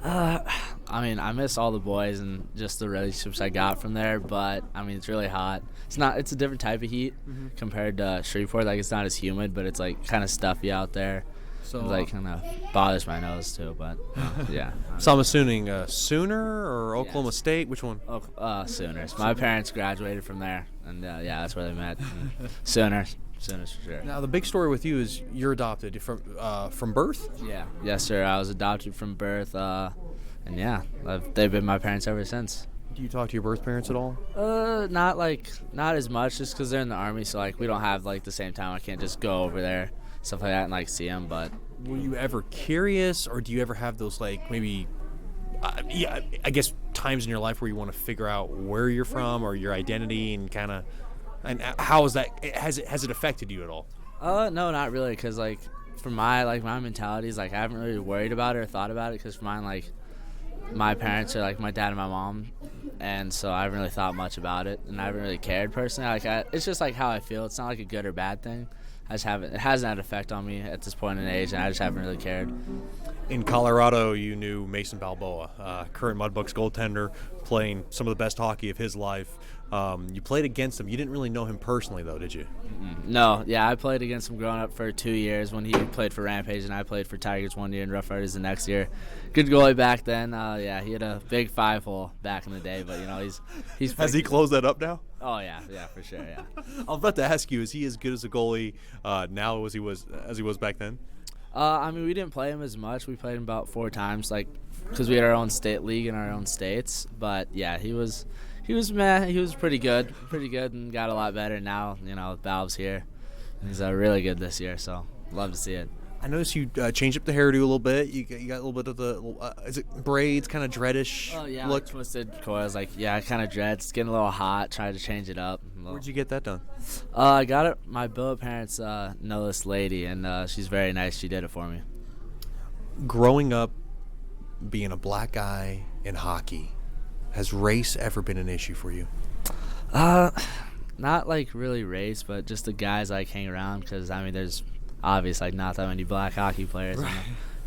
I miss all the boys and just the relationships I got from there, but it's really hot. It's a different type of heat compared to Shreveport. Like, it's not as humid, but it's like kind of stuffy out there. So kind of bothers my nose too, but yeah.
So I'm assuming Sooner or Oklahoma State, which one?
Sooners. My parents graduated from there, and that's where they met. Sooners for sure.
Now the big story with you is you're adopted from birth.
Yeah. Yes, sir. I was adopted from birth, and they've been my parents ever since.
Do you talk to your birth parents at all?
Not as much, just because they're in the Army, so we don't have the same time. I can't just go over there, stuff like that, and see them. But
were you ever curious, or do you ever have those maybe I guess times in your life where you want to figure out where you're from or your identity and and how is that? Has it affected you at all?
No, not really, because for my my mentality is I haven't really worried about it or thought about it, because for mine my parents are my dad and my mom, and so I haven't really thought much about it, and I haven't really cared personally. It's just how I feel. It's not a good or bad thing. I just haven't. It hasn't had an effect on me at this point in age, and I just haven't really cared.
In Colorado, you knew Mason Balboa, current Mudbugs goaltender, playing some of the best hockey of his life. You played against him. You didn't really know him personally, though, did you?
No. Yeah, I played against him growing up for 2 years when he played for Rampage, and I played for Tigers 1 year and Rough Riders the next year. Good goalie back then. He had a big 5-hole back in the day, but he's.
Has he closed that up now?
Oh yeah, for sure. Yeah.
I was about to ask you, is he as good as a goalie now as he was back then?
We didn't play him as much. We played him about 4 times, because we had our own state league in our own states. But yeah, he was pretty good, and got a lot better now. Valve's here. He's really good this year, so love to see it.
I noticed you changed up the hairdo a little bit. You got a little bit of the is it braids, kind of dreadish?
Oh yeah,
look.
Twisted coils. Kind of dreads. It's getting a little hot. Tried to change it up.
Where'd you get that done?
I got it. My billet parents know this lady, and she's very nice. She did it for me.
Growing up, being a black guy in hockey, has race ever been an issue for you?
Not really race, but just the guys hang around, because there's obviously not that many black hockey players.
Right.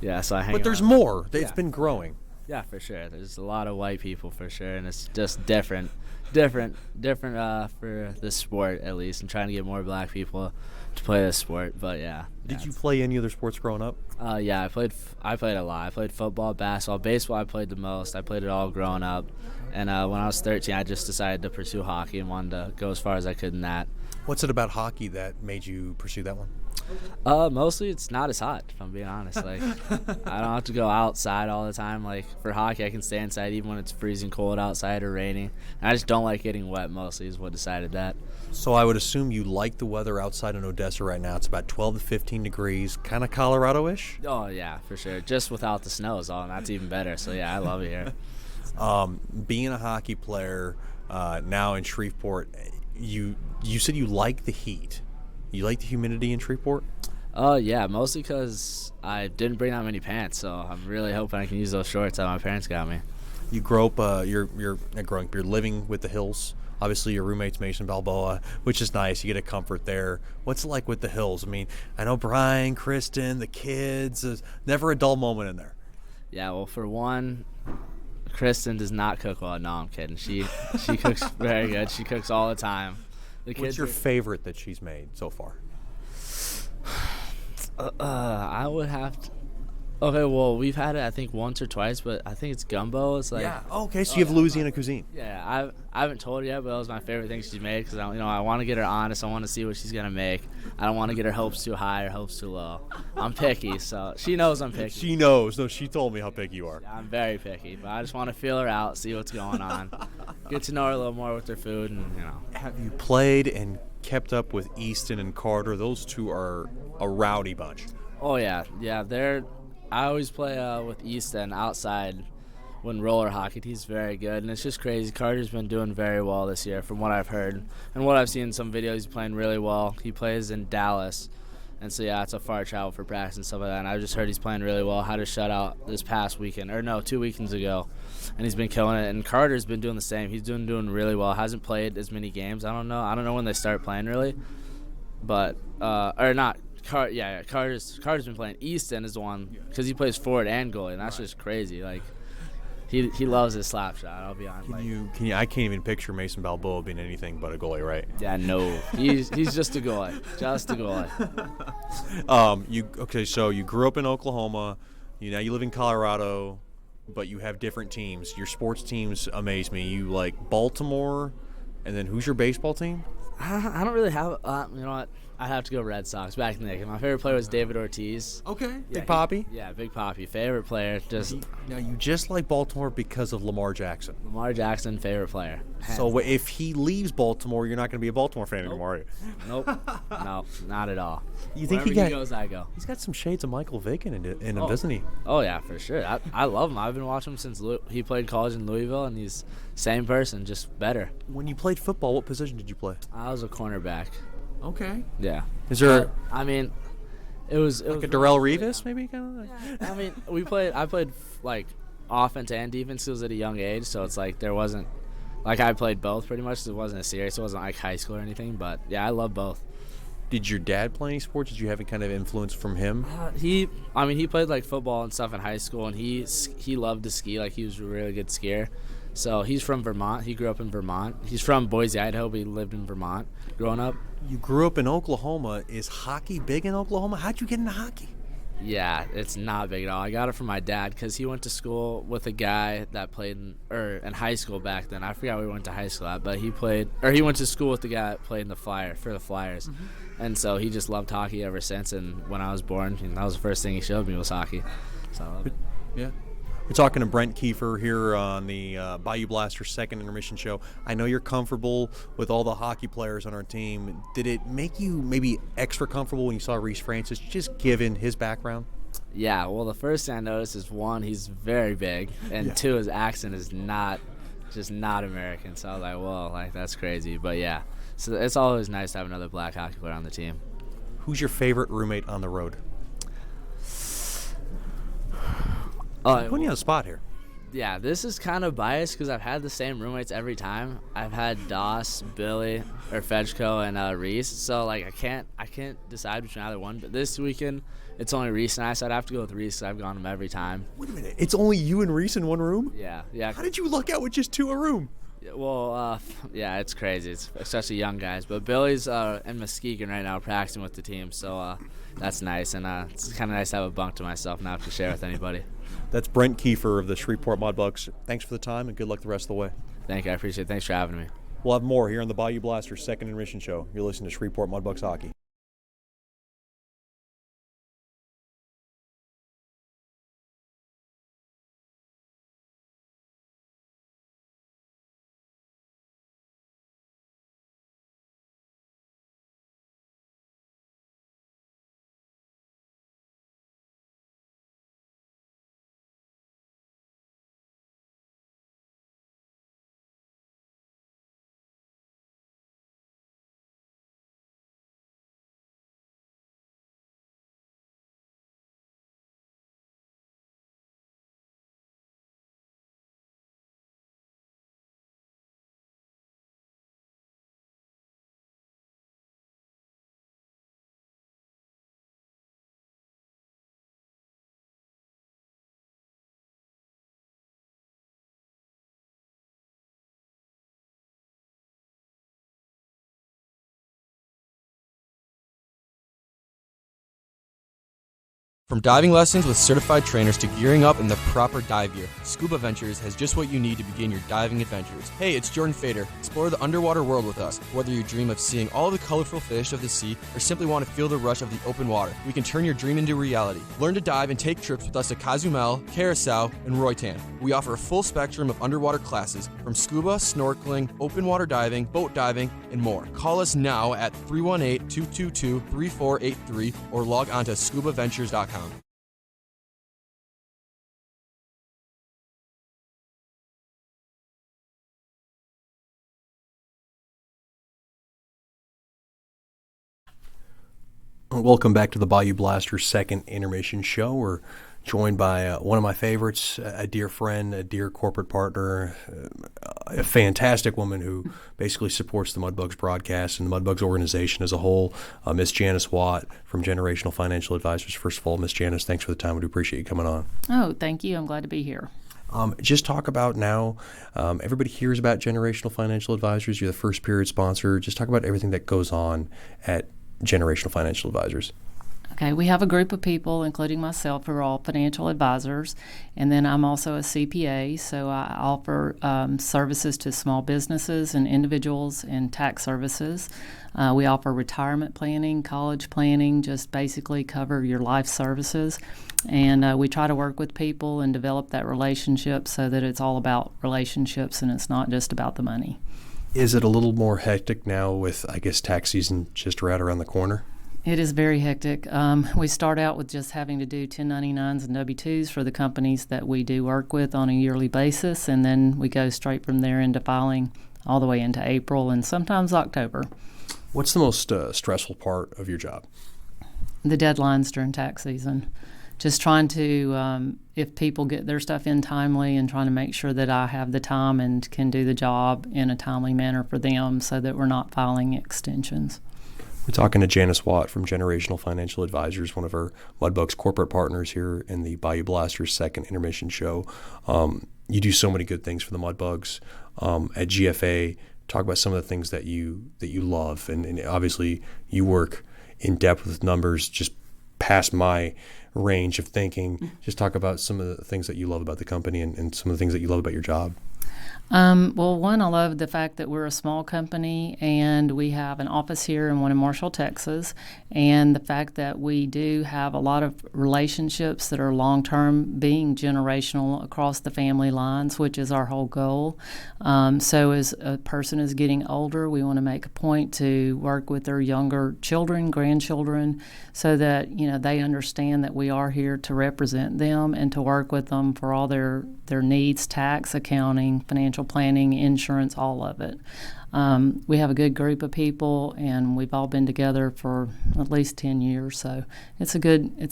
Yeah, so I hang
But there's
around.
more. It's been growing.
Yeah, for sure. There's a lot of white people for sure, and it's just different for this sport, at least, and trying to get more black people to play this sport. But yeah.
Did you play any other sports growing up?
Yeah, I played a lot. I played football, basketball, baseball. I played the most. I played it all growing up, and when I was 13, I just decided to pursue hockey and wanted to go as far as I could in that.
What's it about hockey that made you pursue that one?
Mostly it's not as hot, if I'm being honest. I don't have to go outside all the time. For hockey, I can stay inside even when it's freezing cold outside or raining. And I just don't like getting wet, mostly, is what decided that.
So I would assume you like the weather outside in Odessa right now. It's about 12 to 15 degrees, kind of Colorado-ish?
Oh, yeah, for sure. Just without the snow is all, and that's even better. So, yeah, I love it here.
Being a hockey player now in Shreveport, you said you like the heat. You like the humidity in Shreveport?
Yeah, mostly because I didn't bring that many pants, so I'm really hoping I can use those shorts that my parents got me.
You grow up, you're living with the Hills. Obviously, your roommate's Mason Balboa, which is nice. You get a comfort there. What's it like with the Hills? I know Brian, Kristen, the kids. There's never a dull moment in there.
Yeah, well, for one, Kristen does not cook well. No, I'm kidding. She cooks very good. She cooks all the time.
What's your favorite that she's made so far?
I would have to. Okay, well, we've had it, I think, once or twice, but I think it's gumbo. It's like,
Yeah. Okay, so you have Louisiana cuisine.
yeah, I haven't told her yet, but it was my favorite thing she's made because I want to get her honest. I want to see what she's gonna make. I don't want to get her hopes too high or hopes too low. I'm picky, so she knows I'm picky.
She knows. No, she told me how picky you are.
Yeah, I'm very picky, but I just want to feel her out, see what's going on, get to know her a little more with her food, and
Have you played and kept up with Easton and Carter? Those two are a rowdy bunch.
Oh yeah. I always play with Easton outside when roller hockey. He's very good, and it's just crazy. Carter's been doing very well this year from what I've heard. And what I've seen in some videos, he's playing really well. He plays in Dallas, and so yeah, it's a far travel for practice and stuff like that. And I just heard he's playing really well. Had a shutout this past weekend, or no, 2 weekends ago, and he's been killing it. And Carter's been doing the same. He's doing really well. Hasn't played as many games. I don't know when they start playing really, but or not. Carter's been playing. Easton is the one because he plays forward and goalie, and that's just crazy. Like he loves his slap shot. I'll be honest.
Can you? I can't even picture Mason Balboa being anything but a goalie, right?
Yeah, no, he's just a goalie, just a goalie.
So you grew up in Oklahoma. Now you live in Colorado, but you have different teams. Your sports teams amaze me. You like Baltimore, and then who's your baseball team?
I don't really have. You know what? I'd have to go Red Sox. Back in the day, my favorite player was David Ortiz.
Okay, Big Papi.
Big Papi. Favorite player.
Now you just like Baltimore because of Lamar Jackson.
Lamar Jackson, favorite player.
So if he leaves Baltimore, you're not going to be a Baltimore fan anymore, are you?
Nope. No, not at all.
You think
Wherever he goes, I go.
He's got some shades of Michael Vick in him, doesn't he?
Oh yeah, for sure. I love him. I've been watching him since he played college in Louisville, and he's same person, just better.
When you played football, what position did you play?
I was a cornerback.
Okay.
Yeah.
Is there?
It was
a Darrell Revis, maybe kind of.
I played like offense and defense skills at a young age, so it's like there wasn't like I played both pretty much. So it wasn't a serious. It wasn't like high school or anything, but yeah, I love both.
Did your dad play any sports? Did you have any kind of influence from him?
He played like football and stuff in high school, and he loved to ski. Like he was a really good skier. So he's from Vermont. He grew up in Vermont. He's from Boise, Idaho, but he lived in Vermont growing up.
You grew up in Oklahoma. Is hockey big in Oklahoma? How'd you get into hockey?
Yeah, it's not big at all. I got it from my dad because he went to school with a guy that played in high school back then. I forgot where he went to high school at, but he went to school with the guy that played in the Flyers. Mm-hmm. And so he just loved hockey ever since. And when I was born, that was the first thing he showed me was hockey. So I love it.
Yeah. We're talking to Brent Kiefer here on the Bayou Blasters second intermission show. I know you're comfortable with all the hockey players on our team. Did it make you maybe extra comfortable when you saw Reese Francis, just given his background?
Yeah, well, the first thing I noticed is, one, he's very big, and two, his accent is not American. So I was like, whoa, that's crazy. But yeah, so it's always nice to have another black hockey player on the team.
Who's your favorite roommate on the road? I'm putting you on the spot here.
Yeah, this is kind of biased because I've had the same roommates every time. I've had Doss, Billy, or Fedchko, and Reese. So I can't decide between either one. But this weekend, it's only Reese and I, so I'd have to go with Reese. I've gone him every time.
Wait a minute, it's only you and Reese in one room?
Yeah.
How did you luck out with just two a room?
Well, yeah, it's crazy. It's especially young guys. But Billy's in Muskegon right now practicing with the team, so that's nice. And it's kind of nice to have a bunk to myself, not have to share with anybody.
That's Brent Kiefer of the Shreveport Mudbugs. Thanks for the time, and good luck the rest of the way.
Thank you. I appreciate it. Thanks for having me.
We'll have more here on the Bayou Blasters second intermission show. You're listening to Shreveport Mudbugs Hockey.
From diving lessons with certified trainers to gearing up in the proper dive gear, Scuba Ventures has just what you need to begin your diving adventures. Hey, it's Jordan Fader. Explore the underwater world with us. Whether you dream of seeing all the colorful fish of the sea or simply want to feel the rush of the open water, we can turn your dream into reality. Learn to dive and take trips with us at Cozumel, Curacao, and Roatan. We offer a full spectrum of underwater classes from scuba, snorkeling, open water diving, boat diving, and more. Call us now at 318-222-3483 or log on to scubaventures.com.
Welcome back to the Bayou Blasters' second intermission show. We're joined by one of my favorites, a dear friend, a dear corporate partner, a fantastic woman who basically supports the Mudbugs broadcast and the Mudbugs organization as a whole, Miss Janice Watt from Generational Financial Advisors. First of all, Miss Janice, thanks for the time. We do appreciate you coming on.
Oh, thank you. I'm glad to be here.
Just talk about now, everybody hears about Generational Financial Advisors. You're the first period sponsor. Just talk about everything that goes on at Generational Financial Advisors.
Okay, we have a group of people, including myself, who are all financial advisors, and then I'm also a CPA, so I offer services to small businesses and individuals and tax services. We offer retirement planning, college planning, just basically cover your life services, and we try to work with people and develop that relationship so that it's all about relationships and it's not just about the money.
Is it a little more hectic now with, I guess, tax season just right around the corner?
It is very hectic. We start out with just having to do 1099s and W-2s for the companies that we do work with on a yearly basis, and then we go straight from there into filing all the way into April and sometimes October.
What's the most stressful part of your job?
The deadlines during tax season. Just trying to, if people get their stuff in timely, and trying to make sure that I have the time and can do the job in a timely manner for them so that we're not filing extensions.
We're talking to Janice Watt from Generational Financial Advisors, one of our Mudbugs corporate partners here in the Bayou Blasters second intermission show. You do so many good things for the Mudbugs. At GFA, talk about some of the things that you love, and obviously you work in depth with numbers just past my range of thinking. Just talk about some of the things that you love about the company and some of the things that you love about your job.
Well, one, I love the fact that we're a small company and we have an office here and one in Marshall, Texas, and the fact that we do have a lot of relationships that are long-term, being generational across the family lines, which is our whole goal. So as a person is getting older, we want to make a point to work with their younger children, grandchildren, so that, you know, they understand that we are here to represent them and to work with them for all their needs, tax, accounting, financial planning, insurance, all of it. We have a good group of people, and we've all been together for at least 10 years. So it's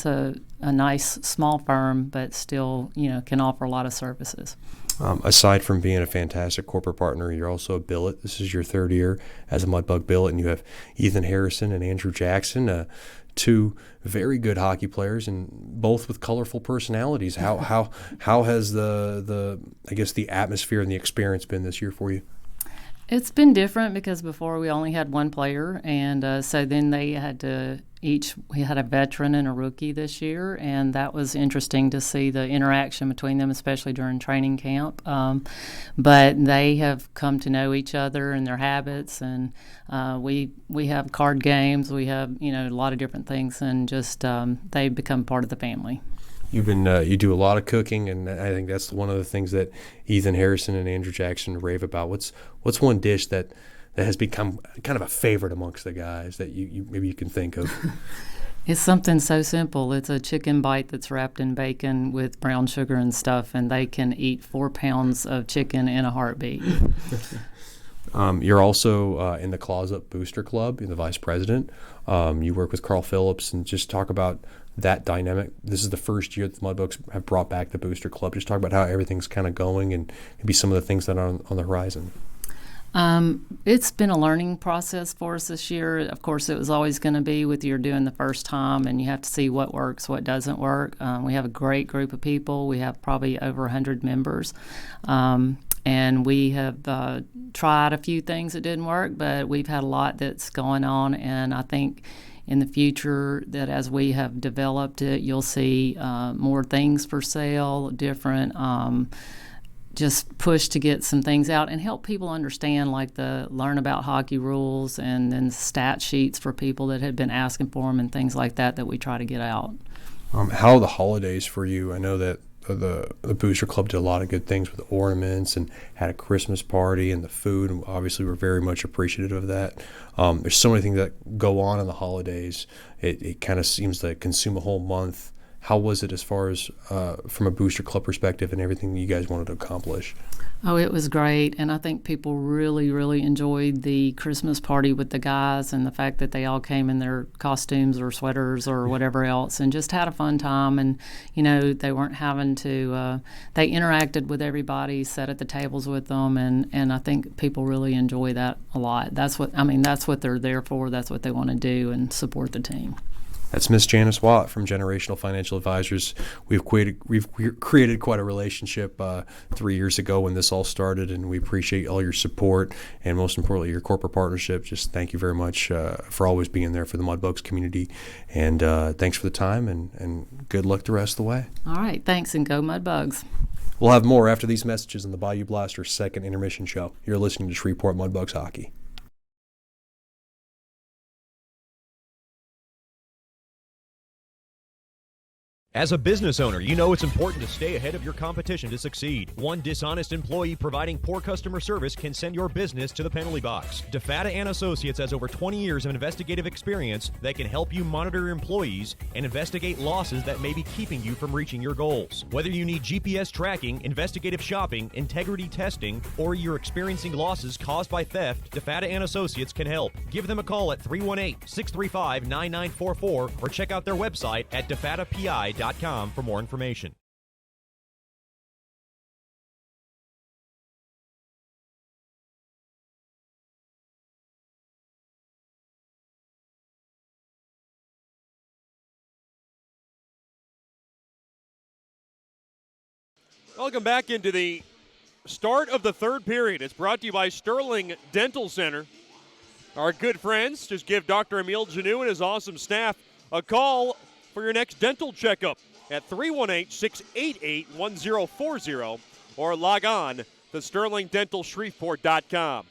a nice small firm, but still, you know, can offer a lot of services.
Aside from being a fantastic corporate partner, you're also a billet. This is your third year as a Mudbug billet, and you have Ethan Harrison and Andrew Jackson, two very good hockey players, and both with colorful personalities. How has the I guess the atmosphere and the experience been this year for you?
It's been different because before we only had one player, and so then they had to we had a veteran and a rookie this year, and that was interesting to see the interaction between them, especially during training camp. But they have come to know each other and their habits, and we have card games, we have, you know, a lot of different things, and just they've become part of the family.
You've been you do a lot of cooking, and I think that's one of the things that Ethan Harrison and Andrew Jackson rave about. What's one dish that has become kind of a favorite amongst the guys that you maybe you can think of?
It's something so simple. It's a chicken bite that's wrapped in bacon with brown sugar and stuff, and they can eat 4 pounds of chicken in a heartbeat.
You're also in the Claws Up Booster Club. You're the vice president. You work with Carl Phillips, and just talk about that dynamic. This is the first year that the Mudbugs have brought back the Booster Club. Just talk about how everything's kind of going and maybe some of the things that are on the horizon.
It's been a learning process for us this year. Of course, it was always going to be with you're doing the first time, and you have to see what works, what doesn't work. We have a great group of people. We have probably over 100 members. And we have tried a few things that didn't work, but we've had a lot that's going on, and I think in the future that as we have developed it, you'll see more things for sale, different just push to get some things out and help people understand, like learn about hockey rules and then stat sheets for people that had been asking for them and things like that we try to get out.
How are the holidays for you? I know that the Booster Club did a lot of good things with ornaments and had a Christmas party and the food, and obviously we're very much appreciative of that. There's so many things that go on in the holidays. It kind of seems to consume a whole month. How was it as far as from a Booster Club perspective and everything you guys wanted to accomplish?
Oh, it was great, and I think people really, really enjoyed the Christmas party with the guys and the fact that they all came in their costumes or sweaters or whatever else and just had a fun time. And, they weren't having to, they interacted with everybody, sat at the tables with them, and I think people really enjoy that a lot. That's what they're there for. That's what they want to do and support the team.
That's Miss Janice Watt from Generational Financial Advisors. We've created quite a relationship 3 years ago when this all started, and we appreciate all your support and most importantly your corporate partnership. Just thank you very much for always being there for the Mudbugs community, and thanks for the time and good luck the rest of the way.
All right, thanks, and go Mudbugs.
We'll have more after these messages on the Bayou Blasters second intermission show. You're listening to Shreveport Mudbugs Hockey.
As a business owner, you know it's important to stay ahead of your competition to succeed. One dishonest employee providing poor customer service can send your business to the penalty box. DeFata and Associates has over 20 years of investigative experience that can help you monitor your employees and investigate losses that may be keeping you from reaching your goals. Whether you need GPS tracking, investigative shopping, integrity testing, or you're experiencing losses caused by theft, DeFata and Associates can help. Give them a call at 318-635-9944 or check out their website at defatapi.com for more information.
Welcome back into the start of the third period. It's brought to you by Sterling Dental Center. Our good friends, just give Dr. Emile Janou and his awesome staff a call for your next dental checkup at 318-688-1040 or log on to sterlingdentalshreveport.com.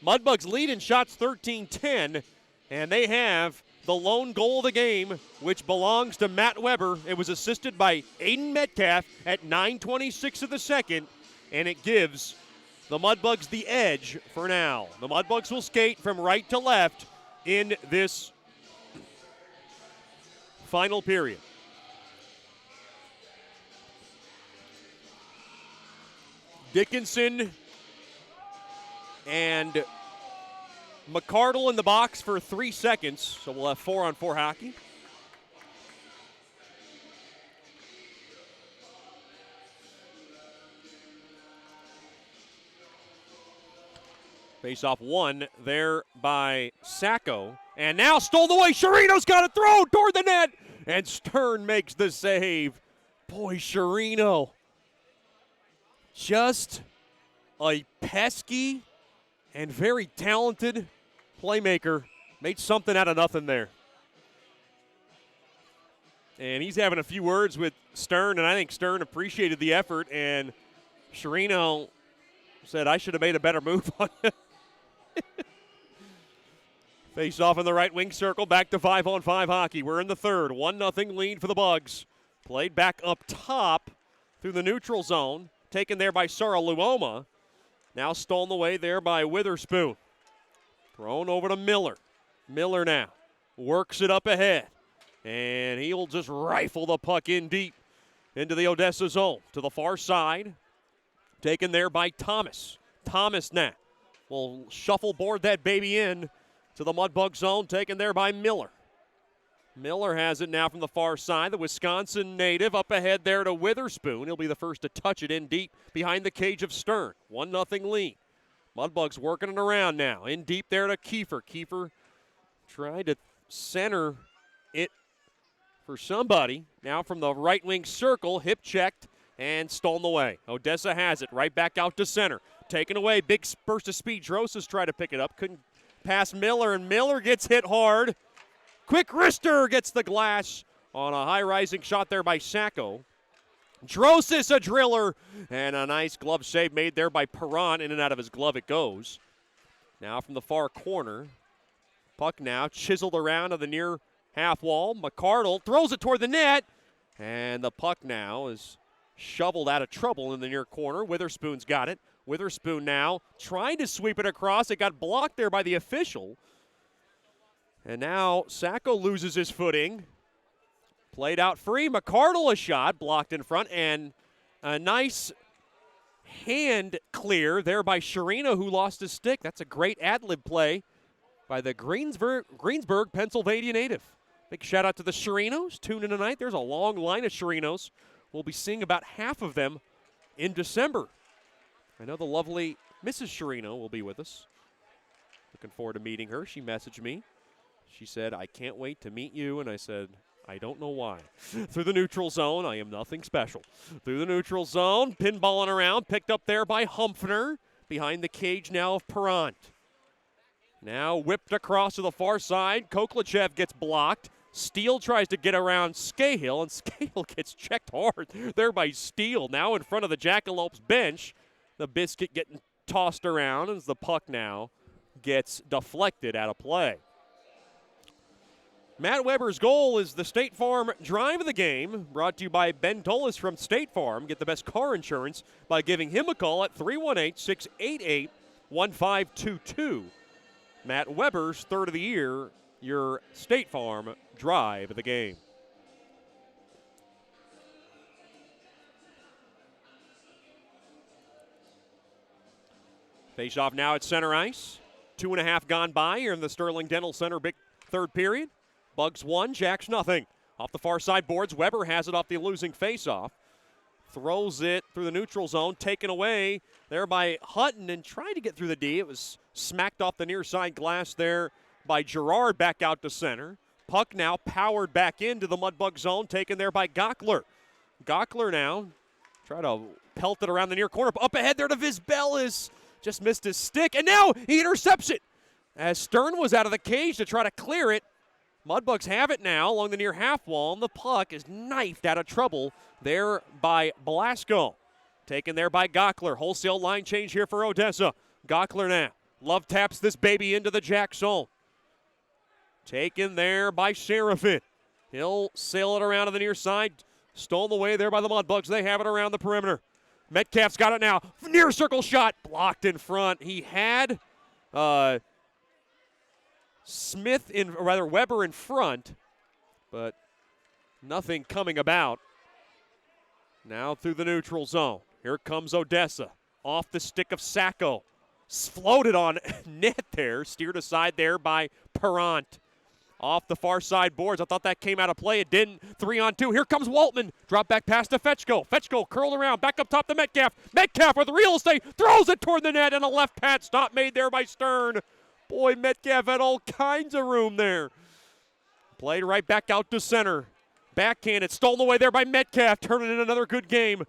Mudbugs lead in shots 13-10, and they have the lone goal of the game, which belongs to Matt Weber. It was assisted by Aiden Metcalf at 9:26 of the second, and it gives the Mudbugs the edge for now. The Mudbugs will skate from right to left in this final period. Dickinson and McCardle in the box for 3 seconds, so we'll have 4-on-4 hockey. Face-off won there by Sacco. And now stolen away. Sherino's got a throw toward the net. And Stern makes the save. Boy, Sherino. Just a pesky and very talented playmaker. Made something out of nothing there. And he's having a few words with Stern, and I think Stern appreciated the effort. And Sherino said, I should have made a better move on it. Face off in the right wing circle, back to 5-on-5 hockey. We're in the third, 1-0 lead for the Bugs. Played back up top through the neutral zone, taken there by Sara Luoma. Now stolen away there by Witherspoon. Thrown over to Miller. Miller now works it up ahead, and he'll just rifle the puck in deep into the Odessa zone to the far side. Taken there by Thomas. Thomas now will shuffleboard that baby in to the Mudbug zone, taken there by Miller. Miller has it now from the far side. The Wisconsin native up ahead there to Witherspoon. He'll be the first to touch it in deep behind the cage of Stern. 1-0 lead. Mudbugs working it around now. In deep there to Kiefer. Kiefer tried to center it for somebody. Now from the right wing circle, hip checked and stolen away. Odessa has it right back out to center. Taken away, big burst of speed. Drosas tried to pick it up, couldn't pass Miller, and Miller gets hit hard. Quick wrister gets the glass on a high-rising shot there by Sacco. Drosis a driller, and a nice glove save made there by Perron. In and out of his glove it goes. Now from the far corner, puck now chiseled around to the near half wall. McCardle throws it toward the net, and the puck now is shoveled out of trouble in the near corner. Witherspoon's got it. Witherspoon now trying to sweep it across. It got blocked there by the official. And now Sacco loses his footing. Played out free. McCardle a shot blocked in front, and a nice hand clear there by Sherino, who lost his stick. That's a great ad-lib play by the Greensburg, Pennsylvania native. Big shout out to the Sherinos. Tune in tonight. There's a long line of Sherinos. We'll be seeing about half of them in December. I know the lovely Mrs. Sherino will be with us. Looking forward to meeting her. She messaged me. She said, I can't wait to meet you. And I said, I don't know why. Through the neutral zone, I am nothing special. Through the neutral zone, pinballing around, picked up there by Humpfner. Behind the cage now of Perrant. Now whipped across to the far side. Koklachev gets blocked. Steele tries to get around Scahill, and Scahill gets checked hard there by Steele. Now in front of the Jackalopes bench. The biscuit getting tossed around as the puck now gets deflected out of play. Matt Weber's goal is the State Farm drive of the game, brought to you by Ben Tolis from State Farm. Get the best car insurance by giving him a call at 318-688-1522. Matt Weber's third of the year, your State Farm drive of the game. Face off now at center ice. 2.5 gone by here in the Sterling Dental Center big third period. Bugs 1, Jacks nothing. Off the far side boards, Weber has it off the losing faceoff. Throws it through the neutral zone, taken away there by Hutton and tried to get through the D. It was smacked off the near side glass there by Gerard back out to center. Puck now powered back into the Mudbug zone, taken there by Gockler. Gockler now try to pelt it around the near corner. Up ahead there to Vizbelis. Just missed his stick, and now he intercepts it. As Stern was out of the cage to try to clear it, Mudbugs have it now along the near half wall, and the puck is knifed out of trouble there by Blasco. Taken there by Gockler. Wholesale line change here for Odessa. Gockler now. Love taps this baby into the Jack zone. Taken there by Serafin. He'll sail it around to the near side. Stolen away there by the Mudbugs. They have it around the perimeter. Metcalf's got it now. Near circle shot. Blocked in front. He had Weber in front, but nothing coming about. Now through the neutral zone. Here comes Odessa. Off the stick of Sacco. Floated on net there. Steered aside there by Perrant. Off the far side boards. I thought that came out of play. It didn't. 3-on-2. Here comes Waltman. Drop back pass to Fetchko. Fetchko curled around. Back up top to Metcalf. Metcalf with real estate. Throws it toward the net, and a left pad stop made there by Stern. Boy, Metcalf had all kinds of room there. Played right back out to center. Backhanded. Stolen away there by Metcalf. Turning in another good game.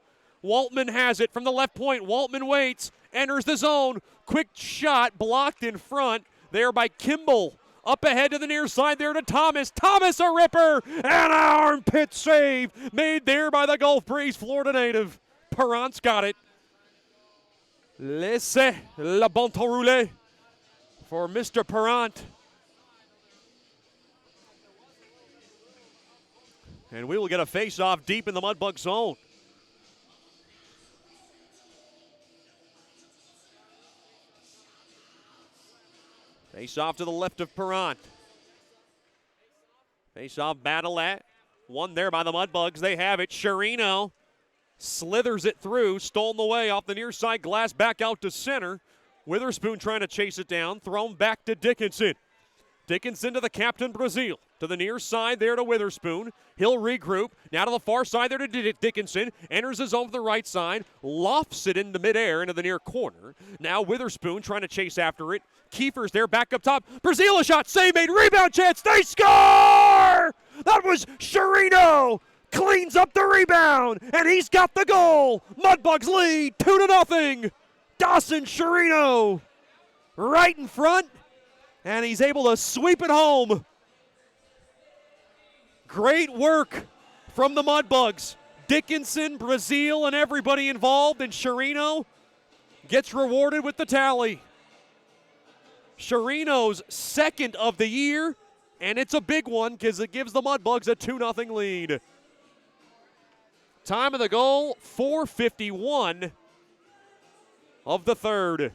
Waltman has it from the left point. Waltman waits. Enters the zone. Quick shot. Blocked in front there by Kimball. Up ahead to the near side there to Thomas. Thomas a ripper. And an armpit save made there by the Gulf Breeze Florida native. Perrant's got it. Laissez la bon temps rouler for Mr. Perrant. And we will get a face-off deep in the Mudbug zone. Face-off to the left of Perrant. Face-off battle at one there by the Mudbugs. They have it. Sherino slithers it through. Stolen away off the near side glass back out to center. Witherspoon trying to chase it down. Thrown back to Dickinson. Dickinson to the captain, Brazil. To the near side there to Witherspoon. He'll regroup. Now to the far side there to Dickinson. Enters his zone to the right side. Lofts it into midair into the near corner. Now Witherspoon trying to chase after it. Kiefer's there back up top. Brazil a shot. Save made. Rebound chance. They score! That was Sherino. Cleans up the rebound. And he's got the goal. Mudbugs lead 2-0. Dawson Great work from the Mudbugs. Dickinson, Brazil, and everybody involved, and Sherino gets rewarded with the tally. Sherino's second of the year, and it's a big one because it gives the Mudbugs a 2-0 lead. Time of the goal, 4:51 of the third.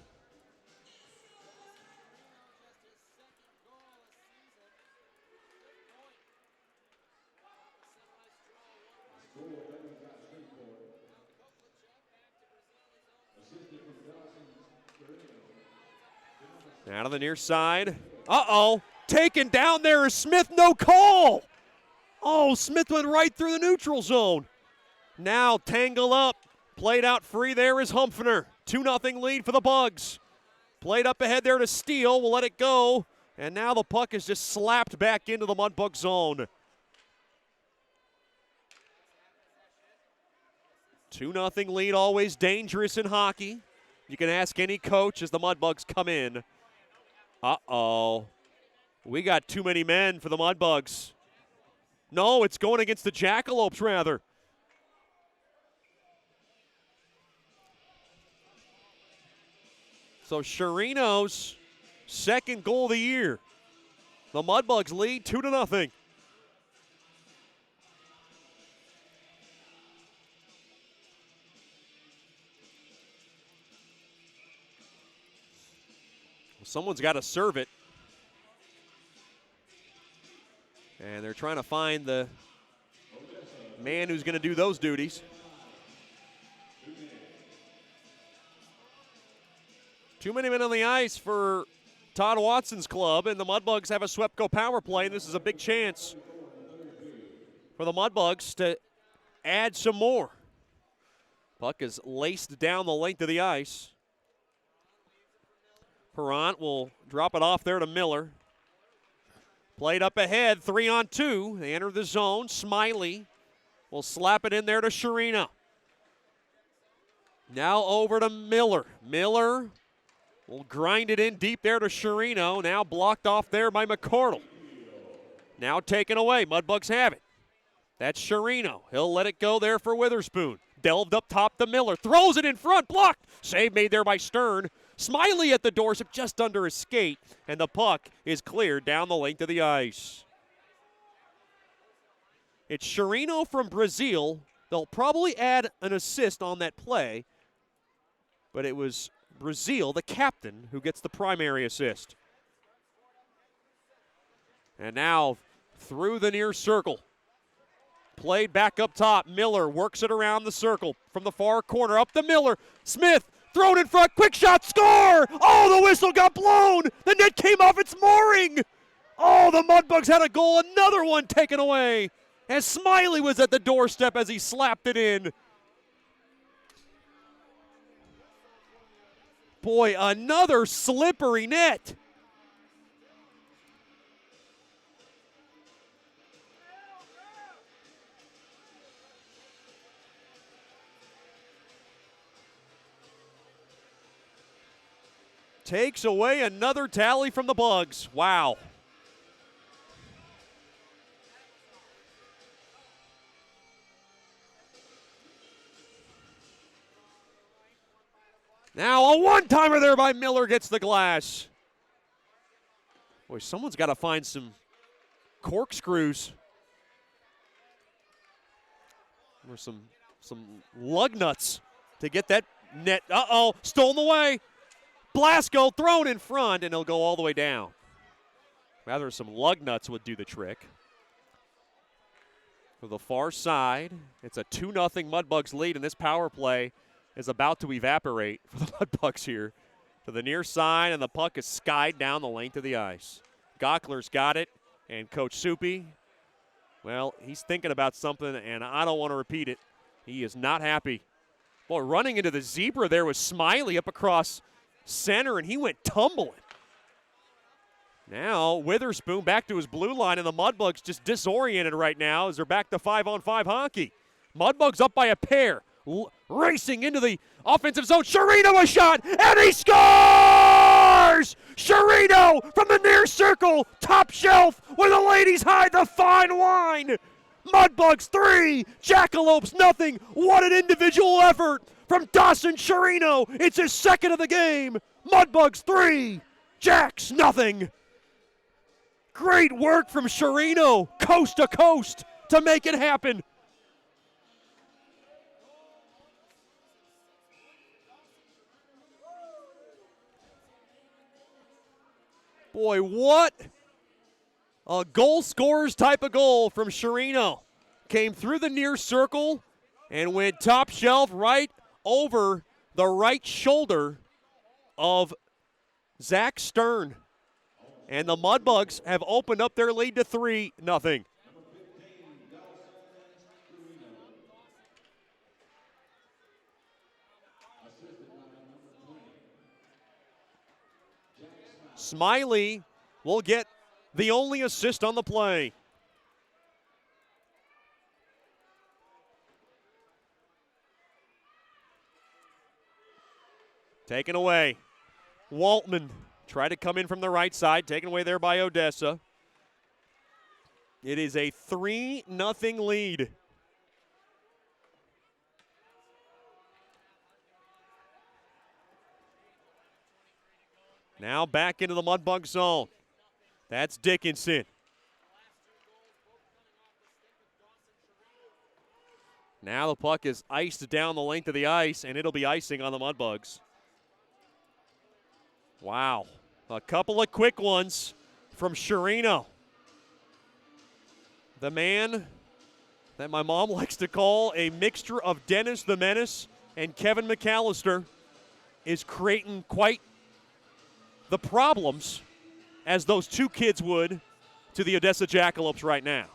Out of the near side. Uh-oh. Taken down there is Smith. No call. Oh, Smith went right through the neutral zone. Now tangle up. Played out free there is Humpfner. 2-0 lead for the Bugs. Played up ahead there to Steele. We'll let it go. And now the puck is just slapped back into the Mudbug zone. 2-0 lead, always dangerous in hockey. You can ask any coach as the Mudbugs come in. Uh-oh. We got too many men for the Mudbugs. No, it's going against the Jackalopes, rather. So Sherino's second goal of the year. The Mudbugs lead 2-0. Someone's got to serve it. And they're trying to find the man who's going to do those duties. Too many men on the ice for Todd Watson's club, and the Mudbugs have a Swepco power play, and this is a big chance for the Mudbugs to add some more. Puck is laced down the length of the ice. Perrant will drop it off there to Miller. Played up ahead, 3-on-2. They enter the zone. Smiley will slap it in there to Sherino. Now over to Miller. Miller will grind it in deep there to Sherino. Now blocked off there by McCardle. Now taken away. Mudbugs have it. That's Sherino. He'll let it go there for Witherspoon. Delved up top to Miller. Throws it in front. Blocked. Save made there by Stern. Smiley at the doorstep just under his skate, and the puck is cleared down the length of the ice. It's Sherino from Brazil. They'll probably add an assist on that play, but it was Brazil, the captain, who gets the primary assist. And now through the near circle. Played back up top. Miller works it around the circle from the far corner. Up to Miller. Smith. Thrown in front, quick shot, score! Oh, the whistle got blown! The net came off its mooring! Oh, the Mudbugs had a goal, another one taken away. As Smiley was at the doorstep as he slapped it in. Boy, another slippery net. Takes away another tally from the Bugs. Wow. Now a one-timer there by Miller gets the glass. Boy, someone's got to find some corkscrews. Or some lug nuts to get that net. Uh-oh, stolen away. Blasco thrown in front, and he'll go all the way down. Rather, some lug nuts would do the trick. To the far side, it's a 2-0 Mudbugs lead, and this power play is about to evaporate for the Mudbugs here. To the near side, and the puck is skied down the length of the ice. Gockler's got it, and Coach Soupy, well, he's thinking about something, and I don't want to repeat it. He is not happy. Boy, running into the zebra there was Smiley up across center, and he went tumbling. Now Witherspoon back to his blue line, and the Mudbugs just disoriented right now as they're back to 5-on-5 hockey. Mudbugs up by a pair, racing into the offensive zone. Sherino a shot, and he scores! scores! Sherino from the near circle, top shelf, where the ladies hide the fine wine. Mudbugs 3, Jackalopes nothing. What an individual effort from Dawson Sherino. It's his second of the game. Mudbugs 3, Jacks nothing. Great work from Sherino, coast to coast, to make it happen. Boy, what a goal scorers type of goal from Sherino. Came through the near circle and went top shelf right over the right shoulder of Zach Stern. And the Mudbugs have opened up their lead to 3-0. Smiley will get the only assist on the play. Taken away. Waltman tried to come in from the right side, taken away there by Odessa. It is a 3-0 lead. Now back into the Mudbug zone. That's Dickinson. Now the puck is iced down the length of the ice, and it'll be icing on the Mudbugs. Wow. A couple of quick ones from Sherino. The man that my mom likes to call a mixture of Dennis the Menace and Kevin McAllister is creating quite the problems as those two kids would to the Odessa Jackalopes right now.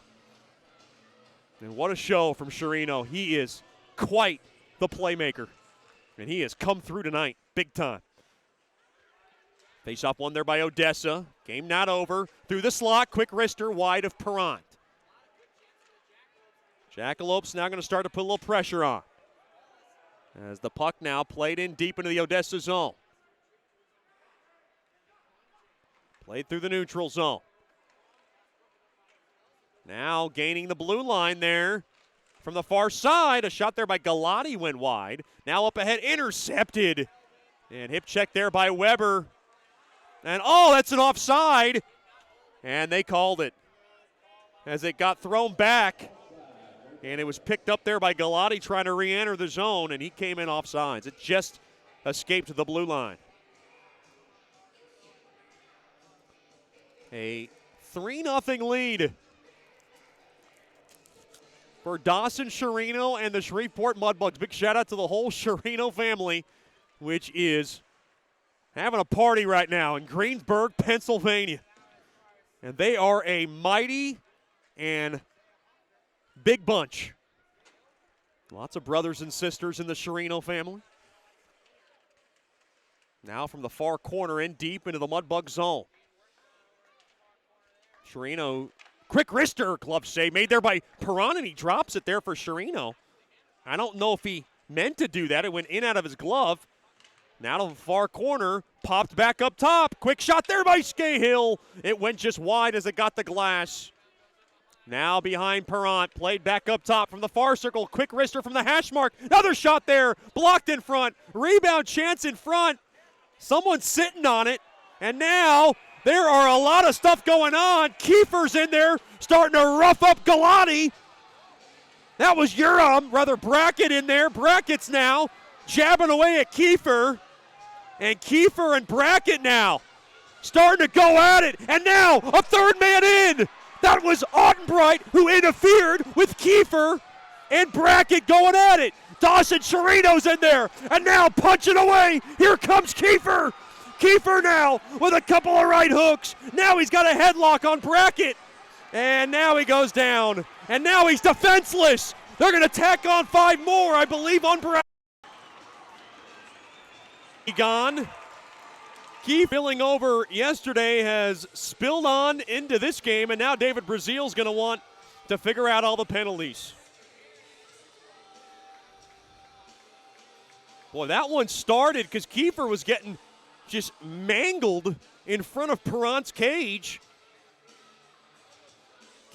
And what a show from Sherino. He is quite the playmaker. And he has come through tonight big time. Face-off one there by Odessa. Game not over. Through the slot, quick wrister wide of Perrant. Jackalopes now going to start to put a little pressure on. As the puck now played in deep into the Odessa zone. Played through the neutral zone. Now gaining the blue line there from the far side. A shot there by Galati went wide. Now up ahead, intercepted. And hip check there by Weber. And oh, that's an offside. And they called it as it got thrown back. And it was picked up there by Galati trying to re-enter the zone, and he came in offsides. It just escaped the blue line. A 3-0 lead for Dawson Sherino and the Shreveport Mudbugs. Big shout out to the whole Sherino family, which is having a party right now in Greensburg, Pennsylvania. And they are a mighty and big bunch. Lots of brothers and sisters in the Sherino family. Now from the far corner in deep into the Mudbug zone. Sherino, quick wrister, glove save made there by Perron, and he drops it there for Sherino. I don't know if he meant to do that. It went in out of his glove. Now to the far corner, popped back up top. Quick shot there by Scahill. It went just wide as it got the glass. Now behind Perrant, played back up top from the far circle. Quick wrister from the hash mark. Another shot there, blocked in front. Rebound chance in front. Someone's sitting on it. And now there are a lot of stuff going on. Kiefer's in there, starting to rough up Galati. That was Brackett in there. Brackett's now jabbing away at Kiefer. And Kiefer and Brackett now starting to go at it. And now a third man in. That was Ottenbright who interfered with Kiefer and Brackett going at it. Dawson Sherino's in there, and now punching away. Here comes Kiefer. Kiefer now with a couple of right hooks. Now he's got a headlock on Brackett, and now he goes down. And now he's defenseless. They're going to tack on 5 more, I believe, on Brackett. Gone. Key filling over yesterday has spilled on into this game, and now David Brazil's going to want to figure out all the penalties. Boy, that one started because Kiefer was getting just mangled in front of Perrant's cage.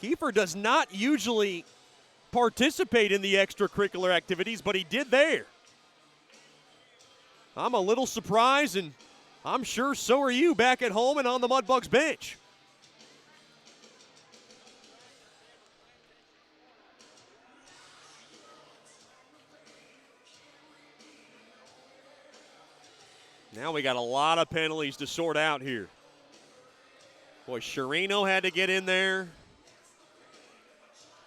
Kiefer does not usually participate in the extracurricular activities, but he did there. I'm a little surprised, and I'm sure so are you back at home and on the Mudbugs bench. Now we got a lot of penalties to sort out here. Boy, Sherino had to get in there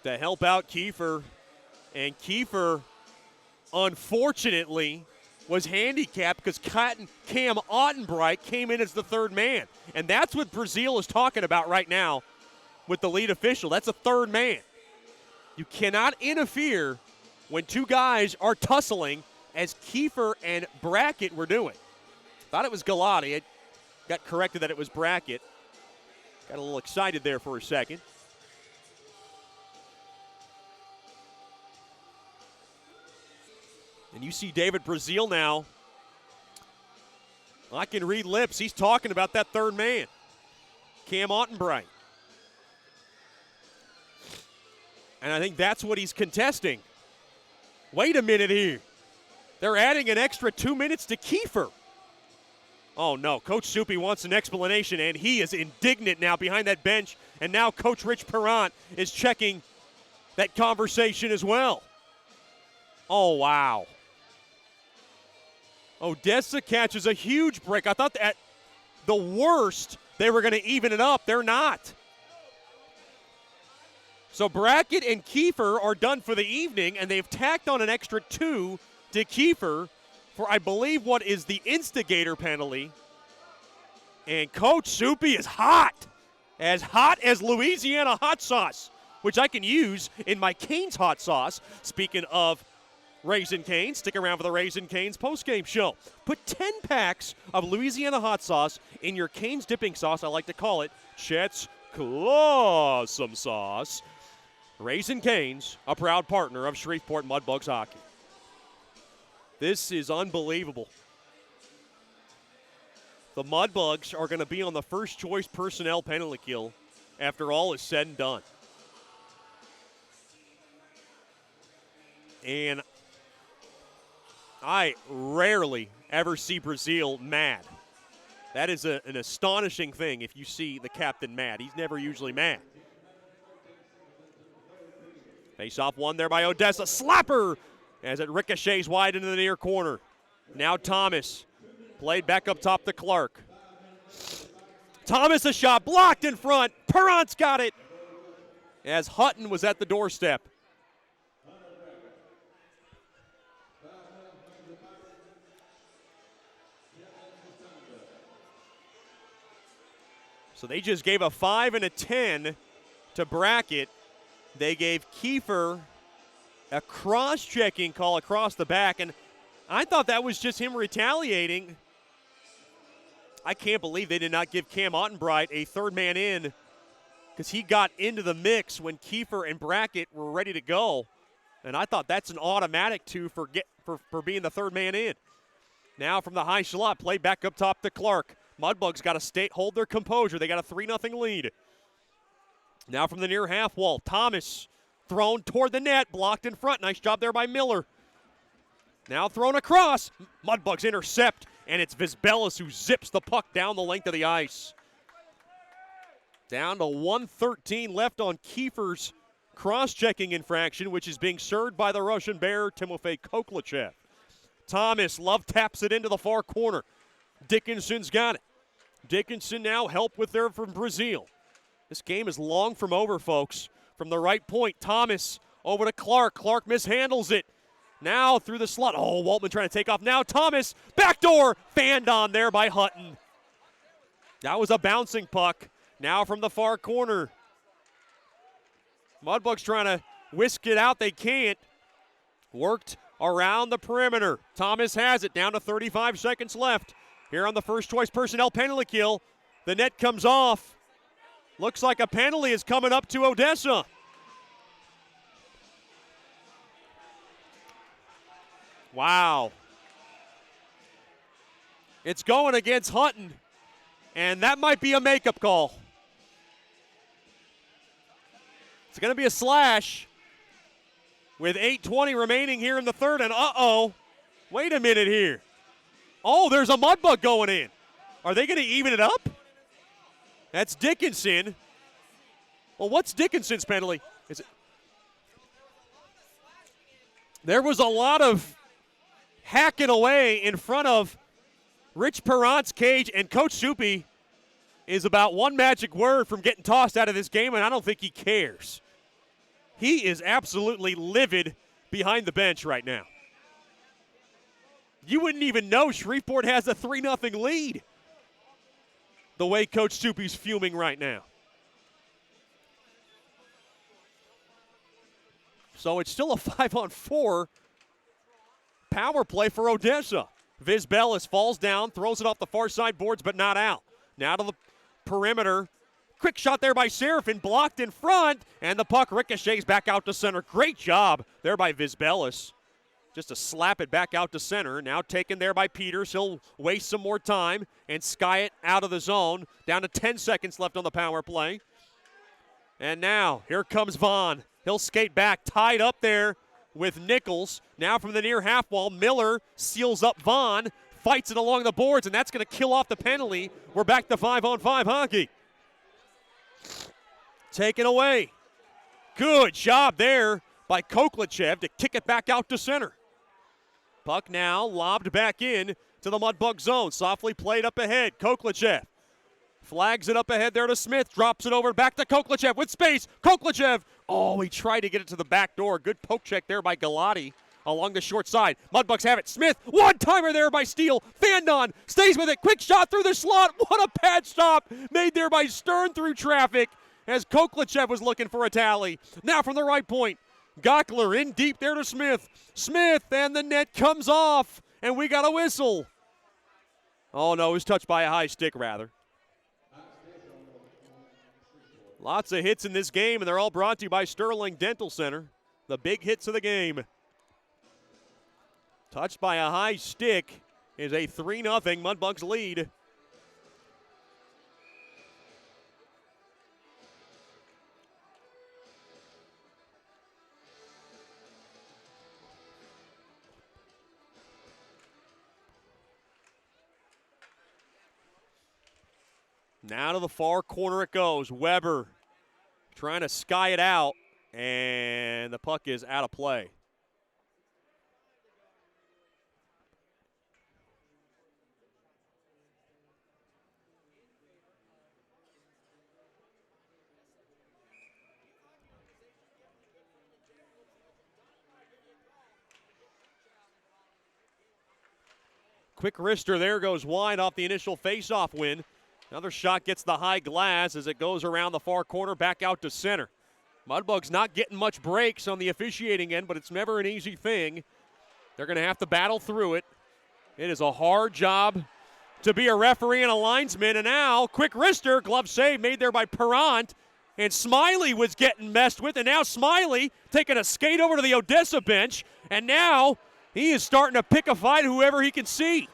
to help out Kiefer. And Kiefer, unfortunately, was handicapped because Cam Ottenbright came in as the third man. And that's what Brazil is talking about right now with the lead official. That's a third man. You cannot interfere when two guys are tussling, as Kiefer and Brackett were doing. Thought it was Galati. It got corrected that it was Brackett. Got a little excited there for a second. And you see David Brazil now. I can read lips. He's talking about that third man, Cam Ottenbright. And I think that's what he's contesting. Wait a minute here. They're adding an extra 2 minutes to Kiefer. Oh, no. Coach Soupy wants an explanation, and he is indignant now behind that bench. And now Coach Rich Perrant is checking that conversation as well. Oh, wow. Odessa catches a huge break. I thought at the worst they were going to even it up. They're not. So Brackett and Kiefer are done for the evening, and they've tacked on an extra 2 to Kiefer for, I believe, what is the instigator penalty. And Coach Soupy is hot as Louisiana hot sauce, which I can use in my Cane's hot sauce. Speaking of Raisin Cane's, stick around for the Raisin Cane's postgame show. Put 10 packs of Louisiana hot sauce in your Cane's dipping sauce. I like to call it Chet's Clawsome Sauce. Raisin Cane's, a proud partner of Shreveport Mudbugs Hockey. This is unbelievable. The Mudbugs are going to be on the first choice personnel penalty kill after all is said and done. And I rarely ever see Brazil mad. That is an astonishing thing if you see the captain mad. He's never usually mad. Face-off won there by Odessa. Slapper as it ricochets wide into the near corner. Now Thomas. Played back up top to Clark. Thomas a shot blocked in front. Perrant's got it as Hutton was at the doorstep. So they just gave a 5 and a 10 to Brackett. They gave Kiefer a cross-checking call across the back, and I thought that was just him retaliating. I can't believe they did not give Cam Ottenbright a third man in, because he got into the mix when Kiefer and Brackett were ready to go. And I thought that's an automatic two for being the third man in. Now from the high slot, play back up top to Clark. Mudbugs got to hold their composure. They got a 3-0 lead. Now from the near half wall, Thomas thrown toward the net, blocked in front. Nice job there by Miller. Now thrown across. Mudbugs intercept, and it's Vizbelis who zips the puck down the length of the ice. Down to 1:13 left on Kiefer's cross-checking infraction, which is being served by the Russian Bear, Timofey Koklachev. Thomas, love taps it into the far corner. Dickinson's got it. Dickinson now help with there from Brazil. This game is long from over, folks. From the right point, Thomas over to Clark. Clark mishandles it. Now through the slot. Oh, Waltman trying to take off. Now Thomas, backdoor, fanned on there by Hutton. That was a bouncing puck. Now from the far corner. Mudbugs trying to whisk it out. They can't. Worked around the perimeter. Thomas has it. Down to 35 seconds left. Here on the first choice personnel penalty kill. The net comes off. Looks like a penalty is coming up to Odessa. Wow. It's going against Hutton, and that might be a makeup call. It's going to be a slash with 8:20 remaining here in the third, and wait a minute here. Oh, there's a Mudbug going in. Are they going to even it up? That's Dickinson. Well, what's Dickinson's penalty? There was a lot of hacking away in front of Rich Perrant's cage, and Coach Soupy is about one magic word from getting tossed out of this game, and I don't think he cares. He is absolutely livid behind the bench right now. You wouldn't even know Shreveport has a 3-0 lead the way Coach Soupy's fuming right now. So it's still a 5-on-4 power play for Odessa. Viz Bellis falls down, throws it off the far side boards, but not out. Now to the perimeter. Quick shot there by Seraphin, blocked in front, and the puck ricochets back out to center. Great job there by Viz Bellis. Just to slap it back out to center. Now taken there by Peters. He'll waste some more time and sky it out of the zone. Down to 10 seconds left on the power play. And now here comes Vaughn. He'll skate back, tied up there with Nichols. Now from the near half wall, Miller seals up Vaughn, fights it along the boards, and that's going to kill off the penalty. We're back to 5-on-5 hockey. Taken away. Good job there by Koklachev to kick it back out to center. Puck now lobbed back in to the Mudbug zone. Softly played up ahead. Koklachev flags it up ahead there to Smith. Drops it over back to Koklachev with space. Koklachev. Oh, he tried to get it to the back door. Good poke check there by Galati along the short side. Mudbugs have it. Smith, one-timer there by Steele. Fandon stays with it. Quick shot through the slot. What a pad stop made there by Stern through traffic as Koklachev was looking for a tally. Now from the right point, Gockler in deep there to Smith. Smith, and the net comes off, and we got a whistle. Oh, no, it was touched by a high stick, rather. Lots of hits in this game, and they're all brought to you by Sterling Dental Center. The big hits of the game. Touched by a high stick is a 3-0 Mudbugs lead. Now to the far corner it goes. Weber trying to sky it out, and the puck is out of play. Quick wrister there goes wide off the initial face-off win. Another shot gets the high glass as it goes around the far corner back out to center. Mudbugs not getting much breaks on the officiating end, but it's never an easy thing. They're going to have to battle through it. It is a hard job to be a referee and a linesman. And now, quick wrister, glove save made there by Perrant. And Smiley was getting messed with. And now Smiley taking a skate over to the Odessa bench. And now he is starting to pick a fight whoever he can see.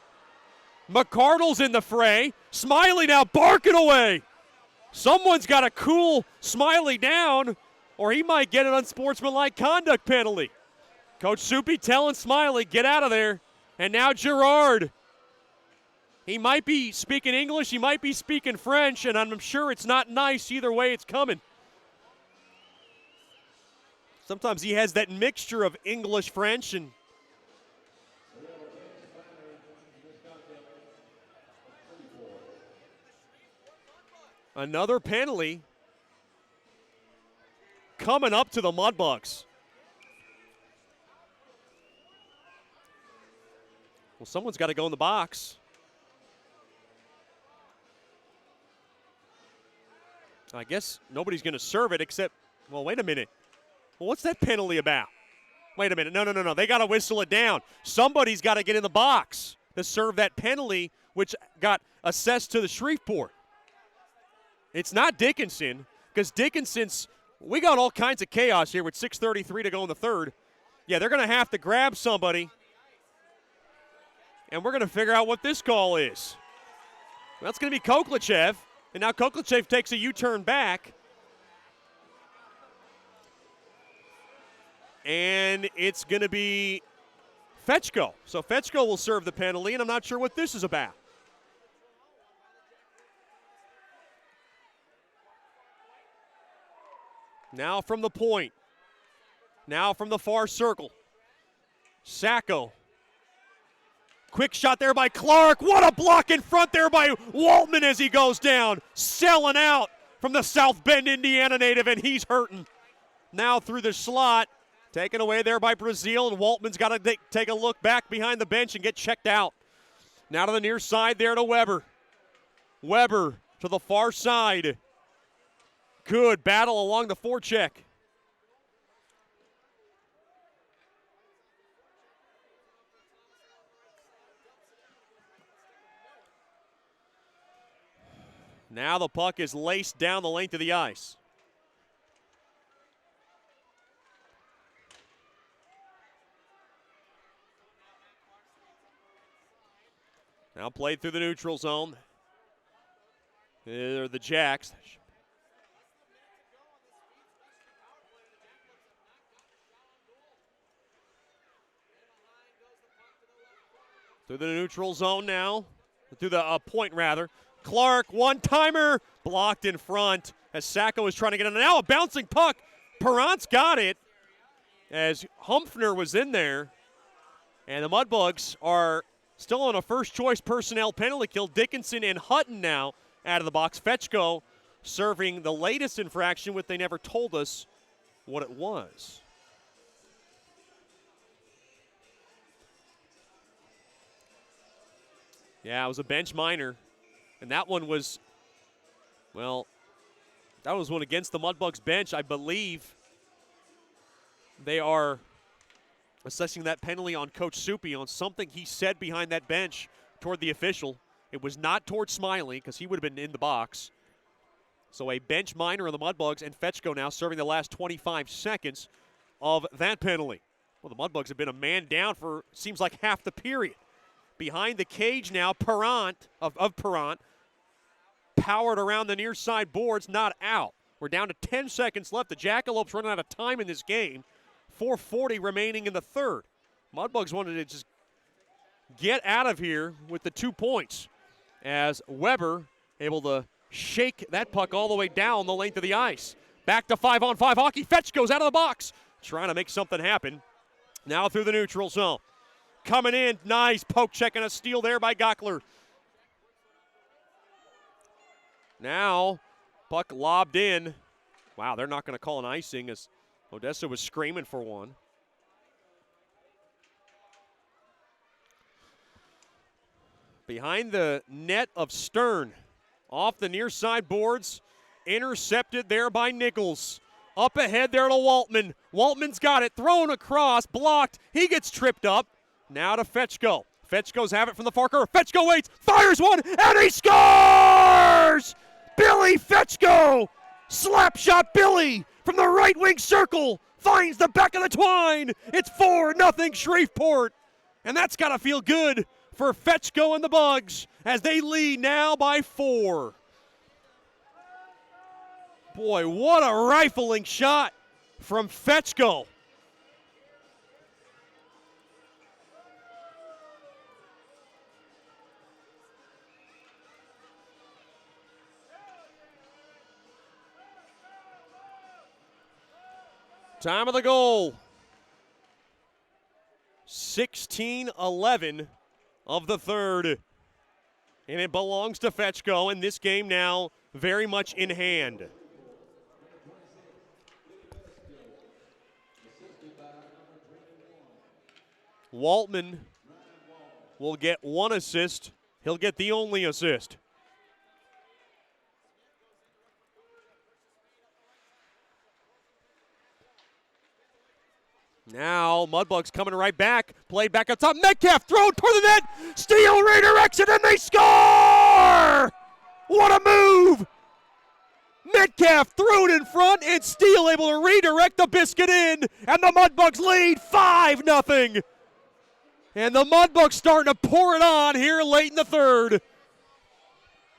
McCardle's in the fray. Smiley now barking away. Someone's got to cool Smiley down, or he might get an unsportsmanlike conduct penalty. Coach Soupy telling Smiley, get out of there. And now Gerard. He might be speaking English, he might be speaking French, and I'm sure it's not nice either way it's coming. Sometimes he has that mixture of English, French, and another penalty coming up to the Mudbugs. Well, someone's got to go in the box. I guess nobody's going to serve it except, well, wait a minute. Well, what's that penalty about? Wait a minute. No. They got to whistle it down. Somebody's got to get in the box to serve that penalty, which got assessed to the Shreveport. It's not Dickinson, because Dickinson's, we got all kinds of chaos here with 6:33 to go in the third. Yeah, they're going to have to grab somebody. And we're going to figure out what this call is. That's going to be Koklachev. And now Koklachev takes a U-turn back. And it's going to be Fetchko. So Fetchko will serve the penalty, and I'm not sure what this is about. Now from the point. Now from the far circle. Sacco. Quick shot there by Clark. What a block in front there by Waltman as he goes down. Selling out from the South Bend, Indiana native, and he's hurting. Now through the slot. Taken away there by Brazil, and Waltman's got to take a look back behind the bench and get checked out. Now to the near side there to Weber. Weber to the far side. Good battle along the forecheck. Now the puck is laced down the length of the ice. Now played through the neutral zone. They're the Jacks. Through the neutral zone now. Through the point, rather. Clark, one-timer, blocked in front as Sacco is trying to get in. Now a bouncing puck. Perrant's got it as Humpfner was in there. And the Mudbugs are still on a first-choice personnel penalty kill. Dickinson and Hutton now out of the box. Fetchko serving the latest infraction, which they never told us what it was. Yeah, it was a bench minor. And that one was, well, that was one against the Mudbugs bench. I believe they are assessing that penalty on Coach Soupy on something he said behind that bench toward the official. It was not toward Smiley because he would have been in the box. So a bench minor of the Mudbugs, and Fetchko now serving the last 25 seconds of that penalty. Well, the Mudbugs have been a man down for seems like half the period. Behind the cage now, Perrant, of Perrant, powered around the near side boards, not out. We're down to 10 seconds left. The Jackalopes running out of time in this game. 4:40 remaining in the third. Mudbugs wanted to just get out of here with the 2 points as Weber able to shake that puck all the way down the length of the ice. Back to 5-on-5 hockey. Fetch goes out of the box, trying to make something happen. Now through the neutral zone. Coming in, nice poke check and a steal there by Gockler. Now, puck lobbed in. Wow, they're not going to call an icing as Odessa was screaming for one. Behind the net of Stern. Off the near side boards. Intercepted there by Nichols. Up ahead there to Waltman. Waltman's got it. Thrown across. Blocked. He gets tripped up. Now to Fetchko. Fetchko's have it from the far corner. Fetchko waits. Fires one. And he scores! Billy Fetchko! Slap shot Billy from the right wing circle. Finds the back of the twine. It's 4-0 Shreveport. And that's got to feel good for Fetchko and the Bugs as they lead now by 4. Boy, what a rifling shot from Fetchko. Time of the goal. 16-11 of the third. And it belongs to Fetchko, and this game now very much in hand. Waltman will get 1 assist. He'll get the only assist. Now, Mudbugs coming right back. Played back up top. Metcalf thrown toward the net. Steele redirection, and they score! What a move! Metcalf threw it in front, and Steele able to redirect the biscuit in, and the Mudbugs lead 5-0. And the Mudbugs starting to pour it on here late in the third.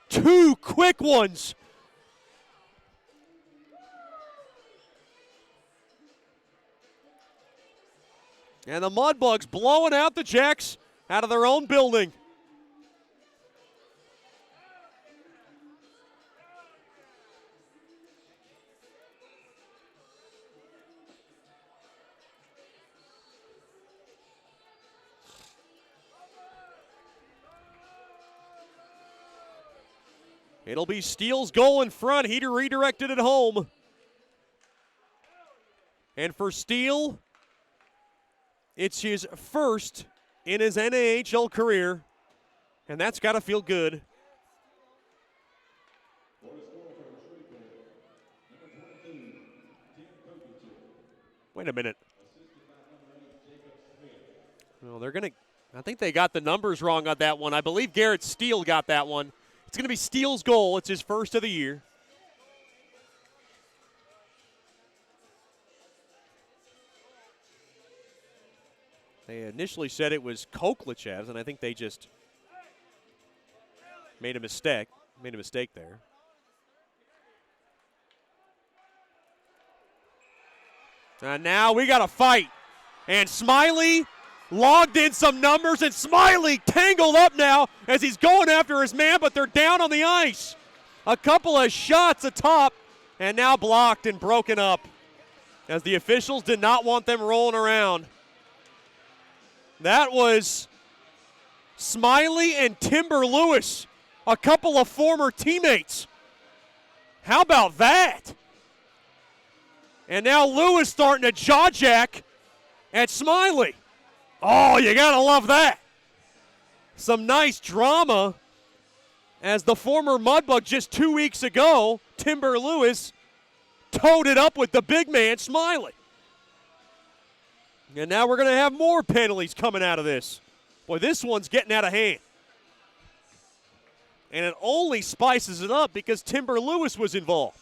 2 quick ones. And the Mudbugs blowing out the Jacks out of their own building. It'll be Steele's goal in front. He redirected it home. And for Steele, it's his first in his NAHL career, and that's got to feel good. Wait a minute. Well, I think they got the numbers wrong on that one. I believe Garrett Steele got that one. It's going to be Steele's goal. It's his first of the year. They initially said it was Koklichev's, and I think they just made a mistake there. And now we got a fight. And Smiley logged in some numbers, and Smiley tangled up now as he's going after his man, but they're down on the ice. A couple of shots atop, and now blocked and broken up as the officials did not want them rolling around. That was Smiley and Timber Lewis, a couple of former teammates. How about that? And now Lewis starting to jaw jack at Smiley. Oh, you gotta love that. Some nice drama as the former Mudbug just 2 weeks ago, Timber Lewis, towed it up with the big man, Smiley. And now we're going to have more penalties coming out of this. Boy, this one's getting out of hand. And it only spices it up because Timber Lewis was involved.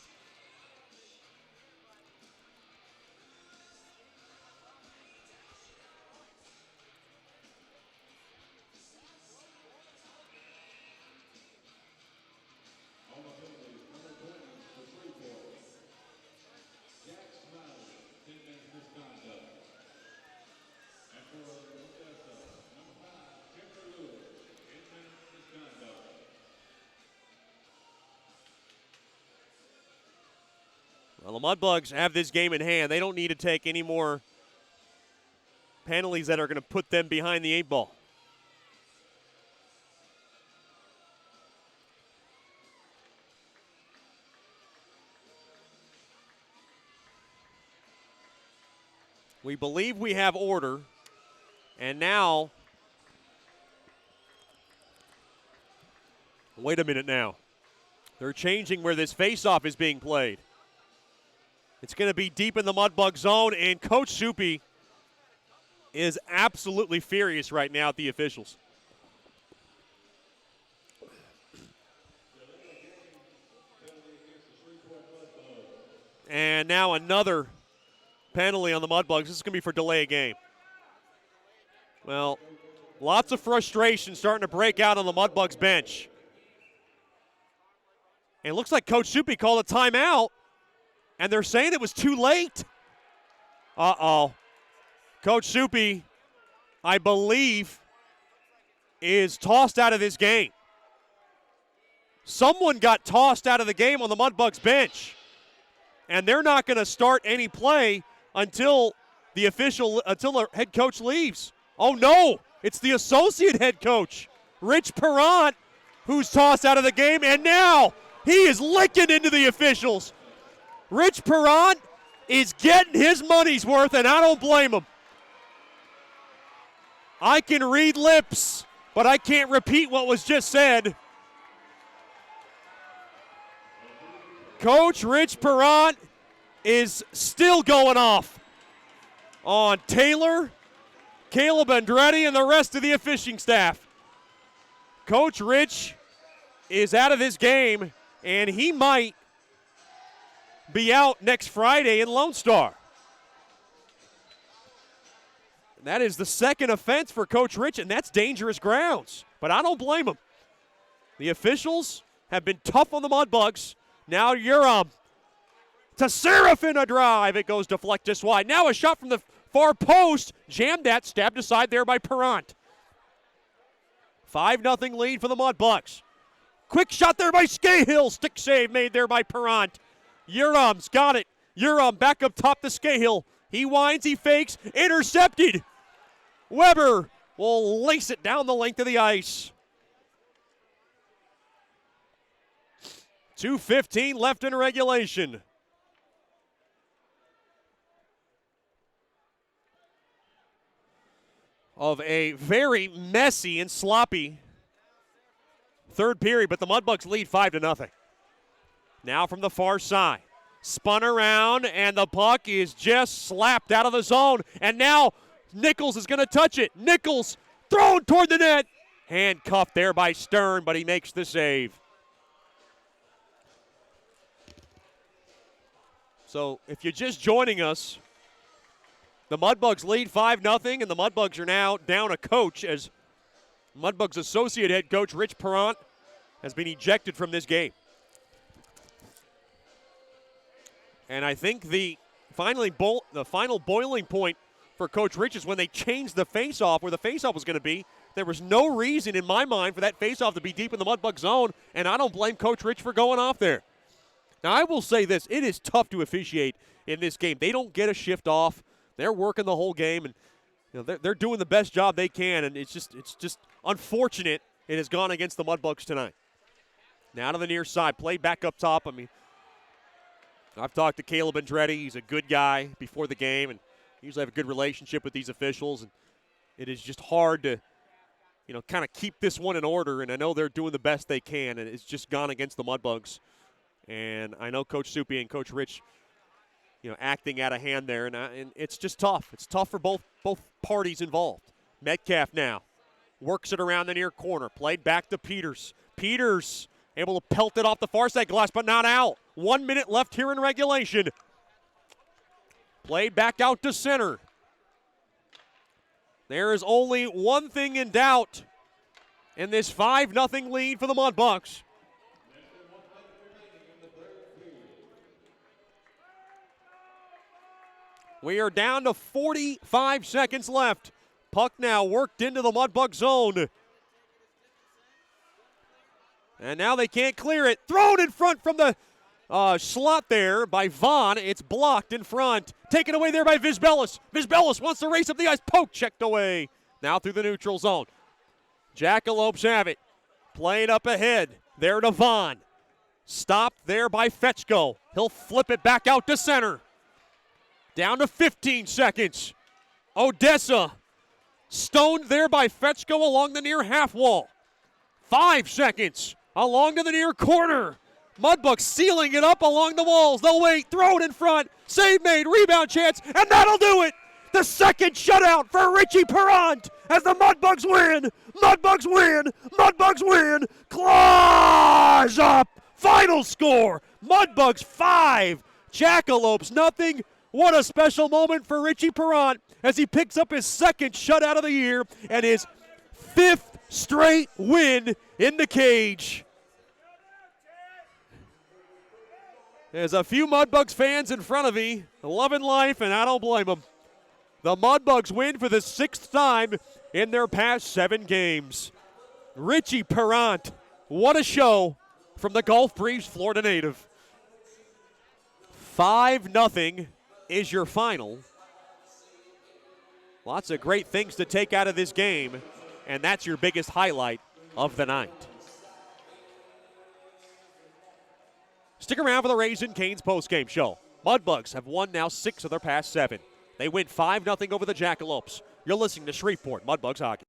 Well, the Mudbugs have this game in hand. They don't need to take any more penalties that are going to put them behind the 8 ball. We believe we have order, and now, wait a minute now. They're changing where this faceoff is being played. It's going to be deep in the Mudbug zone, and Coach Soupy is absolutely furious right now at the officials. And now another penalty on the Mudbugs. This is going to be for delay of game. Well, lots of frustration starting to break out on the Mudbugs bench. And it looks like Coach Soupy called a timeout. And they're saying it was too late. Uh-oh. Coach Soupy, I believe, is tossed out of this game. Someone got tossed out of the game on the Mudbugs bench. And they're not going to start any play until the head coach leaves. Oh, no. It's the associate head coach, Rich Perrant, who's tossed out of the game. And now he is licking into the officials. Rich Perrant is getting his money's worth, and I don't blame him. I can read lips, but I can't repeat what was just said. Coach Rich Perrant is still going off on Taylor, Caleb Andretti, and the rest of the officiating staff. Coach Rich is out of this game, and he might be out next Friday in Lone Star. That is the second offense for Coach Rich, and that's dangerous grounds. But I don't blame him. The officials have been tough on the Mudbugs. Now Urum to Seraphin, a drive. It goes deflect just wide. Now a shot from the far post. Jammed that, stabbed aside there by Perrant. 5-0 lead for the Mudbugs. Quick shot there by Scahill. Stick save made there by Perrant. Urum's got it. Urum back up top to Scahill. He winds, he fakes, intercepted. Weber will lace it down the length of the ice. 2:15 left in regulation. Of a very messy and sloppy third period, but the Mudbugs lead 5-0. Now from the far side. Spun around, and the puck is just slapped out of the zone. And now Nichols is going to touch it. Nichols thrown toward the net. Handcuffed there by Stern, but he makes the save. So if you're just joining us, the Mudbugs lead 5-0, and the Mudbugs are now down a coach as Mudbugs associate head coach Rich Perrant has been ejected from this game. And I think the final boiling point for Coach Rich is when they changed the faceoff, where the faceoff was going to be. There was no reason in my mind for that faceoff to be deep in the Mudbug zone, and I don't blame Coach Rich for going off there. Now, I will say this. It is tough to officiate in this game. They don't get a shift off. They're working the whole game, and they're doing the best job they can, and it's just unfortunate it has gone against the Mudbugs tonight. Now to the near side. Play back up top. I mean, I've talked to Caleb Andretti. He's a good guy before the game, and usually have a good relationship with these officials, and it is just hard to, kind of keep this one in order, and I know they're doing the best they can, and it's just gone against the Mudbugs. And I know Coach Soupy and Coach Rich, acting out of hand there, and it's just tough. It's tough for both parties involved. Metcalf now works it around the near corner. Played back to Peters. Peters able to pelt it off the far side glass, but not out. 1 minute left here in regulation. Played back out to center. There is only one thing in doubt in this 5-0 lead for the Mudbugs. We are down to 45 seconds left. Puck now worked into the Mudbug zone. And now they can't clear it. Thrown in front from the slot there by Vaughn. It's blocked in front. Taken away there by Vizbelis. Vizbelis wants to race up the ice. Poke checked away. Now through the neutral zone. Jackalopes have it. Playing up ahead. There to Vaughn. Stopped there by Fetchko. He'll flip it back out to center. Down to 15 seconds. Odessa stoned there by Fetchko along the near half wall. 5 seconds along to the near corner. Mudbugs sealing it up along the walls. They'll wait, throw it in front. Save made, rebound chance, and that'll do it. The second shutout for Richie Perrant as the Mudbugs win. Mudbugs win. Mudbugs win. Claws up. Final score. Mudbugs 5. Jackalopes nothing. What a special moment for Richie Perrant as he picks up his second shutout of the year and his 5th straight win in the cage. There's a few Mudbugs fans in front of me, loving life, and I don't blame them. The Mudbugs win for the 6th time in their past 7 games. Richie Perrant, what a show from the Gulf Breeze, Florida native. 5-0 is your final. Lots of great things to take out of this game, and that's your biggest highlight of the night. Stick around for the Raising Cane's postgame show. Mudbugs have won now 6 of their past 7. They win 5-0 over the Jackalopes. You're listening to Shreveport Mudbugs Hockey.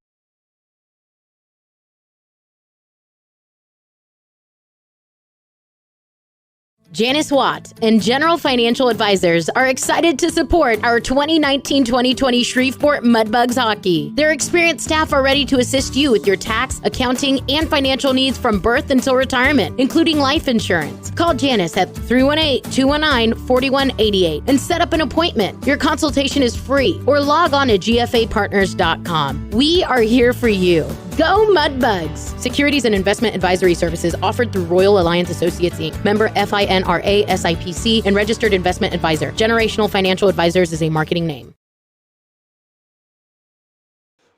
Janice Watt and General Financial Advisors are excited to support our 2019-2020 Shreveport Mudbugs Hockey. Their experienced staff are ready to assist you with your tax, accounting, and financial needs from birth until retirement, including life insurance. Call Janice at 318-219-4188 and set up an appointment. Your consultation is free, or log on to gfapartners.com. We are here for you. Go Mudbugs! Securities and investment advisory services offered through Royal Alliance Associates, Inc., member FINRA SIPC, and registered investment advisor. Generational Financial Advisors is a marketing name.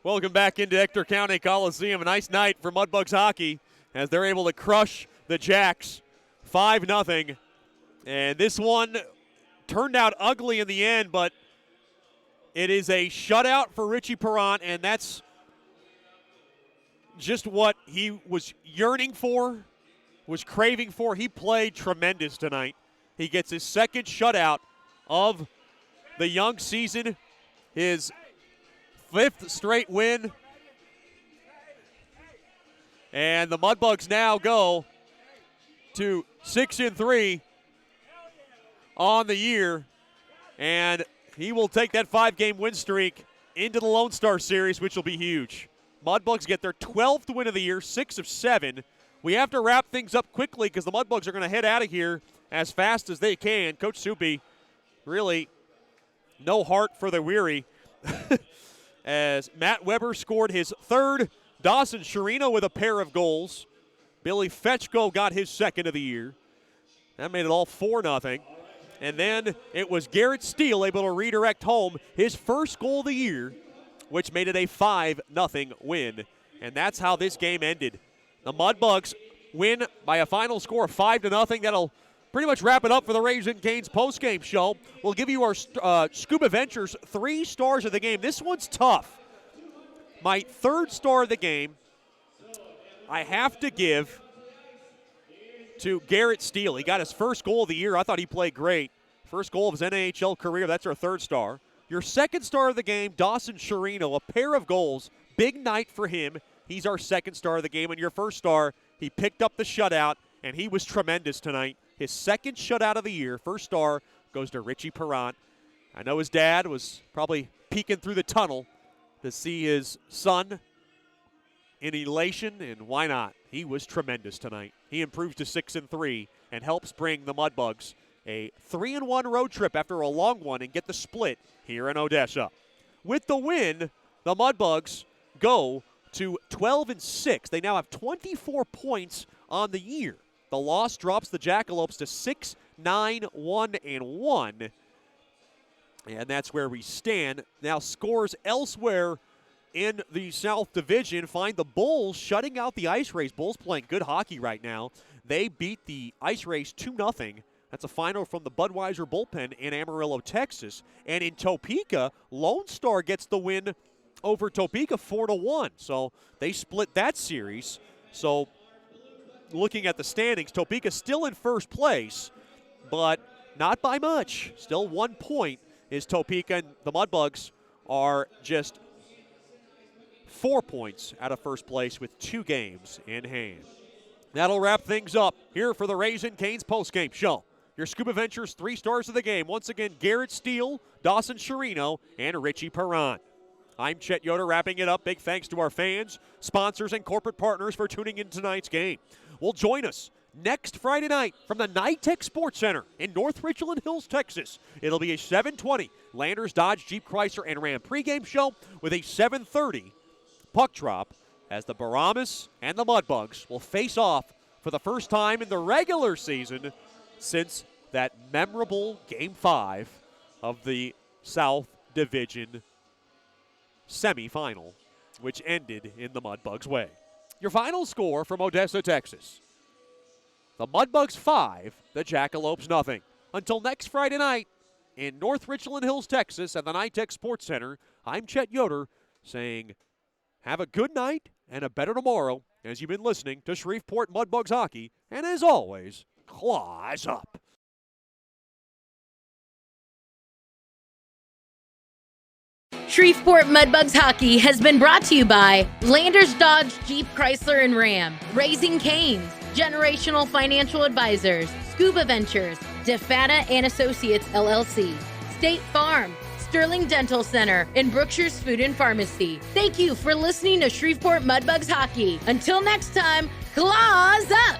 Welcome back into Ector County Coliseum. A nice night for Mudbugs Hockey as they're able to crush the Jacks 5-0. And this one turned out ugly in the end, but it is a shutout for Richie Perrant, and that's just what he was yearning for, was craving for. He played tremendous tonight. He gets his second shutout of the young season, his 5th straight win. And the Mudbugs now go to 6-3 on the year. And he will take that 5-game win streak into the Lone Star Series, which will be huge. Mudbugs get their 12th win of the year, 6 of 7. We have to wrap things up quickly because the Mudbugs are going to head out of here as fast as they can. Coach Soupy, really no heart for the weary. As Matt Weber scored his 3rd, Dawson Sherino with a pair of goals. Billy Fetchko got his 2nd of the year. That made it all 4-0. And then it was Garrett Steele able to redirect home his 1st goal of the year, which made it a 5-0 win. And that's how this game ended. The Mudbugs win by a final score of 5-0. That'll pretty much wrap it up for the Raising Cane's postgame show. We'll give you our Scuba Ventures 3 stars of the game. This one's tough. My 3rd star of the game, I have to give to Garrett Steele. He got his 1st goal of the year. I thought he played great. 1st goal of his NHL career. That's our 3rd star. Your 2nd star of the game, Dawson Sherino, a pair of goals. Big night for him. He's our 2nd star of the game. And your 1st star, he picked up the shutout, and he was tremendous tonight. His 2nd shutout of the year. 1st star goes to Richie Perrant. I know his dad was probably peeking through the tunnel to see his son in elation, and why not? He was tremendous tonight. He improves to 6-3 and helps bring the Mudbugs a 3-1 road trip after a long one and get the split here in Odessa. With the win, the Mudbugs go to 12-6. They now have 24 points on the year. The loss drops the Jackalopes to 6-9-1-1. And that's where we stand. Now scores elsewhere in the South Division find the Bulls shutting out the Ice Rays. Bulls playing good hockey right now. They beat the Ice Rays 2-0. That's a final from the Budweiser bullpen in Amarillo, Texas. And in Topeka, Lone Star gets the win over Topeka 4-1. So they split that series. So looking at the standings, Topeka still in 1st place, but not by much. Still 1 point is Topeka, and the Mudbugs are just 4 points out of 1st place with 2 games in hand. That'll wrap things up here for the Raising Cane's postgame show. Your Scuba Ventures 3 stars of the game. Once again, Garrett Steele, Dawson Sherino, and Richie Perrant. I'm Chet Yoder wrapping it up. Big thanks to our fans, sponsors, and corporate partners for tuning in tonight's game. Well, join us next Friday night from the NYTEC Sports Center in North Richland Hills, Texas. It'll be a 7:20 Landers, Dodge, Jeep, Chrysler, and Ram pregame show with a 7:30 puck drop as the Baramas and the Mudbugs will face off for the first time in the regular season since that memorable Game 5 of the South Division semifinal, which ended in the Mudbugs' way. Your final score from Odessa, Texas. The Mudbugs 5, the Jackalopes 0. Until next Friday night in North Richland Hills, Texas at the NYTEC Sports Center, I'm Chet Yoder saying have a good night and a better tomorrow as you've been listening to Shreveport Mudbugs Hockey, and as always, claws up.
Shreveport Mudbugs Hockey has been brought to you by Landers, Dodge, Jeep, Chrysler, and Ram, Raising Cane's, Generational Financial Advisors, Scuba Ventures, DeFata and Associates LLC, State Farm, Sterling Dental Center, and Brookshire's Food and Pharmacy. Thank you for listening to Shreveport Mudbugs Hockey. Until next time, claws up!